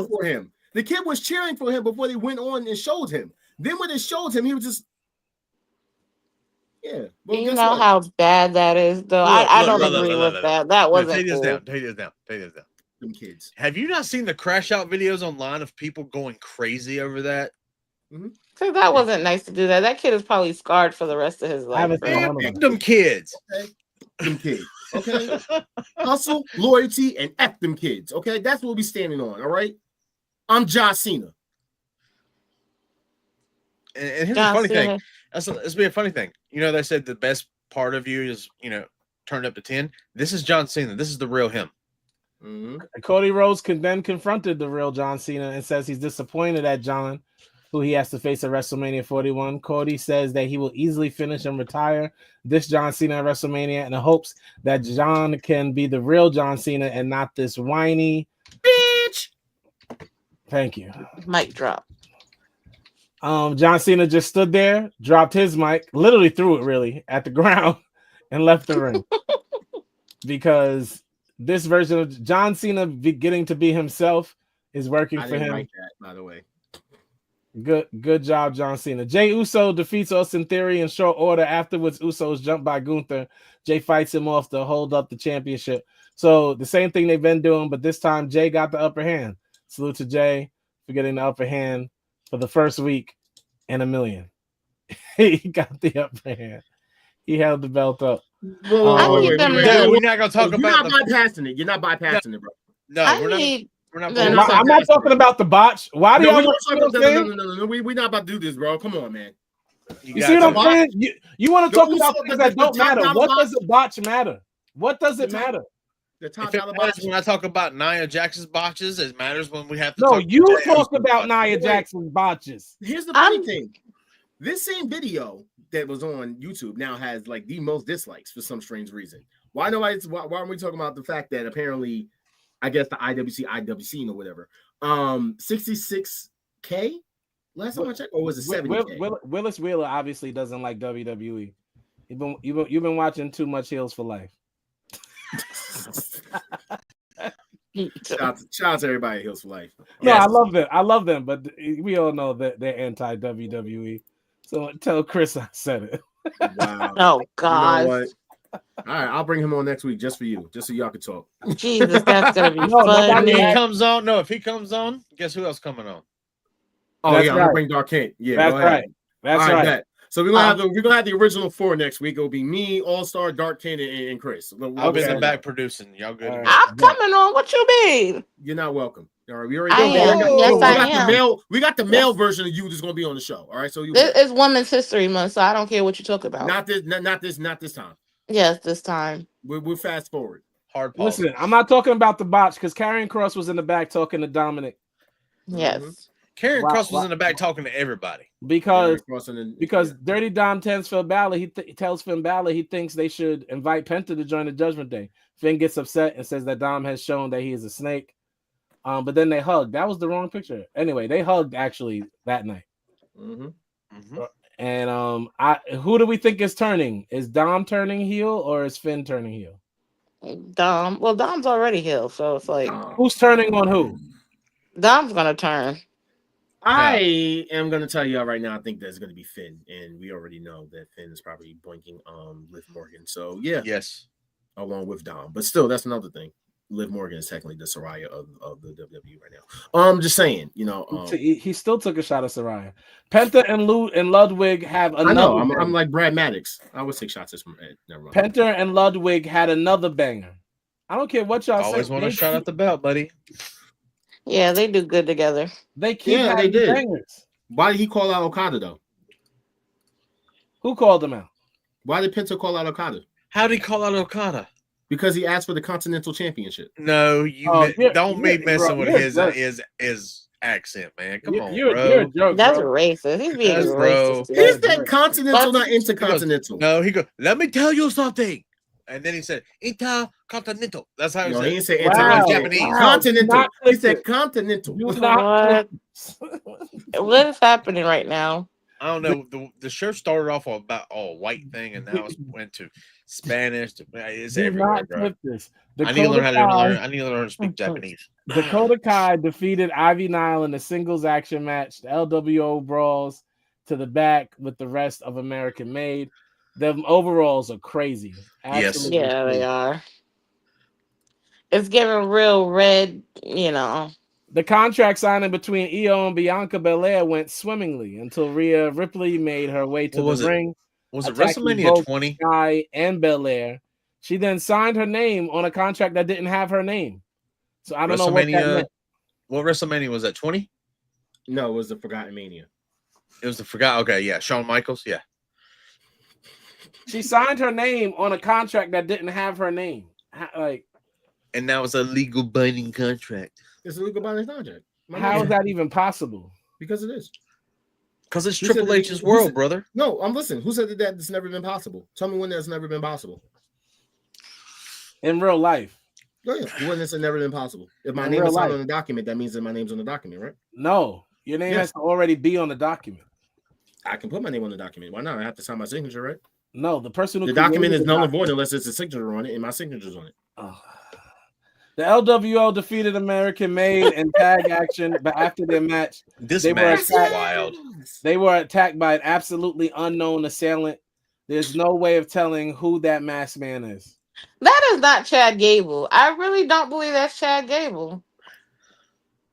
[SPEAKER 2] For him. The kid was cheering for him before they went on and showed him. Then when they showed him, he was just Yeah. Well,
[SPEAKER 4] you know how bad that is, though. I don't agree with that. That wasn't cool.
[SPEAKER 3] Take this down.
[SPEAKER 2] Them kids.
[SPEAKER 3] Have you not seen the crash out videos online of people going crazy over that?
[SPEAKER 4] So that wasn't nice to do that. That kid is probably scarred for the rest of his life.
[SPEAKER 3] Them kids.
[SPEAKER 2] Okay. Them kids. Okay. Hustle, loyalty, and F them kids. Okay. That's what we standing on. All right. I'm John Cena.
[SPEAKER 3] And here's the funny thing. This be a funny thing. You know, they said the best part of you is, turned up to 10. This is John Cena. This is the real him.
[SPEAKER 1] Cody Rhodes then confronted the real John Cena and says he's disappointed at John, who he has to face at WrestleMania 41. Cody says that he will easily finish and retire this John Cena at WrestleMania in the hopes that John can be the real John Cena and not this whiny
[SPEAKER 2] bitch.
[SPEAKER 1] Thank you.
[SPEAKER 4] Mic drop.
[SPEAKER 1] John Cena just stood there, dropped his mic, literally threw it really at the ground, and left the ring. Because this version of John Cena getting to be himself is working for him.
[SPEAKER 2] Like that, by the way.
[SPEAKER 1] Good job, John Cena. Jey Uso defeats Austin Theory in short order. Afterwards, Usos jumped by Gunther. Jey fights him off to hold up the championship. So the same thing they've been doing, but this time Jey got the upper hand. Salute to Jey for getting the upper hand for the first week in a million. He got the upper hand. He held the belt up.
[SPEAKER 2] We're
[SPEAKER 3] not gonna talk about.
[SPEAKER 2] You're not bypassing it. You're not bypassing it, bro.
[SPEAKER 3] No, we're not.
[SPEAKER 1] I'm not talking about the botch. Why do y'all?
[SPEAKER 2] No, we're not about to do this, bro. Come on, man.
[SPEAKER 1] You see what I'm saying? You want to talk about things that don't matter. What does the botch matter? What does it matter?
[SPEAKER 3] When I talk about Nia Jax's botches, it matters when we have to.
[SPEAKER 1] No, you talk about Nia Jackson's botches.
[SPEAKER 2] Here's the funny thing: this same video that was on YouTube now has like the most dislikes for some strange reason. Why aren't we talking about the fact that apparently, I guess the IWC or whatever, 66K last time I checked, or was it 70K?
[SPEAKER 1] Willis Wheeler obviously doesn't like WWE. You've been watching too much Heels for Life.
[SPEAKER 2] Shout out to everybody at Heels for Life.
[SPEAKER 1] No, yes. I love them, but we all know that they're anti WWE. So tell Chris I said it.
[SPEAKER 2] Wow.
[SPEAKER 4] Oh God.
[SPEAKER 2] You know what? All right, I'll bring him on next week just for you, just so y'all can talk.
[SPEAKER 4] Jesus, that's gonna be fun.
[SPEAKER 3] If he comes on, guess who else coming on?
[SPEAKER 2] Oh, that's I'm gonna bring Dark Kent. Yeah,
[SPEAKER 1] that's right. That's
[SPEAKER 2] all
[SPEAKER 1] right.
[SPEAKER 2] Bet. So we're gonna have the original 4 next week. It'll be me, All-Star, Dark Kent, and Chris.
[SPEAKER 3] I'll be in the back producing. Y'all good?
[SPEAKER 4] Right. I'm coming on. What you mean?
[SPEAKER 2] You're not welcome. All right, we already we got the male version of you that's gonna be on the show. All right, so
[SPEAKER 4] it's Women's History Month, so I don't care what you talk about.
[SPEAKER 2] Not this time.
[SPEAKER 4] Yes, this time.
[SPEAKER 2] We'll fast forward.
[SPEAKER 3] Hard pause.
[SPEAKER 1] Listen, I'm not talking about the botch because Karrion Kross was in the back talking to Dominic.
[SPEAKER 4] Yes.
[SPEAKER 3] Karrion Kross was in the back talking to everybody.
[SPEAKER 1] Because Dirty Dom tells Finn Balor he thinks they should invite Penta to join the Judgment Day. Finn gets upset and says that Dom has shown that he is a snake. But then they hugged. That was the wrong picture. Anyway, they hugged actually that night. And who do we think is turning? Is Dom turning heel or is Finn turning heel?
[SPEAKER 4] Dom. Well, Dom's already heel, so it's like
[SPEAKER 1] who's turning on who?
[SPEAKER 4] Dom's gonna turn.
[SPEAKER 2] I am gonna tell you right now. I think that's gonna be Finn, and we already know that Finn is probably boinking Liv Morgan. So yeah,
[SPEAKER 3] yes,
[SPEAKER 2] along with Dom, but still, that's another thing. Liv Morgan is technically the Saraya of the WWE right now. I'm just saying,
[SPEAKER 1] he still took a shot at Saraya. Penta and Ludwig have another. I know.
[SPEAKER 2] I'm like Brad Maddox. I would take shots at never mind.
[SPEAKER 1] Penta and Ludwig had another banger. I don't care what y'all
[SPEAKER 3] always want to shot at the belt, buddy.
[SPEAKER 4] Yeah, they do good together.
[SPEAKER 1] They keep having bangers.
[SPEAKER 2] Why did he call out Okada though?
[SPEAKER 1] Who called him out?
[SPEAKER 2] Why did Penta call out Okada?
[SPEAKER 3] How did he call out Okada?
[SPEAKER 2] Because he asked for the Continental Championship.
[SPEAKER 3] No, don't be messing with his accent, man. Come on,
[SPEAKER 1] you're a joke,
[SPEAKER 4] that's racist. He's being racist.
[SPEAKER 2] He said Continental, not Intercontinental.
[SPEAKER 3] No, he goes, let me tell you something. And then he said Intercontinental. That's how he said it.
[SPEAKER 2] He didn't say Japanese. Continental. He said Continental.
[SPEAKER 4] What is happening right now?
[SPEAKER 3] I don't know. The show started off about white thing, and now it's went to Spanish. It's everywhere, bro. I need to learn I need to learn to speak Japanese.
[SPEAKER 1] Dakota Kai defeated Ivy Nile in a singles action match. The LWO brawls to the back with the rest of American Made. The overalls are crazy. Absolutely
[SPEAKER 4] Yeah, they
[SPEAKER 1] crazy.
[SPEAKER 4] are. It's giving real red,
[SPEAKER 1] The contract signing between Io and Bianca Belair went swimmingly until Rhea Ripley made her way to
[SPEAKER 3] What
[SPEAKER 1] the
[SPEAKER 3] was it?
[SPEAKER 1] ring,
[SPEAKER 3] Was it
[SPEAKER 1] attacking
[SPEAKER 3] WrestleMania
[SPEAKER 1] both
[SPEAKER 3] 20?
[SPEAKER 1] Sky and Belair. She then signed her name on a contract that didn't have her name. So I don't know what that meant.
[SPEAKER 3] What WrestleMania was that? 20?
[SPEAKER 2] No, it was the Forgotten Mania.
[SPEAKER 3] It was the Forgotten. Okay, yeah. Shawn Michaels, yeah.
[SPEAKER 1] She signed her name on a contract that didn't have her name.
[SPEAKER 3] And now it's a legal binding contract.
[SPEAKER 2] It's a legal binding contract.
[SPEAKER 1] How is that even possible?
[SPEAKER 2] Because it is.
[SPEAKER 3] Because it's Triple H's world, brother.
[SPEAKER 2] No, I'm listening. Who said that that's never been possible? Tell me when that's never been possible.
[SPEAKER 1] In real life.
[SPEAKER 2] Oh, yeah. When it's never been possible. If my name is signed on the document, that means that my name's on the document, right?
[SPEAKER 1] No, your name has to already be on the document.
[SPEAKER 2] I can put my name on the document. Why not? I have to sign my signature, right?
[SPEAKER 1] No, the person who
[SPEAKER 2] the document is null and void unless it's a signature on it, and my signature's on it.
[SPEAKER 1] Oh. The LWO defeated American Made in tag action, but after their match,
[SPEAKER 3] they
[SPEAKER 1] were attacked by an absolutely unknown assailant. There's no way of telling who that masked man is.
[SPEAKER 4] That is not Chad Gable. I really don't believe that's Chad Gable.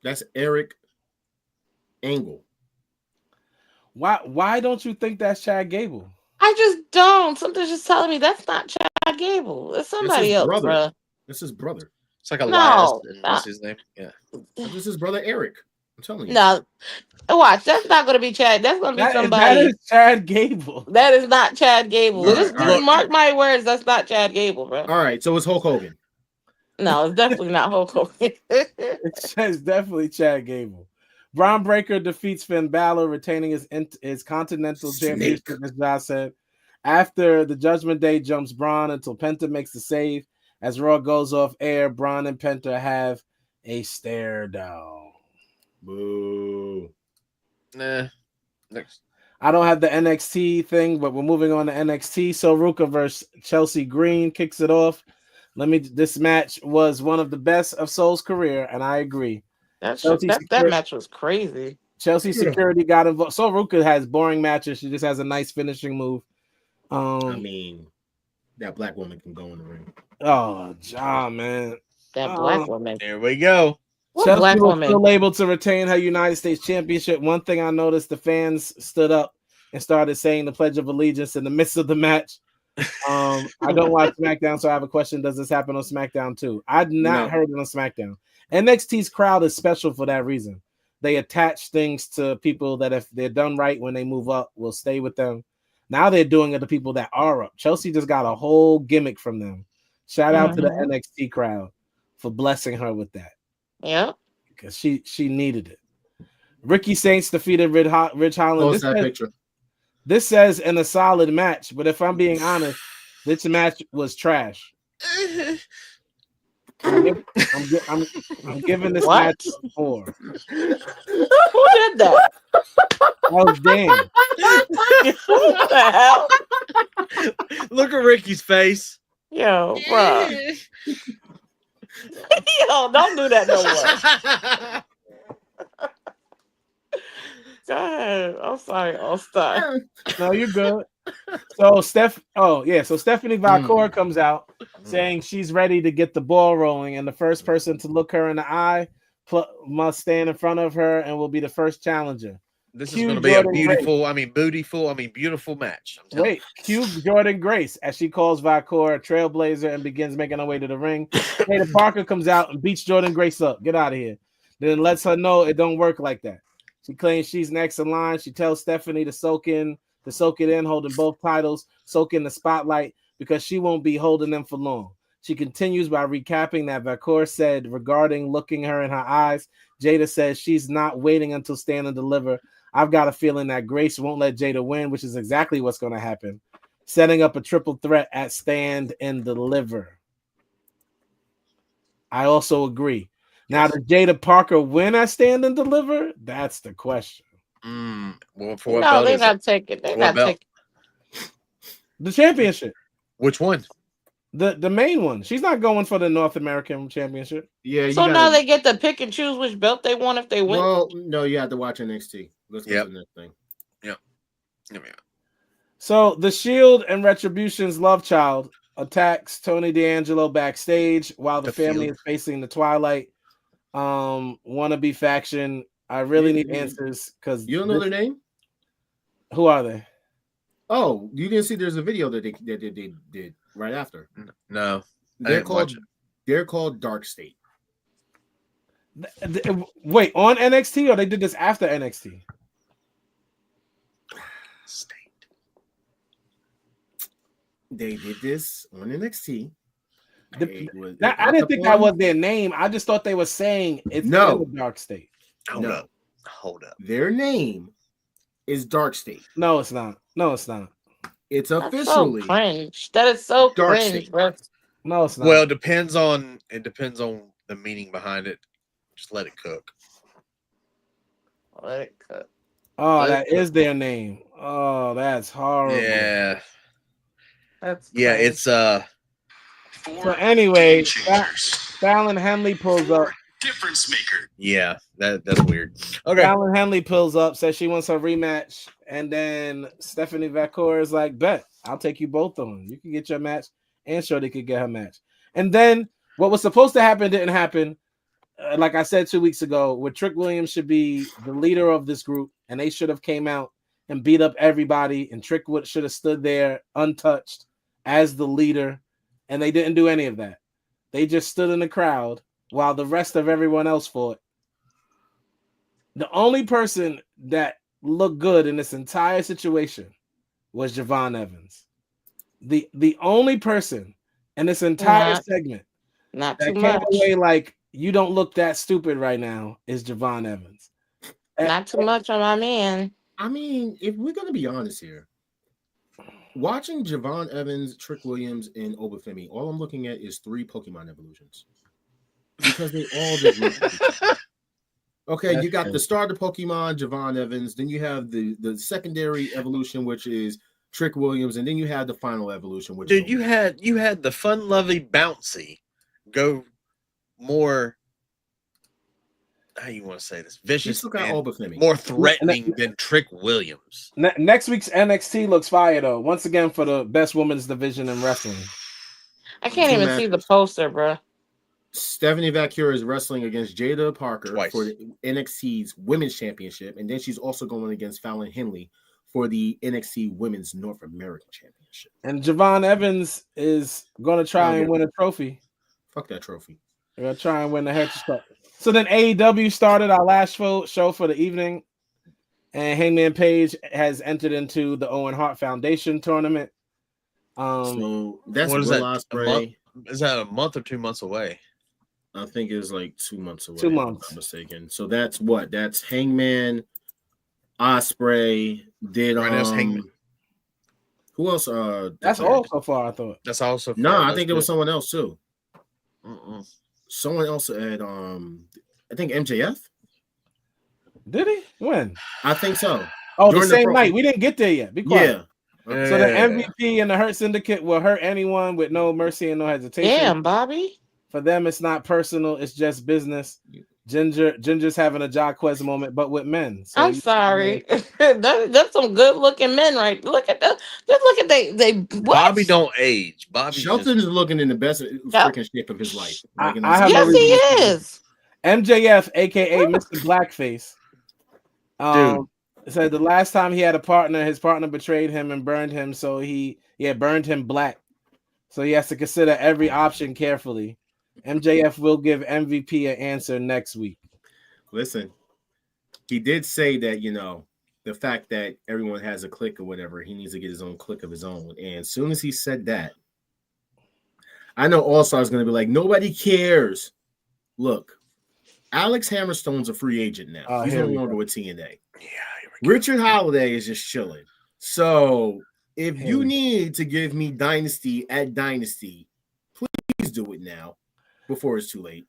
[SPEAKER 2] That's Eric Angle.
[SPEAKER 1] Why don't you think that's Chad Gable?
[SPEAKER 4] I just don't. Something's just telling me that's not Chad Gable. It's somebody else, bro.
[SPEAKER 2] This is his brother.
[SPEAKER 3] It's like Elias. What's his name? Yeah.
[SPEAKER 2] This is his brother Eric. I'm telling you.
[SPEAKER 4] No. Watch. That's not going to be Chad. That's going to be somebody.
[SPEAKER 1] That is Chad Gable.
[SPEAKER 4] That is not Chad Gable.
[SPEAKER 2] Just
[SPEAKER 4] mark my words. That's not Chad Gable, bro.
[SPEAKER 2] All right. So it's Hulk Hogan.
[SPEAKER 4] No, it's definitely not Hulk Hogan.
[SPEAKER 1] It's definitely Chad Gable. Braun Breaker defeats Finn Balor, retaining his Continental Championship, as Josh said. After the Judgment Day jumps Braun until Penta makes the save. As Raw goes off air, Braun and Penta have a stare down.
[SPEAKER 2] Boo.
[SPEAKER 3] Nah. Next.
[SPEAKER 1] I don't have the NXT thing, but we're moving on to NXT. Soruka versus Chelsea Green kicks it off. This match was one of the best of Soul's career, and I agree.
[SPEAKER 4] That match was crazy.
[SPEAKER 1] Chelsea Security got involved. Soruka has boring matches. She just has a nice finishing move.
[SPEAKER 2] I mean, that black woman can go in the ring.
[SPEAKER 1] Oh, John, man.
[SPEAKER 4] That black woman.
[SPEAKER 3] There we go.
[SPEAKER 1] Chelsea was still able to retain her United States Championship. One thing I noticed, the fans stood up and started saying the Pledge of Allegiance in the midst of the match. I don't watch SmackDown, so I have a question. Does this happen on SmackDown too? I'd not heard it on SmackDown. NXT's crowd is special for that reason. They attach things to people that if they're done right when they move up, will stay with them. Now they're doing it to people that are up. Chelsea just got a whole gimmick from them. Shout out to the NXT crowd for blessing her with that.
[SPEAKER 4] Yeah.
[SPEAKER 1] Because she needed it. Ricky Saints defeated Rich Holland. This says in a solid match, but if I'm being honest, this match was trash. I'm giving this match a 4.
[SPEAKER 4] Who did that?
[SPEAKER 1] That was Dan.
[SPEAKER 4] What the hell?
[SPEAKER 3] Look at Ricky's face.
[SPEAKER 4] Yo, bro. Yo, don't do that no more. Go ahead. I'm sorry. I'll stop.
[SPEAKER 1] No, you're good. So Stephanie Valcor comes out saying she's ready to get the ball rolling, and the first person to look her in the eye must stand in front of her and will be the first challenger.
[SPEAKER 3] This is going to be a beautiful match.
[SPEAKER 1] Cue Jordan Grace, as she calls Valcor a trailblazer and begins making her way to the ring. Jada Parker comes out and beats Jordan Grace up. Get out of here. Then lets her know it don't work like that. She claims she's next in line. She tells Stephanie to soak it in, holding both titles, soak in the spotlight, because she won't be holding them for long. She continues by recapping that Valcor said regarding looking her in her eyes. Jada says she's not waiting until Stand and Deliver. I've got a feeling that Grace won't let Jada win, which is exactly what's going to happen. Setting up a triple threat at Stand and Deliver. I also agree. Now, does Jada Parker win at Stand and Deliver? That's the question.
[SPEAKER 3] Well, for what
[SPEAKER 4] No,
[SPEAKER 3] belt
[SPEAKER 4] they're
[SPEAKER 3] is
[SPEAKER 4] not
[SPEAKER 3] it?
[SPEAKER 4] taking. They're not taking
[SPEAKER 1] the championship.
[SPEAKER 3] Which one?
[SPEAKER 1] The main one. She's not going for the North American Championship.
[SPEAKER 2] Yeah.
[SPEAKER 4] So now they get to pick and choose which belt they want if they win.
[SPEAKER 2] Well, no, you have to watch NXT. Let's go to the next thing.
[SPEAKER 3] Yep.
[SPEAKER 1] So the Shield and Retribution's love child attacks Tony D'Angelo backstage while the family is facing the Twilight wannabe faction. I really need answers because
[SPEAKER 2] you don't know their name.
[SPEAKER 1] Who are they?
[SPEAKER 2] Oh, you didn't see? There's a video that they did right after.
[SPEAKER 3] No,
[SPEAKER 2] they're called Dark State.
[SPEAKER 1] Wait, on NXT or they did this after NXT?
[SPEAKER 2] They did this on NXT.
[SPEAKER 1] I didn't think that was their name. I just thought they were saying it's in the Dark State.
[SPEAKER 3] Hold up.
[SPEAKER 2] Their name is Dark State.
[SPEAKER 1] No, it's not.
[SPEAKER 2] It's officially
[SPEAKER 4] so cringe. That is so
[SPEAKER 2] Dark
[SPEAKER 4] cringe,
[SPEAKER 2] State.
[SPEAKER 4] bro.
[SPEAKER 1] No, it's not.
[SPEAKER 3] Well, it depends on the meaning behind it. Just let it cook.
[SPEAKER 4] Let it cook.
[SPEAKER 1] Oh, that is their name. Oh, that's horrible.
[SPEAKER 3] Yeah.
[SPEAKER 4] Yeah,
[SPEAKER 3] it's
[SPEAKER 1] So anyway, Fallon Henley pulls up.
[SPEAKER 9] Difference maker.
[SPEAKER 3] Yeah, that's weird. Okay.
[SPEAKER 1] Fallon Henley pulls up, says she wants a rematch, and then Stephanie Vacour is like, "Bet, I'll take you both on. You can get your match, and Shorty could get her match." And then what was supposed to happen didn't happen. Like I said 2 weeks ago, where Trick Williams should be the leader of this group, and they should have came out and beat up everybody, and Trick should have stood there untouched as the leader, and they didn't do any of that. They just stood in the crowd while the rest of everyone else fought. The only person that looked good in this entire situation was Javon Evans. The only person in this entire segment
[SPEAKER 4] that
[SPEAKER 1] came away like, you don't look that stupid right now is Javon Evans.
[SPEAKER 4] Not too much on my man.
[SPEAKER 2] I mean, if we're going to be honest here, watching Javon Evans, Trick Williams, and Obafemi, all I'm looking at is 3 Pokemon evolutions. Because they all just look like okay, you got the starter Pokemon, Javon Evans, then you have the secondary evolution, which is Trick Williams, and then you have the final evolution, which
[SPEAKER 3] you had the fun-loving bouncy go more, how you want to say this, vicious and more threatening than Trick Williams.
[SPEAKER 1] Next week's NXT looks fire though. Once again for the best women's division in wrestling.
[SPEAKER 4] I can't even see the poster, bro.
[SPEAKER 2] Stephanie Vacour is wrestling against Jada Parker for the NXT's Women's Championship, and then she's also going against Fallon Henley for the NXT Women's North American Championship.
[SPEAKER 1] And Javon Evans is going to try and win a trophy.
[SPEAKER 2] Fuck that trophy.
[SPEAKER 1] They're going to try and win the headshot. So then AEW started our last show for the evening, and Hangman Page has entered into the Owen Hart Foundation tournament.
[SPEAKER 2] So that's
[SPEAKER 3] what is
[SPEAKER 2] Will
[SPEAKER 3] that?
[SPEAKER 2] Ospreay.
[SPEAKER 3] Is that a month or 2 months away?
[SPEAKER 2] I think it was like 2 months away.
[SPEAKER 1] 2 months.
[SPEAKER 2] If I'm not mistaken. So that's what? That's Hangman, Ospreay, did
[SPEAKER 3] Hangman.
[SPEAKER 2] Who else?
[SPEAKER 1] That's all so far, I thought.
[SPEAKER 3] That's also
[SPEAKER 2] I think there was someone else too. Someone else had I think MJF.
[SPEAKER 1] Did he? When?
[SPEAKER 2] I think so.
[SPEAKER 1] Oh, during the same night. We didn't get there yet. Be quiet.
[SPEAKER 2] Yeah.
[SPEAKER 1] So the MVP and the Hurt Syndicate will hurt anyone with no mercy and no hesitation.
[SPEAKER 4] Damn, Bobby.
[SPEAKER 1] For them, it's not personal. It's just business. Ginger's having a Quez moment, but with men. So
[SPEAKER 4] I'm sorry. That's some good looking men, right? Look at that. Just look at they.
[SPEAKER 3] Bobby don't age. Bobby
[SPEAKER 2] Shelton is looking in the best freaking shape of his life.
[SPEAKER 1] Yes,
[SPEAKER 4] he is.
[SPEAKER 1] MJF, aka Mr. Blackface, said the last time he had a partner, his partner betrayed him and burned him, so he burned him black. So he has to consider every option carefully. MJF will give MVP an answer next week.
[SPEAKER 2] Listen, he did say that, the fact that everyone has a clique or whatever, he needs to get his own clique of his own. And as soon as he said that, I know also I was going to be like, nobody cares. Look, Alex Hammerstone's a free agent now. He's no longer with TNA.
[SPEAKER 3] Yeah,
[SPEAKER 2] Richard Holiday is just chilling. So if you need to give me Dynasty at Dynasty, please do it now before it's too late.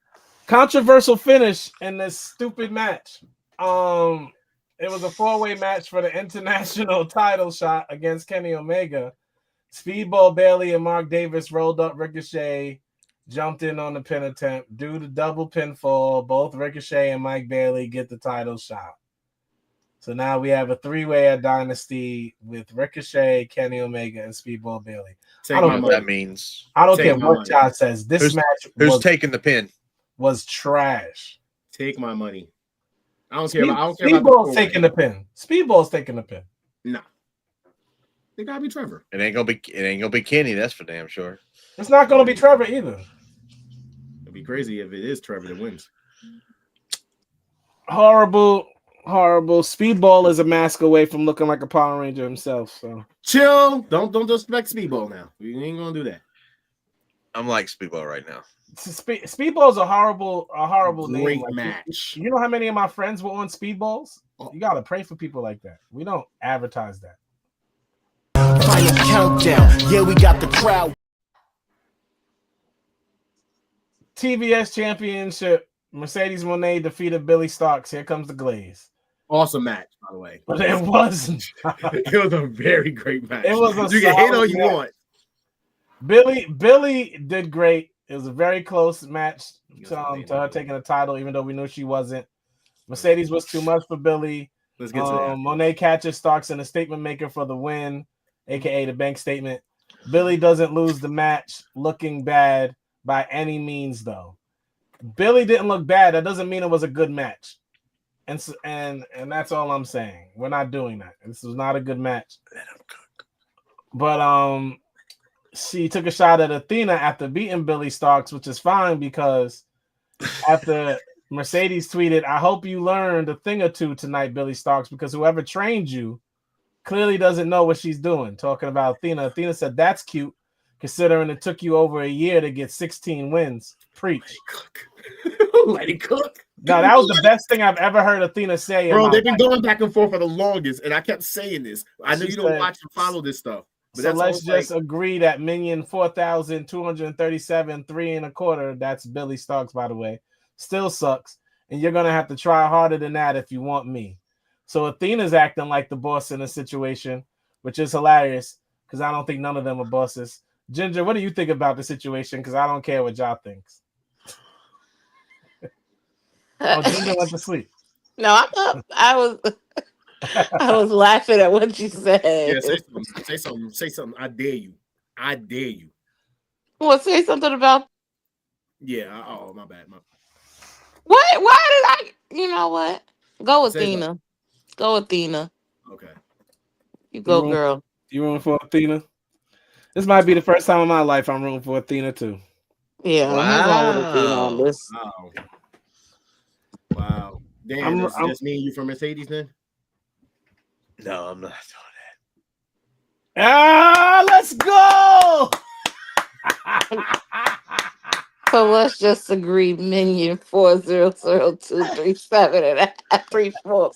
[SPEAKER 1] Controversial finish in this stupid match. It was a 4-way match for the international title shot against Kenny Omega. Speedball Bailey and Mark Davis rolled up Ricochet, jumped in on the pin attempt. Due to double pinfall, both Ricochet and Mike Bailey get the title shot. So now we have a 3-way at Dynasty with Ricochet, Kenny Omega, and Speedball Bailey.
[SPEAKER 3] I don't know what that means.
[SPEAKER 1] I don't care what John says. This match
[SPEAKER 3] who's taking the pin?
[SPEAKER 1] Was trash.
[SPEAKER 2] Take my money. I don't care about
[SPEAKER 1] Speedball's taking the pin. Speedball's taking the pin.
[SPEAKER 2] No. It gotta be Trevor.
[SPEAKER 3] It ain't gonna be Kenny, that's for damn sure.
[SPEAKER 1] It's not gonna be Trevor either.
[SPEAKER 2] It'd be crazy if it is Trevor that wins.
[SPEAKER 1] Horrible. Speedball is a mask away from looking like a Power Ranger himself. So
[SPEAKER 2] chill. Don't disrespect Speedball now. We ain't gonna do that.
[SPEAKER 3] I'm like Speedball right now.
[SPEAKER 1] Speedball's a horrible
[SPEAKER 2] great
[SPEAKER 1] name.
[SPEAKER 2] match.
[SPEAKER 1] You know how many of my friends were on Speedballs? You gotta pray for people like that. We don't advertise that.
[SPEAKER 7] Final countdown. Yeah, we got the crowd.
[SPEAKER 1] TBS Championship. Mercedes Moné defeated Billy Starks. Here comes the Glaze.
[SPEAKER 2] Awesome match, by the way.
[SPEAKER 1] But it wasn't.
[SPEAKER 2] It was a very great match.
[SPEAKER 1] It was a
[SPEAKER 2] you can hate all you want.
[SPEAKER 1] Billy did great. It was a very close match to her taking the title, even though we knew she wasn't. Mercedes was too much for Billy.
[SPEAKER 2] Let's get to that.
[SPEAKER 1] Moné catches Starks in a statement maker for the win, aka the bank statement. Billy doesn't lose the match looking bad by any means, though. Billy didn't look bad. That doesn't mean it was a good match. And that's all I'm saying. We're not doing that. This was not a good match. But she took a shot at Athena after beating Billy Starks, which is fine because after Mercedes tweeted, "I hope you learned a thing or two tonight, Billy Starks, because whoever trained you clearly doesn't know what she's doing." Talking about Athena. Athena said, "That's cute, considering it took you over a year to get 16 wins." Preach.
[SPEAKER 2] Let it cook.
[SPEAKER 1] No, that was the best thing I've ever heard Athena say.
[SPEAKER 2] Bro, they've been going back and forth for the longest, and I kept saying this. I know
[SPEAKER 1] She
[SPEAKER 2] you don't
[SPEAKER 1] said-
[SPEAKER 2] watch and follow this stuff. But
[SPEAKER 1] So
[SPEAKER 2] that's
[SPEAKER 1] let's
[SPEAKER 2] all
[SPEAKER 1] just agree that Minion 4,237, 3.25. That's Billy Starks, by the way. Still sucks. And you're going to have to try harder than that if you want me. So Athena's acting like the boss in this situation, which is hilarious because I don't think none of them are bosses. Ginger, what do you think about the situation? Because I don't care what y'all thinks. Oh, Ginger went to sleep.
[SPEAKER 4] No, I'm up. I was laughing at what you said.
[SPEAKER 2] Yeah, say something. I dare you.
[SPEAKER 4] Well, say something about.
[SPEAKER 2] Yeah. Oh, my bad.
[SPEAKER 4] What? Why did I? You know what? Go
[SPEAKER 2] Say
[SPEAKER 4] Athena.
[SPEAKER 2] something.
[SPEAKER 4] Go Athena.
[SPEAKER 2] Okay.
[SPEAKER 4] You go, girl.
[SPEAKER 1] You rooting for Athena? This might be the first time in my life I'm rooting for Athena too.
[SPEAKER 4] Yeah, I'm going with Athena on this.
[SPEAKER 2] Wow. Damn, that's me and you for Mercedes then?
[SPEAKER 3] No, I'm not doing
[SPEAKER 1] that. Let's go.
[SPEAKER 4] So let's just agree Minion 4002373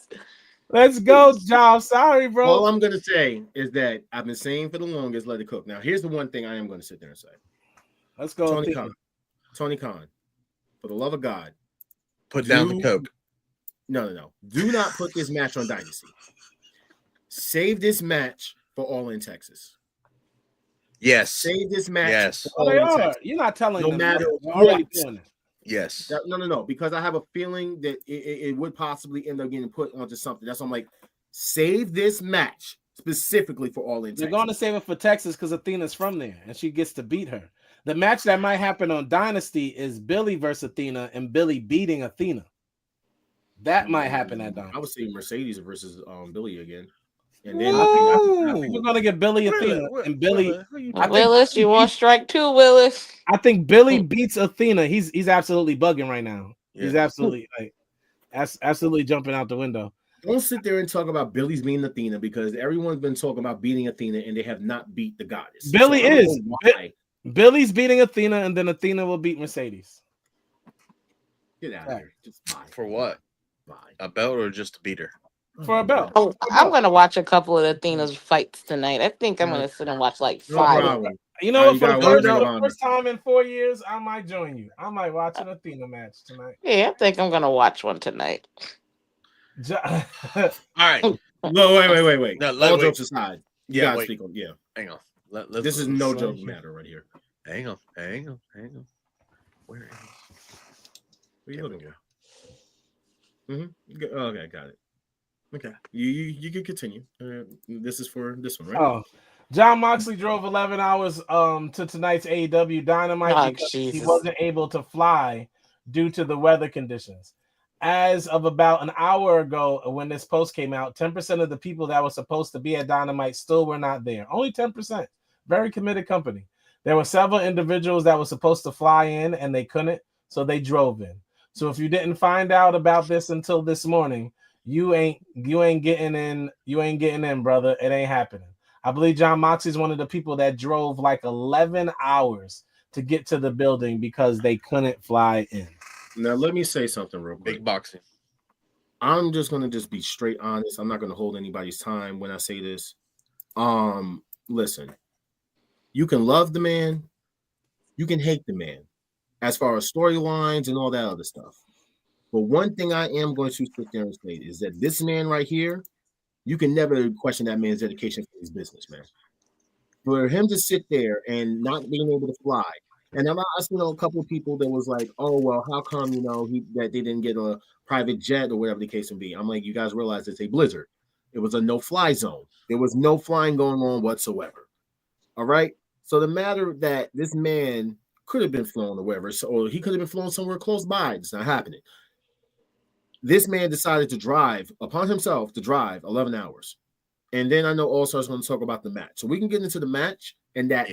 [SPEAKER 1] Let's go, Job. Sorry, bro.
[SPEAKER 2] All I'm gonna say is that I've been saying for the longest, let it cook. Now, here's the one thing I am gonna sit there and say.
[SPEAKER 1] Let's go,
[SPEAKER 2] Tony Khan, for the love of God,
[SPEAKER 3] put down the coke.
[SPEAKER 2] No. Do not put this match on Dynasty. Save this match for All in Texas.
[SPEAKER 3] Yes.
[SPEAKER 2] Save this match.
[SPEAKER 3] Yes.
[SPEAKER 2] For All in Texas.
[SPEAKER 1] You're not telling
[SPEAKER 2] no
[SPEAKER 1] them.
[SPEAKER 2] matter
[SPEAKER 1] what.
[SPEAKER 3] Yes.
[SPEAKER 2] No. Because I have a feeling that it would possibly end up getting put onto something. That's why I'm like, save this match specifically for All in Texas.
[SPEAKER 1] They're going to save it for Texas because Athena's from there and she gets to beat her. The match that might happen on Dynasty is Billy versus Athena and Billy beating Athena. That might happen at Dynasty.
[SPEAKER 2] I would say Mercedes versus Billy again. And then
[SPEAKER 1] I think we're gonna get Billy Athena and Billy.
[SPEAKER 4] Willis, you want strike two, Willis?
[SPEAKER 1] I think Billy beats Athena. He's absolutely bugging right now. Yeah. He's absolutely absolutely jumping out the window.
[SPEAKER 2] Don't sit there and talk about Billy's beating Athena because everyone's been talking about beating Athena and they have not beat the goddess.
[SPEAKER 1] Billy is. Billy's beating Athena and then Athena will beat Mercedes.
[SPEAKER 2] Get out of here. Just bye.
[SPEAKER 3] For what?
[SPEAKER 2] Bye.
[SPEAKER 3] A belt or just to beat her?
[SPEAKER 1] For a belt.
[SPEAKER 4] Oh, I'm gonna watch a couple of Athena's fights tonight. I think I'm gonna sit and watch like 5.
[SPEAKER 1] You know what? For the first time in 4 years, I might join you. I might watch an Athena match tonight.
[SPEAKER 4] Yeah, I think I'm gonna watch one tonight.
[SPEAKER 3] All right.
[SPEAKER 2] No, wait.
[SPEAKER 3] No,
[SPEAKER 2] all jokes aside. You gotta
[SPEAKER 3] wait.
[SPEAKER 2] speak on. Yeah.
[SPEAKER 3] Hang on.
[SPEAKER 2] This is no joke matter right here.
[SPEAKER 3] Hang on. Where is?
[SPEAKER 2] What are you looking for? Okay, got it. Okay, you can continue. This is for this one, right?
[SPEAKER 1] Oh, John Moxley drove 11 hours to tonight's AEW Dynamite
[SPEAKER 4] Oh,
[SPEAKER 1] because he
[SPEAKER 4] Jesus.
[SPEAKER 1] wasn't able to fly due to the weather conditions. As of about an hour ago, when this post came out, 10% of the people that were supposed to be at Dynamite still were not there. Only 10%. Very committed company. There were several individuals that were supposed to fly in and they couldn't, so they drove in. So if you didn't find out about this until this morning, you ain't getting in, brother. It ain't happening. I believe John Moxley is one of the people that drove like 11 hours to get to the building because they couldn't fly in.
[SPEAKER 2] Now, let me say something real quick.
[SPEAKER 3] Big boxing.
[SPEAKER 2] I'm just going to be straight honest. I'm not going to hold anybody's time when I say this. Listen, you can love the man. You can hate the man as far as storylines and all that other stuff. But one thing I am going to sit there and say is that this man right here, you can never question that man's dedication for his business, man. For him to sit there and not being able to fly, and I seen a couple of people that was like, "Oh well, how come that they didn't get a private jet or whatever the case may be?" I'm like, you guys realize it's a blizzard. It was a no-fly zone. There was no flying going on whatsoever. All right. So the matter that this man could have been flown or wherever, or he could have been flown somewhere close by. It's not happening. This man decided to drive upon himself to drive 11 hours. And then I know also I was going to talk about the match. So we can get into the match and that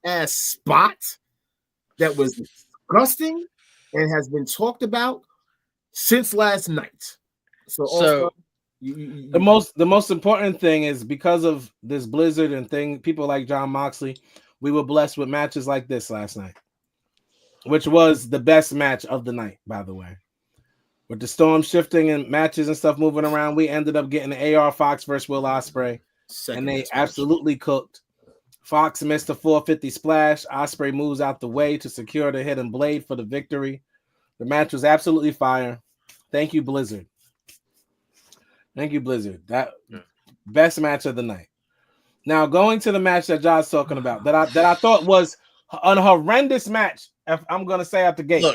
[SPEAKER 2] ass spot that was disgusting and has been talked about since last night. So
[SPEAKER 1] the most important thing is because of this blizzard and thing, people like John Moxley, we were blessed with matches like this last night, which was the best match of the night, by the way. With the storm shifting and matches and stuff moving around, we ended up getting the AR Fox versus Will Ospreay, and they absolutely cooked. Fox missed a 450 splash. Ospreay moves out the way to secure the hidden blade for the victory. The match was absolutely fire. Thank you, Blizzard. Thank you, Blizzard. That best match of the night. Now, going to the match that John's talking about, that I thought was a horrendous match. I'm gonna say at the gate.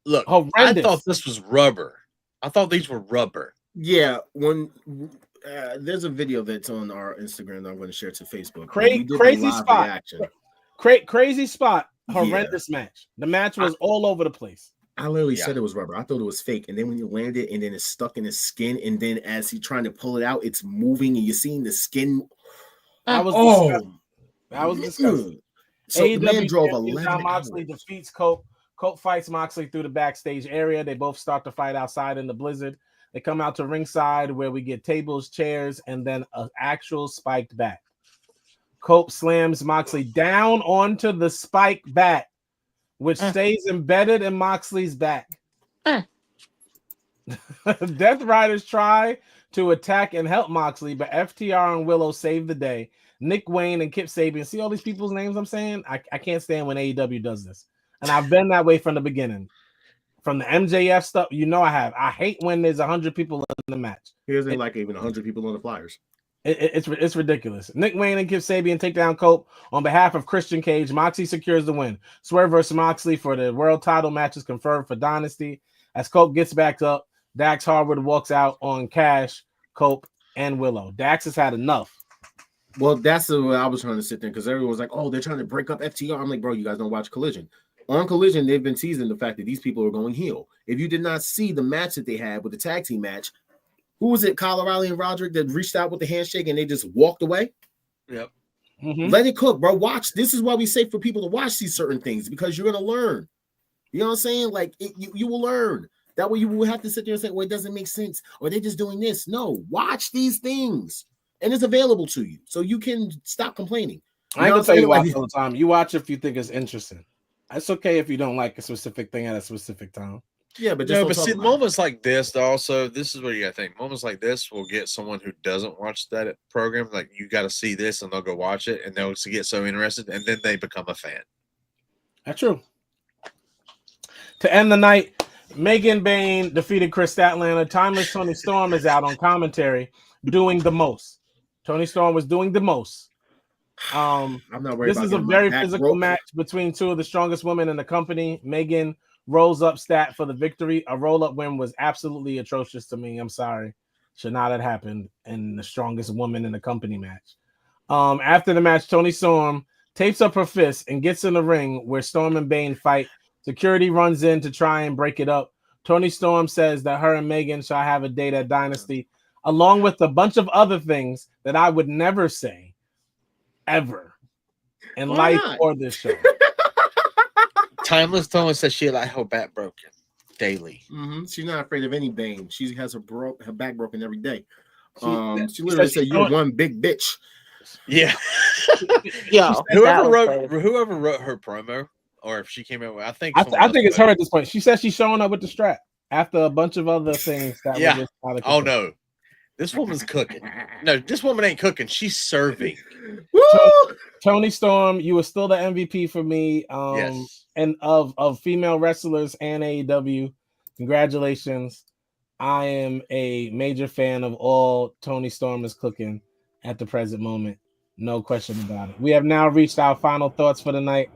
[SPEAKER 3] Look,
[SPEAKER 1] horrendous.
[SPEAKER 3] I thought this was rubber. I thought these were rubber.
[SPEAKER 2] Yeah, when there's a video that's on our Instagram that I'm going to share to Facebook.
[SPEAKER 1] Crazy spot. Crazy spot. Horrendous match. The match was all over the place.
[SPEAKER 2] I literally said it was rubber. I thought it was fake. And then when you landed and then it's stuck in his skin, and then as he's trying to pull it out, it's moving and you're seeing the skin.
[SPEAKER 1] That was disgusting.
[SPEAKER 2] So the man drove 11
[SPEAKER 1] John Moxley defeats Cope. Cope fights Moxley through the backstage area. They both start to fight outside in the blizzard. They come out to ringside where we get tables, chairs, and then an actual spiked bat. Cope slams Moxley down onto the spiked bat, which stays embedded in Moxley's back. Death Riders try to attack and help Moxley, but FTR and Willow save the day. Nick Wayne and Kip Sabian. See all these people's names I'm saying? I can't stand when AEW does this. And I've been that way from the beginning. From the MJF stuff, I have. I hate when there's 100 people in the match.
[SPEAKER 2] He doesn't like even 100 people on the flyers.
[SPEAKER 1] It's ridiculous. Nick Wayne and Kip Sabian take down Cope on behalf of Christian Cage. Moxley secures the win. Swerve versus Moxley for the world title match is confirmed for Dynasty. As Cope gets back up, Dax Harwood walks out on Cash, Cope, and Willow. Dax has had enough.
[SPEAKER 2] Well, that's what I was trying to sit there because everyone was like, "Oh, they're trying to break up FTR." I'm like, "Bro, you guys don't watch Collision." On Collision, they've been teasing the fact that these people are going heel. If you did not see the match that they had with the tag team match, who was it? Kyle O'Reilly and Roderick that reached out with the handshake and they just walked away?
[SPEAKER 3] Yep.
[SPEAKER 1] Mm-hmm.
[SPEAKER 2] Let it cook, bro. Watch. This is why we say for people to watch these certain things because you're going to learn. You know what I'm saying? Like, you will learn. That way you will have to sit there and say, well, it doesn't make sense. Or they're just doing this. No, watch these things. And it's available to you. So you can stop complaining.
[SPEAKER 1] I ain't going to tell you watch all the time. You watch if you think it's interesting. It's okay if you don't like a specific thing at a specific time.
[SPEAKER 2] Yeah, but
[SPEAKER 3] see, moments like this, also, this is what you got to think. Moments like this will get someone who doesn't watch that program, like, you got to see this, and they'll go watch it, and they'll get so interested, and then they become a fan.
[SPEAKER 1] That's true. To end the night, Megan Bain defeated Chris Statlander. Timeless Tony Storm is out on commentary doing the most. Tony Storm was doing the most.
[SPEAKER 2] I'm not worried.
[SPEAKER 1] This is a very physical match between two of the strongest women in the company. Megan rolls up Stat for the victory. A roll-up win was absolutely atrocious to me. I'm sorry. should not have happened in the strongest woman in the company match. After the match, Toni Storm tapes up her fist and gets in the ring where Storm and Bane fight. Security runs in to try and break it up. Toni Storm says that her and Megan shall have a date at Dynasty, along with a bunch of other things that I would never say ever in life or this show.
[SPEAKER 3] Timeless Tone says she had her back broken daily.
[SPEAKER 2] Mm-hmm. She's not afraid of any Bane. She has her back broken every day. She literally said you're one big bitch.
[SPEAKER 3] Yeah.
[SPEAKER 4] Yo,
[SPEAKER 3] whoever wrote her promo, or if she came out with, I think
[SPEAKER 1] it's her at this point. She says she's showing up with the strap after a bunch of other things that
[SPEAKER 3] yeah.
[SPEAKER 1] were just out of
[SPEAKER 3] control. Oh no, this woman's cooking. No, this woman ain't cooking. She's serving.
[SPEAKER 1] Toni Storm, you were still the MVP for me.
[SPEAKER 3] Yes.
[SPEAKER 1] And of female wrestlers and AEW. Congratulations. I am a major fan of all Toni Storm is cooking at the present moment. No question about it. We have now reached our final thoughts for the night.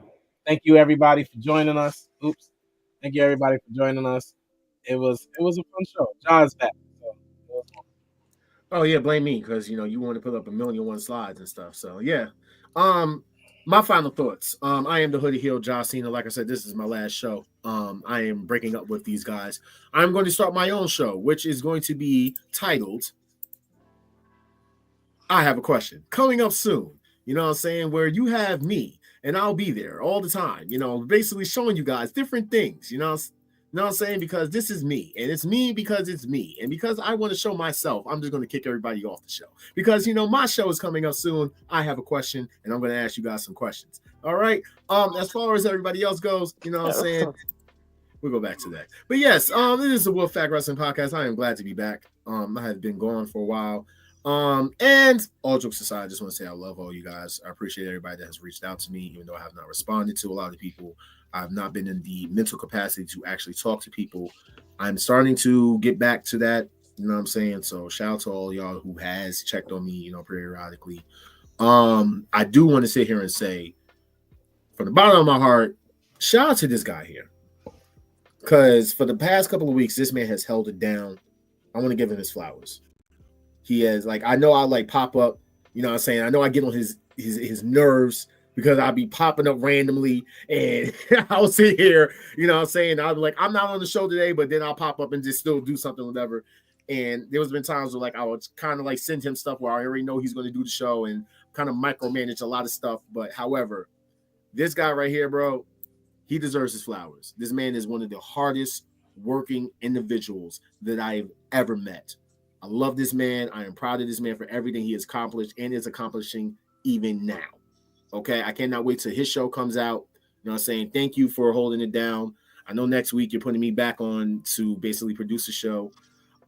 [SPEAKER 1] Thank you everybody for joining us. Thank you everybody for joining us. It was a fun show. John's back.
[SPEAKER 2] Oh yeah, blame me because you want to put up 1,000,001 slides and stuff. So yeah. My final thoughts. I am the Hoodie Heel, John Cena. Like I said, this is my last show. I am breaking up with these guys. I'm going to start my own show, which is going to be titled I Have a Question. Coming up soon. You know what I'm saying? Where you have me and I'll be there all the time. Basically showing you guys different things. You know what I'm saying? Because this is me. And it's me because it's me. And because I want to show myself, I'm just going to kick everybody off the show. Because, my show is coming up soon. I have a question, and I'm going to ask you guys some questions. All right? As far as everybody else goes, you know what I'm saying? We'll go back to that. But yes, this is the WOLFPACK Wrestling Podcast. I am glad to be back. I have been gone for a while. And all jokes aside, I just want to say I love all you guys. I appreciate everybody that has reached out to me, even though I have not responded to a lot of people. I've not been in the mental capacity to actually talk to people. I'm starting to get back to that. You know what I'm saying? So shout out to all y'all who has checked on me, periodically. I do want to sit here and say, from the bottom of my heart, shout out to this guy here. Because for the past couple of weeks, this man has held it down. I want to give him his flowers. He has, I know I pop up, you know what I'm saying? I know I get on his nerves because I'll be popping up randomly and I'll sit here, you know what I'm saying? I'll be like, I'm not on the show today, but then I'll pop up and just still do something, whatever. And there's been times where I would kind of send him stuff where I already know he's going to do the show and kind of micromanage a lot of stuff. But however, this guy right here, bro, he deserves his flowers. This man is one of the hardest working individuals that I've ever met. I love this man. I am proud of this man for everything he has accomplished and is accomplishing even now. Okay, I cannot wait till his show comes out. You know what I'm saying? Thank you for holding it down. I know next week you're putting me back on to basically produce a show.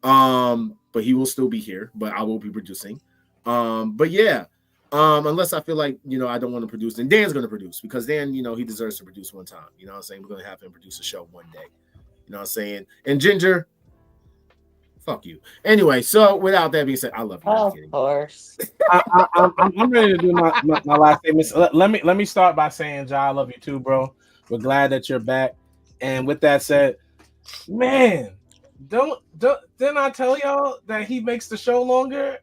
[SPEAKER 2] But he will still be here, but I will be producing. But yeah, unless I feel like, I don't want to produce, then Dan's going to produce because Dan, he deserves to produce one time. You know what I'm saying? We're going to have him produce a show one day. You know what I'm saying? And Ginger, fuck you. Anyway, so without that being said, I love you.
[SPEAKER 4] Of course.
[SPEAKER 1] I'm ready to do my last statements. Let me start by saying, Ja, I love you too, bro. We're glad that you're back. And with that said, man, didn't I tell y'all that he makes the show longer?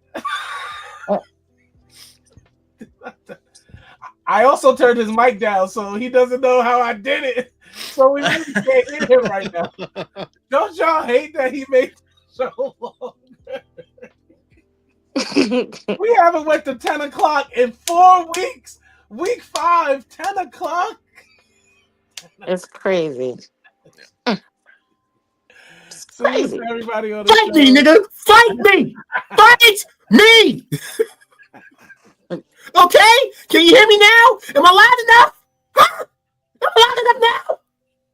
[SPEAKER 1] I also turned his mic down, so he doesn't know how I did it. So we really can't hear him right now. Don't y'all hate that he made the show longer? We haven't went to 10 o'clock in 4 weeks. Week 5, 10 o'clock.
[SPEAKER 4] It's crazy.
[SPEAKER 1] Crazy. Everybody on the
[SPEAKER 2] Fight
[SPEAKER 1] show.
[SPEAKER 2] me, nigga! Fight me! Fight me! Okay? Can you hear me now? Am I loud enough? Huh? Am I loud enough now?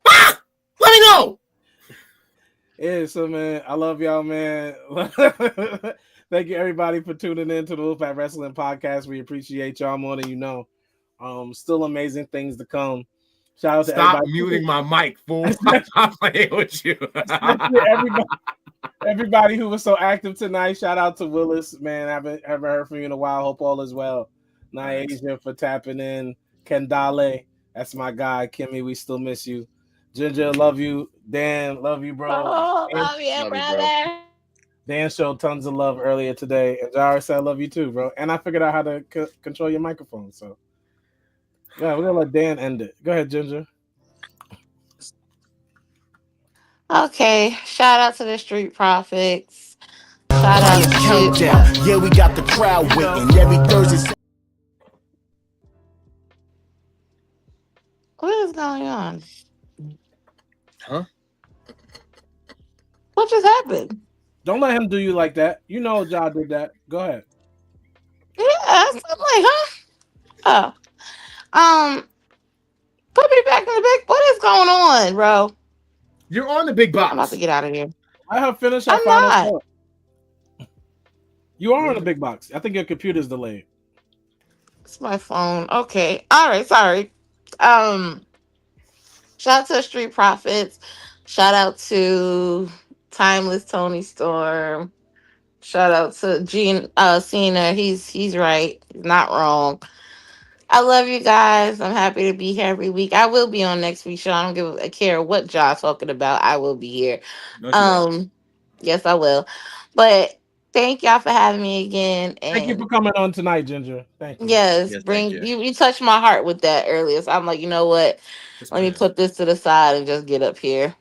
[SPEAKER 2] Ah! Let me know!
[SPEAKER 1] Yeah, so man, I love y'all, man. Thank you everybody for tuning in to the WOLFPACK Wrestling Podcast. We appreciate y'all more than you know. Still amazing things to come. Shout out to
[SPEAKER 2] Stop
[SPEAKER 1] everybody.
[SPEAKER 2] muting my mic, fool. I'm playing with you.
[SPEAKER 1] everybody who was so active tonight. Shout out to Willis, man. Haven't heard from you in a while. Hope all is well. Niasia for tapping in. Kendale, that's my guy. Kimmy, we still miss you. Ginger, love you. Dan, love you, bro.
[SPEAKER 4] Oh, love you, brother.
[SPEAKER 1] Dan showed tons of love earlier today, and Jara said, "I love you too, bro." And I figured out how to control your microphone. So, yeah, we're gonna let Dan end it. Go ahead, Ginger.
[SPEAKER 4] Okay, shout out to the Street Profits. Shout out to
[SPEAKER 7] countdown. Yeah, we got the crowd waiting every Thursday.
[SPEAKER 4] What is going on?
[SPEAKER 3] Huh?
[SPEAKER 4] What just happened?
[SPEAKER 1] Don't let him do you like that. You know, Ja did that. Go ahead.
[SPEAKER 4] Yeah, I'm like, huh? Oh, put me back in the big. What is going on, bro?
[SPEAKER 2] You're on the big box.
[SPEAKER 4] I'm about to get out of here.
[SPEAKER 1] I have finished our final thought. You are on the big box. I think your computer's delayed.
[SPEAKER 4] It's my phone. Okay. All right. Sorry. Shout out to the Street Profits. Shout out to Timeless Tony Storm. Shout out to Gene Cena. He's right. He's not wrong. I love you guys. I'm happy to be here every week. I will be on next week's show. I don't give a care what y'all talking about. I will be here. Yes, I will. But thank y'all for having me again. And
[SPEAKER 1] thank you for coming on tonight, Ginger. Thank you.
[SPEAKER 4] Yes, bring you touched my heart with that earlier. So I'm like, you know what? Let me put this to the side and just get up here.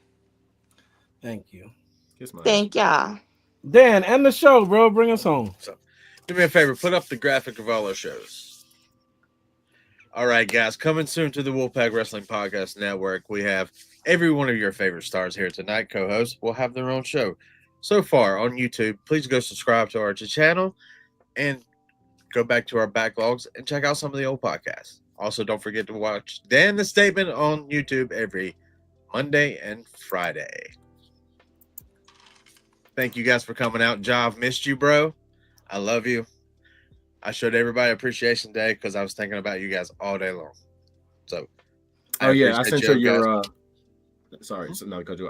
[SPEAKER 1] Thank you.
[SPEAKER 4] Thank y'all.
[SPEAKER 1] Dan, end the show, bro. Bring us home.
[SPEAKER 3] So, do me a favor. Put up the graphic of all our shows. All right, guys. Coming soon to the Wolfpack Wrestling Podcast Network. We have every one of your favorite stars here tonight. Co-hosts will have their own show. So far on YouTube, please go subscribe to our channel and go back to our backlogs and check out some of the old podcasts. Also, don't forget to watch Dan the Statement on YouTube every Monday and Friday. Thank you guys for coming out. Ja, I've missed you, bro. I love you. I showed everybody Appreciation Day because I was thinking about you guys all day long. So,
[SPEAKER 2] I sent her your.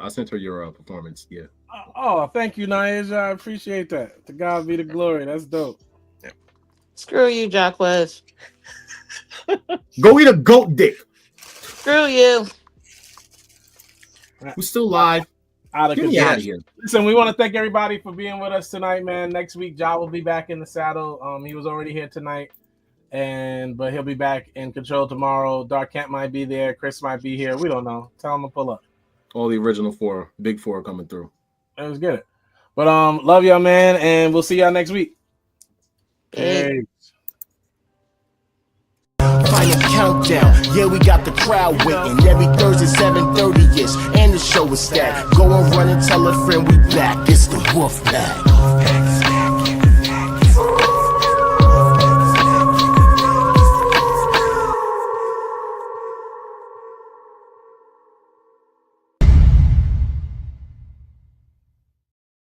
[SPEAKER 2] I sent her your performance. Yeah.
[SPEAKER 1] Oh, thank you, Niaja. I appreciate that. To God be the glory. That's dope.
[SPEAKER 3] Yeah.
[SPEAKER 4] Screw you, Quez.
[SPEAKER 2] Go eat a goat dick.
[SPEAKER 4] Screw you.
[SPEAKER 2] We're still live.
[SPEAKER 1] Get me out of here. Listen, we want to thank everybody for being with us tonight, man. Next week, Ja will be back in the saddle. He was already here tonight, but he'll be back in control tomorrow. Dark Kent might be there. Chris might be here. We don't know. Tell him to pull up.
[SPEAKER 2] All the original big four coming through.
[SPEAKER 1] Let's get it. But love y'all, man, and we'll see y'all next week. Hey.
[SPEAKER 7] Final countdown. Yeah, we got the crowd waiting every Thursday 7:30ish, and the show is stacked. Go and run and tell a friend we back. It's the Wolfpack.